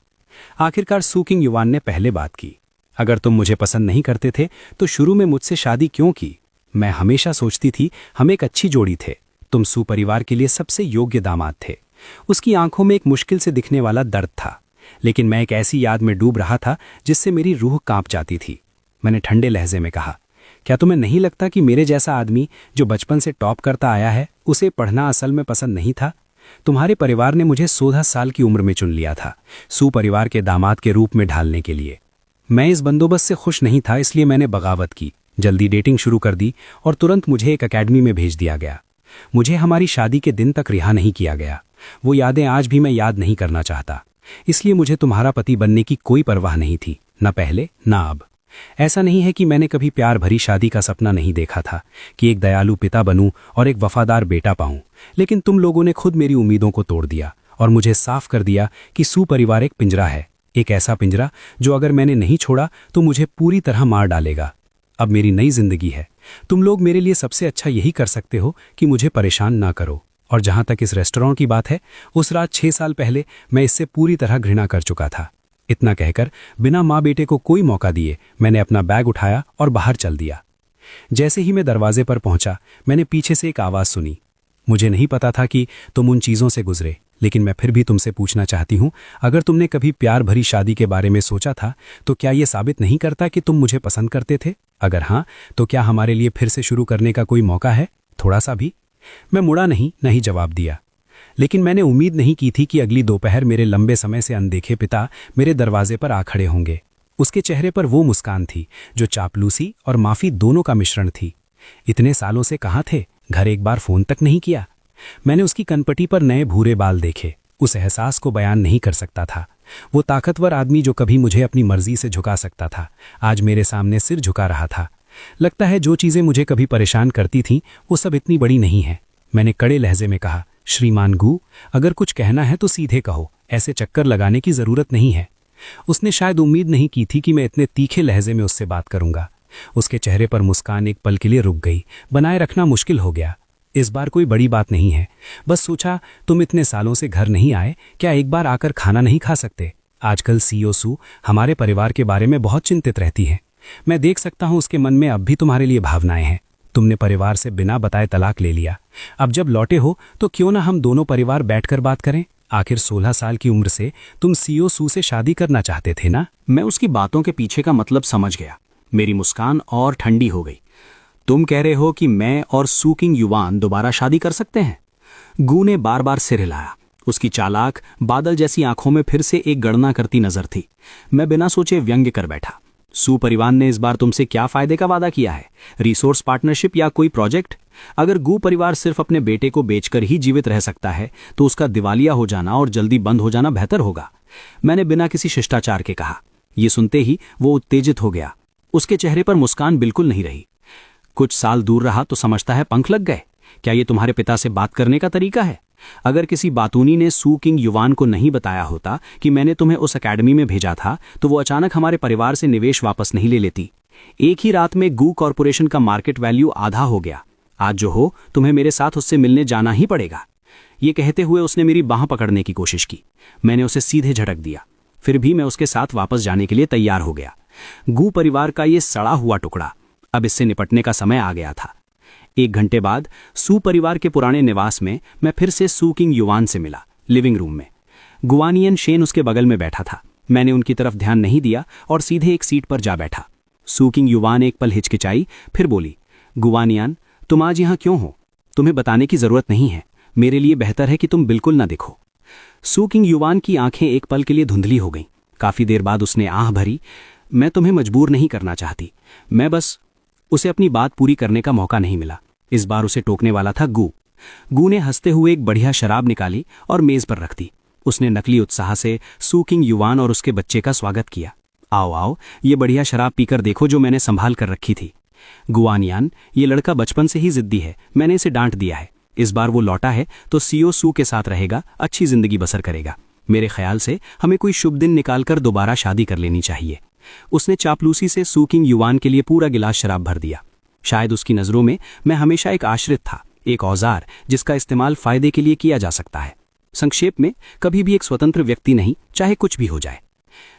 आखिरकार सू किंग युआन ने पहले बात की। अगर तुम मुझे पसंद नहीं करते थे तो शुरू में मुझसे शादी क्यों की? मैं हमेशा सोचती थी हम एक अच्छी जोड़ी थे। तुम सू परिवार के लिए सबसे योग्य दामाद थे। उसकी आंखों में एक मुश्किल से दिखने वाला दर्द था, लेकिन मैं एक ऐसी याद में डूब रहा था जिससे मेरी रूह कांप जाती थी। मैंने ठंडे लहजे में कहा, क्या तुम्हें नहीं लगता कि मेरे जैसा आदमी जो बचपन से टॉप करता आया है, उसे पढ़ना असल में पसंद नहीं था? तुम्हारे परिवार ने मुझे 16 साल की उम्र में चुन लिया था, सू परिवार के दामाद के रूप में ढालने के लिए। मैं इस बंदोबस्त से खुश नहीं था, इसलिए मैंने बगावत की, जल्दी डेटिंग शुरू कर दी और तुरंत मुझे एक एकेडमी में भेज दिया गया। मुझे हमारी शादी के दिन तक रिहा नहीं किया गया। वो यादें आज भी मैं याद नहीं करना चाहता। इसलिए मुझे तुम्हारा पति बनने की कोई परवाह नहीं थी, न पहले न अब। ऐसा नहीं है कि मैंने कभी प्यार भरी शादी का सपना नहीं देखा था कि एक दयालु पिता बनूं और एक वफादार बेटा पाऊं, लेकिन तुम लोगों ने खुद मेरी उम्मीदों को तोड़ दिया और मुझे साफ कर दिया कि सू परिवार एक पिंजरा है, एक ऐसा पिंजरा जो अगर मैंने नहीं छोड़ा तो मुझे पूरी तरह मार डालेगा। अब मेरी नई जिंदगी है। तुम लोग मेरे लिए सबसे अच्छा यही कर सकते हो कि मुझे परेशान ना करो। और जहां तक इस रेस्टोरेंट की बात है, उस रात 6 साल पहले मैं इससे पूरी तरह घृणा कर चुका था। इतना कहकर बिना माँ बेटे को कोई मौका दिए मैंने अपना बैग उठाया और बाहर चल दिया। जैसे ही मैं दरवाजे पर पहुंचा, मैंने पीछे से एक आवाज़ सुनी। मुझे नहीं पता था कि तुम उन चीज़ों से गुजरे, लेकिन मैं फिर भी तुमसे पूछना चाहती हूँ, अगर तुमने कभी प्यार भरी शादी के बारे में सोचा था तो क्या ये साबित नहीं करता कि तुम मुझे पसंद करते थे? अगर हाँ, तो क्या हमारे लिए फिर से शुरू करने का कोई मौका है, थोड़ा सा भी? मैं मुड़ा नहीं, न ही जवाब दिया। लेकिन मैंने उम्मीद नहीं की थी कि अगली दोपहर मेरे लंबे समय से अनदेखे पिता मेरे दरवाजे पर आ खड़े होंगे। उसके चेहरे पर वो मुस्कान थी जो चापलूसी और माफी दोनों का मिश्रण थी। इतने सालों से कहाँ थे, घर एक बार फोन तक नहीं किया। मैंने उसकी कनपटी पर नए भूरे बाल देखे। उस एहसास को बयान नहीं कर सकता था। वो ताकतवर आदमी जो कभी मुझे अपनी मर्जी से झुका सकता था, आज मेरे सामने सिर झुका रहा था। लगता है जो चीजें मुझे कभी परेशान करती थीं वो सब इतनी बड़ी नहीं है। मैंने कड़े लहजे में कहा, श्रीमान गू, अगर कुछ कहना है तो सीधे कहो, ऐसे चक्कर लगाने की जरूरत नहीं है। उसने शायद उम्मीद नहीं की थी कि मैं इतने तीखे लहजे में उससे बात करूंगा। उसके चेहरे पर मुस्कान एक पल के लिए रुक गई। बनाए रखना मुश्किल हो गया। इस बार कोई बड़ी बात नहीं है, बस सोचा तुम इतने सालों से घर नहीं आए, क्या एक बार आकर खाना नहीं खा सकते? आजकल सीओ सू हमारे परिवार के बारे में बहुत चिंतित रहती है। मैं देख सकता हूं उसके मन में अब भी तुम्हारे लिए भावनाएं हैं। तुमने परिवार से बिना बताए तलाक ले लिया। अब जब लौटे हो तो क्यों ना हम दोनों परिवार बैठकर बात करें। आखिर 16 साल की उम्र से तुम सीओ सू से शादी करना चाहते थे ना? मैं उसकी बातों के पीछे का मतलब समझ गया। मेरी मुस्कान और ठंडी हो गई। तुम कह रहे हो कि मैं और सू किंग युवान दोबारा शादी कर सकते हैं? गू ने बार बार सिर हिलाया। उसकी चालाक बादल जैसी आंखों में फिर से एक गणना करती नजर थी। मैं बिना सोचे व्यंग्य कर बैठा। सू परिवार ने इस बार तुमसे क्या फायदे का वादा किया है? रिसोर्स पार्टनरशिप या कोई प्रोजेक्ट? अगर गू परिवार सिर्फ अपने बेटे को बेचकर ही जीवित रह सकता है तो उसका दिवालिया हो जाना और जल्दी बंद हो जाना बेहतर होगा, मैंने बिना किसी शिष्टाचार के कहा। ये सुनते ही वो उत्तेजित हो गया। उसके चेहरे पर मुस्कान बिल्कुल नहीं रही। कुछ साल दूर रहा तो समझता है पंख लग गए? क्या ये तुम्हारे पिता से बात करने का तरीका है? अगर किसी बातूनी ने सू किंग युवान को नहीं बताया होता कि मैंने तुम्हें उस एकेडमी में भेजा था तो वो अचानक हमारे परिवार से निवेश वापस नहीं ले लेती। एक ही रात में गू कॉरपोरेशन का मार्केट वैल्यू आधा हो गया। आज जो हो, तुम्हें मेरे साथ उससे मिलने जाना ही पड़ेगा। ये कहते हुए उसने मेरी बांह पकड़ने की कोशिश की। मैंने उसे सीधे झटक दिया। फिर भी मैं उसके साथ वापस जाने के लिए तैयार हो गया। गू परिवार का ये सड़ा हुआ टुकड़ा, अब इससे निपटने का समय आ गया था। 1 घंटे बाद सू परिवार के पुराने निवास में मैं फिर से सू किंग युवान से मिला, लिविंग रूम में। गुआनियन शेन उसके बगल में बैठा था। मैंने उनकी तरफ ध्यान नहीं दिया और सीधे एक सीट पर जा बैठा। सू किंग युवान एक पल हिचकिचाई, फिर बोली, गुआनियन, तुम आज यहां क्यों हो? तुम्हें बताने की जरूरत नहीं है। मेरे लिए बेहतर है कि तुम बिल्कुल ना दिखो। सू किंग युवान की आंखें एक पल के लिए धुंधली हो गईं। काफी देर बाद उसने आह भरी, मैं तुम्हें मजबूर नहीं करना चाहती, मैं बस। उसे अपनी बात पूरी करने का मौका नहीं मिला। इस बार उसे टोकने वाला था गू। गू ने हंसते हुए एक बढ़िया शराब निकाली और मेज पर रख दी। उसने नकली उत्साह से सू किंग युवान और उसके बच्चे का स्वागत किया। आओ आओ, ये बढ़िया शराब पीकर देखो जो मैंने संभाल कर रखी थी। गुआनियान, ये लड़का बचपन से ही जिद्दी है, मैंने इसे डांट दिया है। इस बार वो लौटा है तो सीओ सू के साथ रहेगा, अच्छी जिंदगी बसर करेगा। मेरे ख्याल से हमें कोई शुभ दिन निकालकर दोबारा शादी कर लेनी चाहिए। उसने चापलूसी से सू किंग युवान के लिए पूरा गिलास शराब भर दिया। शायद उसकी नजरों में मैं हमेशा एक आश्रित था, एक औजार जिसका इस्तेमाल फायदे के लिए किया जा सकता है। संक्षेप में, कभी भी एक स्वतंत्र व्यक्ति नहीं, चाहे कुछ भी हो जाए।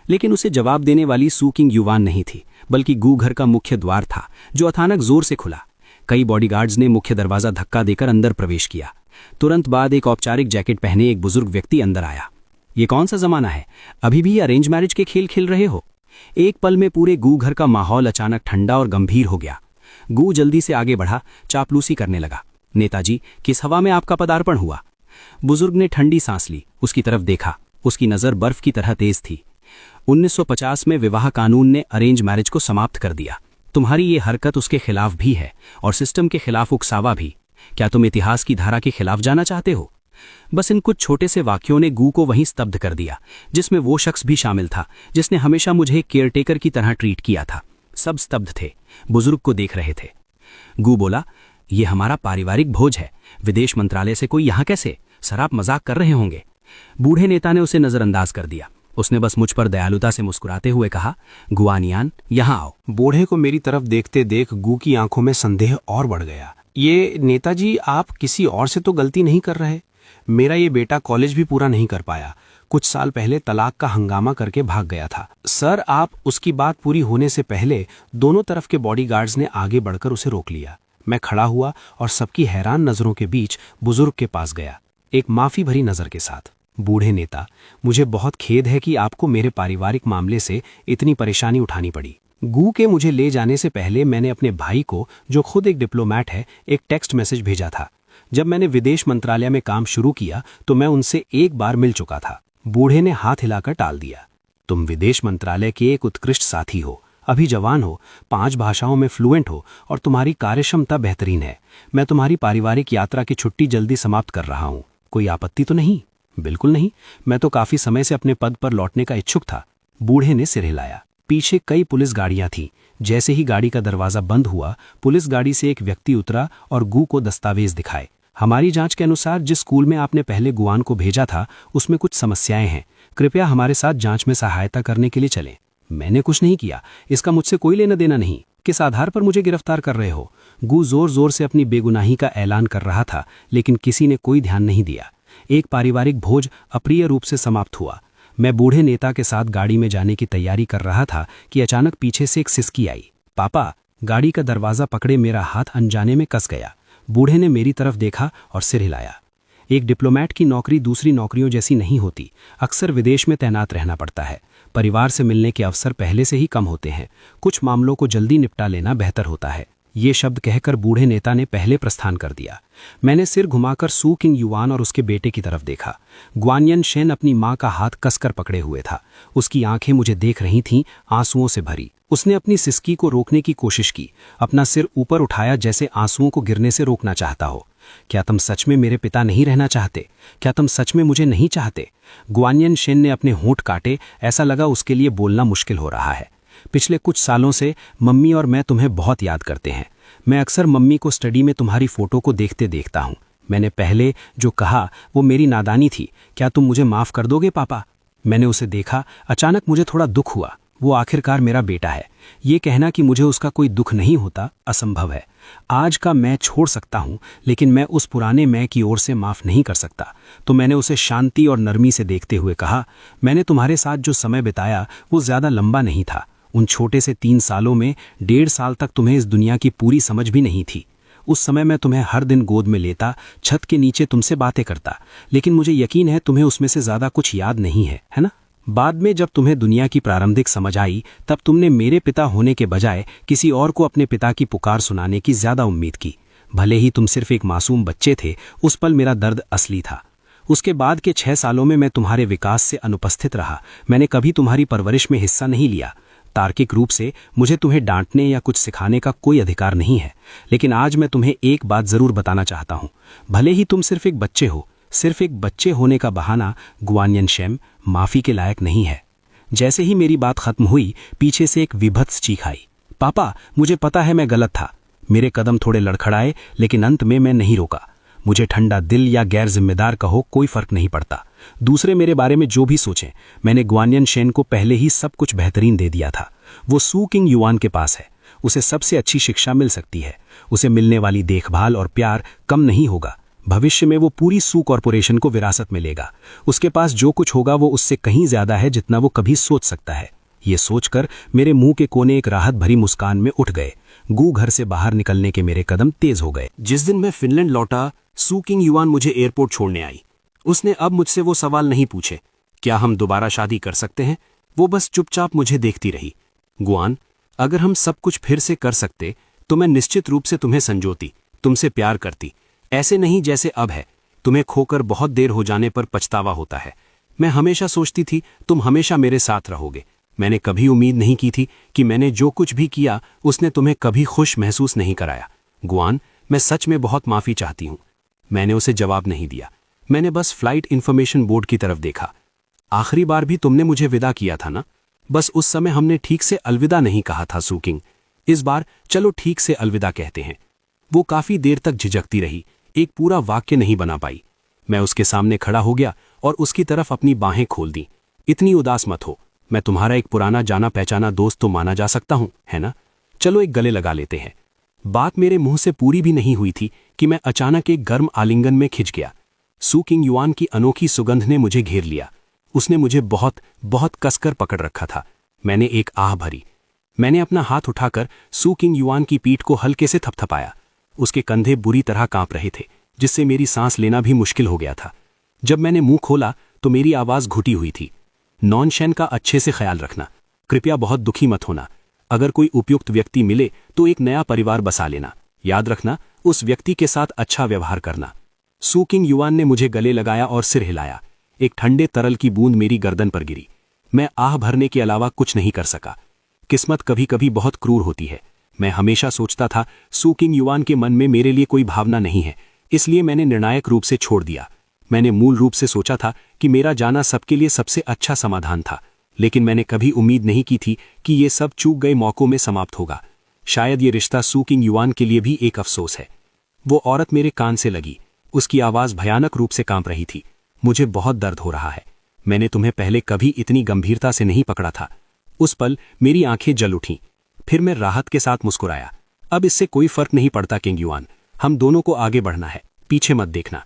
लेकिन उसे जवाब देने वाली सू किंग युवान नहीं थी, बल्कि गू घर का मुख्य द्वार था जो अचानक जोर से खुला। कई बॉडीगार्ड्स ने मुख्य दरवाजा धक्का देकर अंदर प्रवेश किया। तुरंत बाद एक औपचारिक जैकेट पहने एक बुजुर्ग व्यक्ति अंदर आया। ये कौन सा जमाना है? अभी भी अरेंज मैरिज के खेल खेल रहे हो? एक पल में पूरे गू घर का माहौल अचानक ठंडा और गंभीर हो गया। गू जल्दी से आगे बढ़ा, चापलूसी करने लगा। नेताजी, किस हवा में आपका पदार्पण हुआ? बुजुर्ग ने ठंडी सांस ली, उसकी तरफ देखा। उसकी नजर बर्फ की तरह तेज थी। 1950 में विवाह कानून ने अरेंज मैरिज को समाप्त कर दिया। तुम्हारी ये हरकत उसके खिलाफ भी है और सिस्टम के खिलाफ उकसावा भी। क्या तुम इतिहास की धारा के खिलाफ जाना चाहते हो? बस इन कुछ छोटे से वाक्यों ने गू को वहीं स्तब्ध कर दिया, जिसमें वो शख्स भी शामिल था जिसने हमेशा मुझे केयरटेकर की तरह ट्रीट किया था। सब स्तब्ध थे, बुजुर्ग को देख रहे थे। गू बोला, ये हमारा पारिवारिक भोज है, विदेश मंत्रालय से कोई यहाँ कैसे? सर, आप मजाक कर रहे होंगे। बूढ़े नेता ने उसे नजरअंदाज कर दिया। उसने बस मुझ पर दयालुता से मुस्कुराते हुए कहा, गुआनियान, यहाँ आओ। बूढ़े को मेरी तरफ देखते देख गू की आंखों में संदेह और बढ़ गया। ये नेताजी, आप किसी और से तो गलती नहीं कर रहे? मेरा ये बेटा कॉलेज भी पूरा नहीं कर पाया, कुछ साल पहले तलाक का हंगामा करके भाग गया था। सर, आप उसकी बात पूरी होने से पहले दोनों तरफ के बॉडीगार्ड्स ने आगे बढ़कर उसे रोक लिया। मैं खड़ा हुआ और सबकी हैरान नजरों के बीच बुजुर्ग के पास गया, एक माफी भरी नजर के साथ। बूढ़े नेता, मुझे बहुत खेद है कि आपको मेरे पारिवारिक मामले से इतनी परेशानी उठानी पड़ी। गू के मुझे ले जाने से पहले मैंने अपने भाई को, जो खुद एक डिप्लोमैट है, एक टेक्स्ट मैसेज भेजा था जब मैंने विदेश मंत्रालय में काम शुरू किया तो मैं उनसे एक बार मिल चुका था। बूढ़े ने हाथ हिलाकर टाल दिया। तुम विदेश मंत्रालय के एक उत्कृष्ट साथी हो, अभी जवान हो, 5 भाषाओं में फ्लुएंट हो और तुम्हारी कार्यक्षमता बेहतरीन है। मैं तुम्हारी पारिवारिक यात्रा की छुट्टी जल्दी समाप्त कर रहा हूँ। कोई आपत्ति तो नहीं? बिल्कुल नहीं, मैं तो काफी समय से अपने पद पर लौटने का इच्छुक था। बूढ़े ने सिर हिलाया। पीछे कई पुलिस गाड़ियां थीं। जैसे ही गाड़ी का दरवाजा बंद हुआ, पुलिस गाड़ी से एक व्यक्ति उतरा और गू को दस्तावेज दिखाए। हमारी जांच के अनुसार जिस स्कूल में आपने पहले गुआन को भेजा था उसमें कुछ समस्याएं हैं। कृपया हमारे साथ जांच में सहायता करने के लिए चलें। मैंने कुछ नहीं किया, इसका मुझसे कोई लेना देना नहीं। किस आधार पर मुझे गिरफ्तार कर रहे हो? गू जोर जोर से अपनी बेगुनाही का ऐलान कर रहा था, लेकिन किसी ने कोई ध्यान नहीं दिया। एक पारिवारिक भोज अप्रिय रूप से समाप्त हुआ। मैं बूढ़े नेता के साथ गाड़ी में जाने की तैयारी कर रहा था कि अचानक पीछे से एक सिसकी आई। पापा! गाड़ी का दरवाजा पकड़े मेरा हाथ अनजाने में कस गया। बूढ़े ने मेरी तरफ देखा और सिर हिलाया। एक डिप्लोमेट की नौकरी दूसरी नौकरियों जैसी नहीं होती। अक्सर विदेश में तैनात रहना पड़ता है। परिवार से मिलने के अवसर पहले से ही कम होते हैं। कुछ मामलों को जल्दी निपटा लेना बेहतर होता है। ये शब्द कहकर बूढ़े नेता ने पहले प्रस्थान कर दिया। मैंने सिर घुमाकर सू किंग युआन और उसके बेटे की तरफ देखा। ग्वानियन शेन अपनी मां का हाथ कसकर पकड़े हुए था। उसकी आंखें मुझे देख रही थीं, आंसुओं से भरी। उसने अपनी सिसकी को रोकने की कोशिश की, अपना सिर ऊपर उठाया जैसे आंसुओं को गिरने से रोकना चाहता हो। क्या तुम सच में मेरे पिता नहीं रहना चाहते? क्या तुम सच में मुझे नहीं चाहते? ग्वानियन शेन ने अपने होंठ काटे, ऐसा लगा उसके लिए बोलना मुश्किल हो रहा है। पिछले कुछ सालों से मम्मी और मैं तुम्हें बहुत याद करते हैं। मैं अक्सर मम्मी को स्टडी में तुम्हारी फोटो को देखते देखता हूँ। मैंने पहले जो कहा वो मेरी नादानी थी। क्या तुम मुझे माफ कर दोगे पापा? मैंने उसे देखा। अचानक मुझे थोड़ा दुख हुआ। वो आखिरकार मेरा बेटा है। ये कहना कि मुझे उसका कोई दुख नहीं होता असंभव है। आज का मैं छोड़ सकता हूँ, लेकिन मैं उस पुराने मैं की ओर से माफ नहीं कर सकता। तो मैंने उसे शांति और नरमी से देखते हुए कहा, मैंने तुम्हारे साथ जो समय बिताया वो ज्यादा लंबा नहीं था। उन छोटे से 3 सालों में 1.5 साल तक तुम्हें इस दुनिया की पूरी समझ भी नहीं थी। उस समय मैं तुम्हें हर दिन गोद में लेता, छत के नीचे तुमसे बातें करता, लेकिन मुझे यकीन है तुम्हें उसमें से ज्यादा कुछ याद नहीं है, है ना? बाद में जब तुम्हें दुनिया की प्रारंभिक समझ आई, तब तुमने मेरे पिता होने के बजाय किसी और को अपने पिता की पुकार सुनाने की ज्यादा उम्मीद की। भले ही तुम सिर्फ एक मासूम बच्चे थे, उस पल मेरा दर्द असली था। उसके बाद के 6 सालों में मैं तुम्हारे विकास से अनुपस्थित रहा। मैंने कभी तुम्हारी परवरिश में हिस्सा नहीं लिया। तार्किक रूप से मुझे तुम्हें डांटने या कुछ सिखाने का कोई अधिकार नहीं है, लेकिन आज मैं तुम्हें एक बात जरूर बताना चाहता हूं। भले ही तुम सिर्फ एक बच्चे हो, सिर्फ एक बच्चे होने का बहाना ग्वानियन शेम माफी के लायक नहीं है। जैसे ही मेरी बात खत्म हुई, पीछे से एक विभत्स चीख आई। पापा, मुझे पता है मैं गलत था। मेरे कदम थोड़े लड़खड़ाए, लेकिन अंत में मैं नहीं रोका। मुझे ठंडा दिल या गैर जिम्मेदार कहो, कोई फर्क नहीं पड़ता। दूसरे मेरे बारे में जो भी सोचें, मैंने ग्वानियन शेन को पहले ही सब कुछ बेहतरीन दे दिया था। वो सू किंग युआन के पास है। उसे सबसे अच्छी शिक्षा मिल सकती है। उसे मिलने वाली देखभाल और प्यार कम नहीं होगा। भविष्य में वो पूरी सू कॉरपोरेशन को विरासत में लेगा। उसके पास जो कुछ होगा वो उससे कहीं ज्यादा है जितना वो कभी सोच सकता है। ये सोचकर मेरे मुंह के कोने एक राहत भरी मुस्कान में उठ गए। गू घर से बाहर निकलने के मेरे कदम तेज हो गए। जिस दिन मैं फिनलैंड लौटा, सू किंग युआन मुझे एयरपोर्ट छोड़ने आई। उसने अब मुझसे वो सवाल नहीं पूछे, क्या हम दोबारा शादी कर सकते हैं? वो बस चुपचाप मुझे देखती रही। गुआन, अगर हम सब कुछ फिर से कर सकते तो मैं निश्चित रूप से तुम्हें संजोती, तुमसे प्यार करती, ऐसे नहीं जैसे अब है। तुम्हें खोकर बहुत देर हो जाने पर पछतावा होता है। मैं हमेशा सोचती थी तुम हमेशा मेरे साथ रहोगे। मैंने कभी उम्मीद नहीं की थी कि मैंने जो कुछ भी किया उसने तुम्हें कभी खुश महसूस नहीं कराया। गुआन, मैं सच में बहुत माफी चाहती हूँ। मैंने उसे जवाब नहीं दिया। मैंने बस फ्लाइट इंफॉर्मेशन बोर्ड की तरफ देखा। आखिरी बार भी तुमने मुझे विदा किया था ना? बस उस समय हमने ठीक से अलविदा नहीं कहा था सू किंग। इस बार चलो ठीक से अलविदा कहते हैं। वो काफी देर तक झिझकती रही, एक पूरा वाक्य नहीं बना पाई। मैं उसके सामने खड़ा हो गया और उसकी तरफ अपनी बाहें खोल दी। इतनी उदास मत हो, मैं तुम्हारा एक पुराना जाना पहचाना दोस्त तो माना जा सकता हूं, है ना? चलो एक गले लगा लेते हैं। बात मेरे मुंह से पूरी भी नहीं हुई थी कि मैं अचानक एक गर्म आलिंगन में खिंच गया। सू किंग युआन की अनोखी सुगंध ने मुझे घेर लिया। उसने मुझे बहुत बहुत कसकर पकड़ रखा था। मैंने एक आह भरी। मैंने अपना हाथ उठाकर सू किंग युआन की पीठ को हल्के से थपथपाया। उसके कंधे बुरी तरह कांप रहे थे, जिससे मेरी सांस लेना भी मुश्किल हो गया था। जब मैंने मुंह खोला तो मेरी आवाज घुटी हुई थी। नॉनशेन का अच्छे से ख्याल रखना। कृपया बहुत दुखी मत होना। अगर कोई उपयुक्त व्यक्ति मिले तो एक नया परिवार बसा लेना। याद रखना, उस व्यक्ति के साथ अच्छा व्यवहार करना। सू किंग युआन ने मुझे गले लगाया और सिर हिलाया। एक ठंडे तरल की बूंद मेरी गर्दन पर गिरी। मैं आह भरने के अलावा कुछ नहीं कर सका। किस्मत कभी कभी बहुत क्रूर होती है। मैं हमेशा सोचता था सू किंग युआन के मन में मेरे लिए कोई भावना नहीं है, इसलिए मैंने निर्णायक रूप से छोड़ दिया। मैंने मूल रूप से सोचा था कि मेरा जाना सबके लिए सबसे अच्छा समाधान था, लेकिन मैंने कभी उम्मीद नहीं की थी कि ये सब चूक गए मौकों में समाप्त होगा। शायद ये रिश्ता सू किंग युआन के लिए भी एक अफसोस है। वो औरत मेरे कान से लगी। उसकी आवाज भयानक रूप से कांप रही थी। मुझे बहुत दर्द हो रहा है। मैंने तुम्हें पहले कभी इतनी गंभीरता से नहीं पकड़ा था। उस पल मेरी आंखें जल उठीं। फिर मैं राहत के साथ मुस्कुराया। अब इससे कोई फर्क नहीं पड़ता किंग युआन, हम दोनों को आगे बढ़ना है, पीछे मत देखना।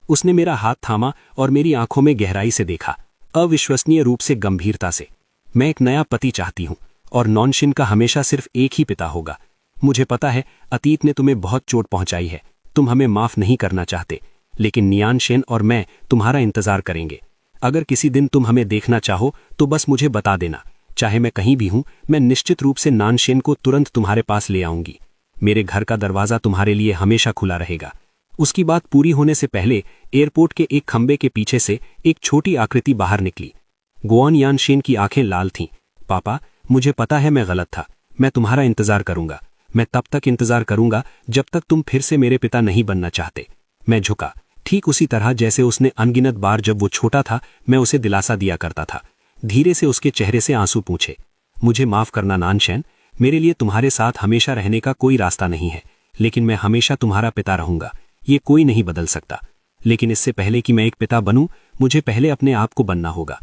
उसने मेरा हाथ थामा और मेरी आंखों में गहराई से देखा, अविश्वसनीय रूप से गंभीरता से। मैं एक नया पति चाहती हूं और नॉनशिन का हमेशा सिर्फ एक ही पिता होगा। मुझे पता है अतीत ने तुम्हें बहुत चोट पहुंचाई है, तुम हमें माफ नहीं करना चाहते, लेकिन नियानशेन और मैं तुम्हारा इंतजार करेंगे। अगर किसी दिन तुम हमें देखना चाहो तो बस मुझे बता देना। चाहे मैं कहीं भी हूं, मैं निश्चित रूप से नानशेन को तुरंत तुम्हारे पास ले आऊंगी। मेरे घर का दरवाजा तुम्हारे लिए हमेशा खुला रहेगा। उसकी बात पूरी होने से पहले एयरपोर्ट के एक खंबे के पीछे से एक छोटी आकृति बाहर निकली। गुआन यानशेन की आंखें लाल थीं। पापा, मुझे पता है मैं गलत था। मैं तुम्हारा इंतजार करूंगा। मैं तब तक इंतजार करूंगा जब तक तुम फिर से मेरे पिता नहीं बनना चाहते। मैं झुका, ठीक उसी तरह जैसे उसने अनगिनत बार जब वो छोटा था मैं उसे दिलासा दिया करता था। धीरे से उसके चेहरे से आंसू पूछे। मुझे माफ करना नानशेन, मेरे लिए तुम्हारे साथ हमेशा रहने का कोई रास्ता नहीं है, लेकिन मैं हमेशा तुम्हारा पिता रहूंगा। ये कोई नहीं बदल सकता। लेकिन इससे पहले कि मैं एक पिता बनूं, मुझे पहले अपने आप को बनना होगा।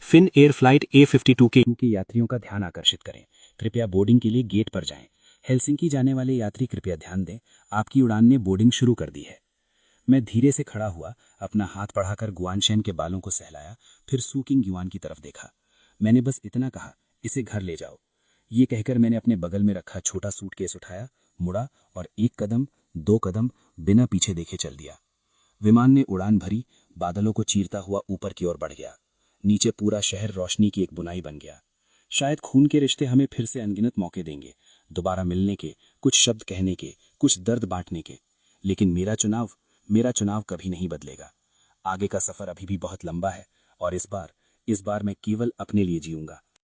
फिन एयर फ्लाइट A52 के यात्रियों का ध्यान आकर्षित करें। कृपया बोर्डिंग के लिए गेट पर जाएं। हेलसिंकी जाने वाले यात्री कृपया ध्यान दें, आपकी उड़ान ने बोर्डिंग शुरू कर दी है। मैं धीरे से खड़ा हुआ, अपना हाथ बढ़ाकर गुआनशेन के बालों को सहलाया, फिर सू किंग युआन की तरफ देखा। मैंने बस इतना कहा, इसे घर ले जाओ। ये कहकर मैंने अपने बगल में रखा छोटा सूटकेस उठाया, मुड़ा और 1 कदम 2 कदम बिना पीछे देखे चल दिया। विमान ने उड़ान भरी, बादलों को चीरता हुआ ऊपर की ओर बढ़ गया। नीचे पूरा शहर रोशनी की एक बुनाई बन गया। शायद खून के रिश्ते हमें फिर से अनगिनत मौके देंगे, दोबारा मिलने के, कुछ शब्द कहने के, कुछ दर्द बांटने के। लेकिन मेरा चुनाव कभी नहीं बदलेगा। आगे का सफर अभी भी बहुत लंबा है और इस बार मैं केवल अपने लिए जीऊंगा।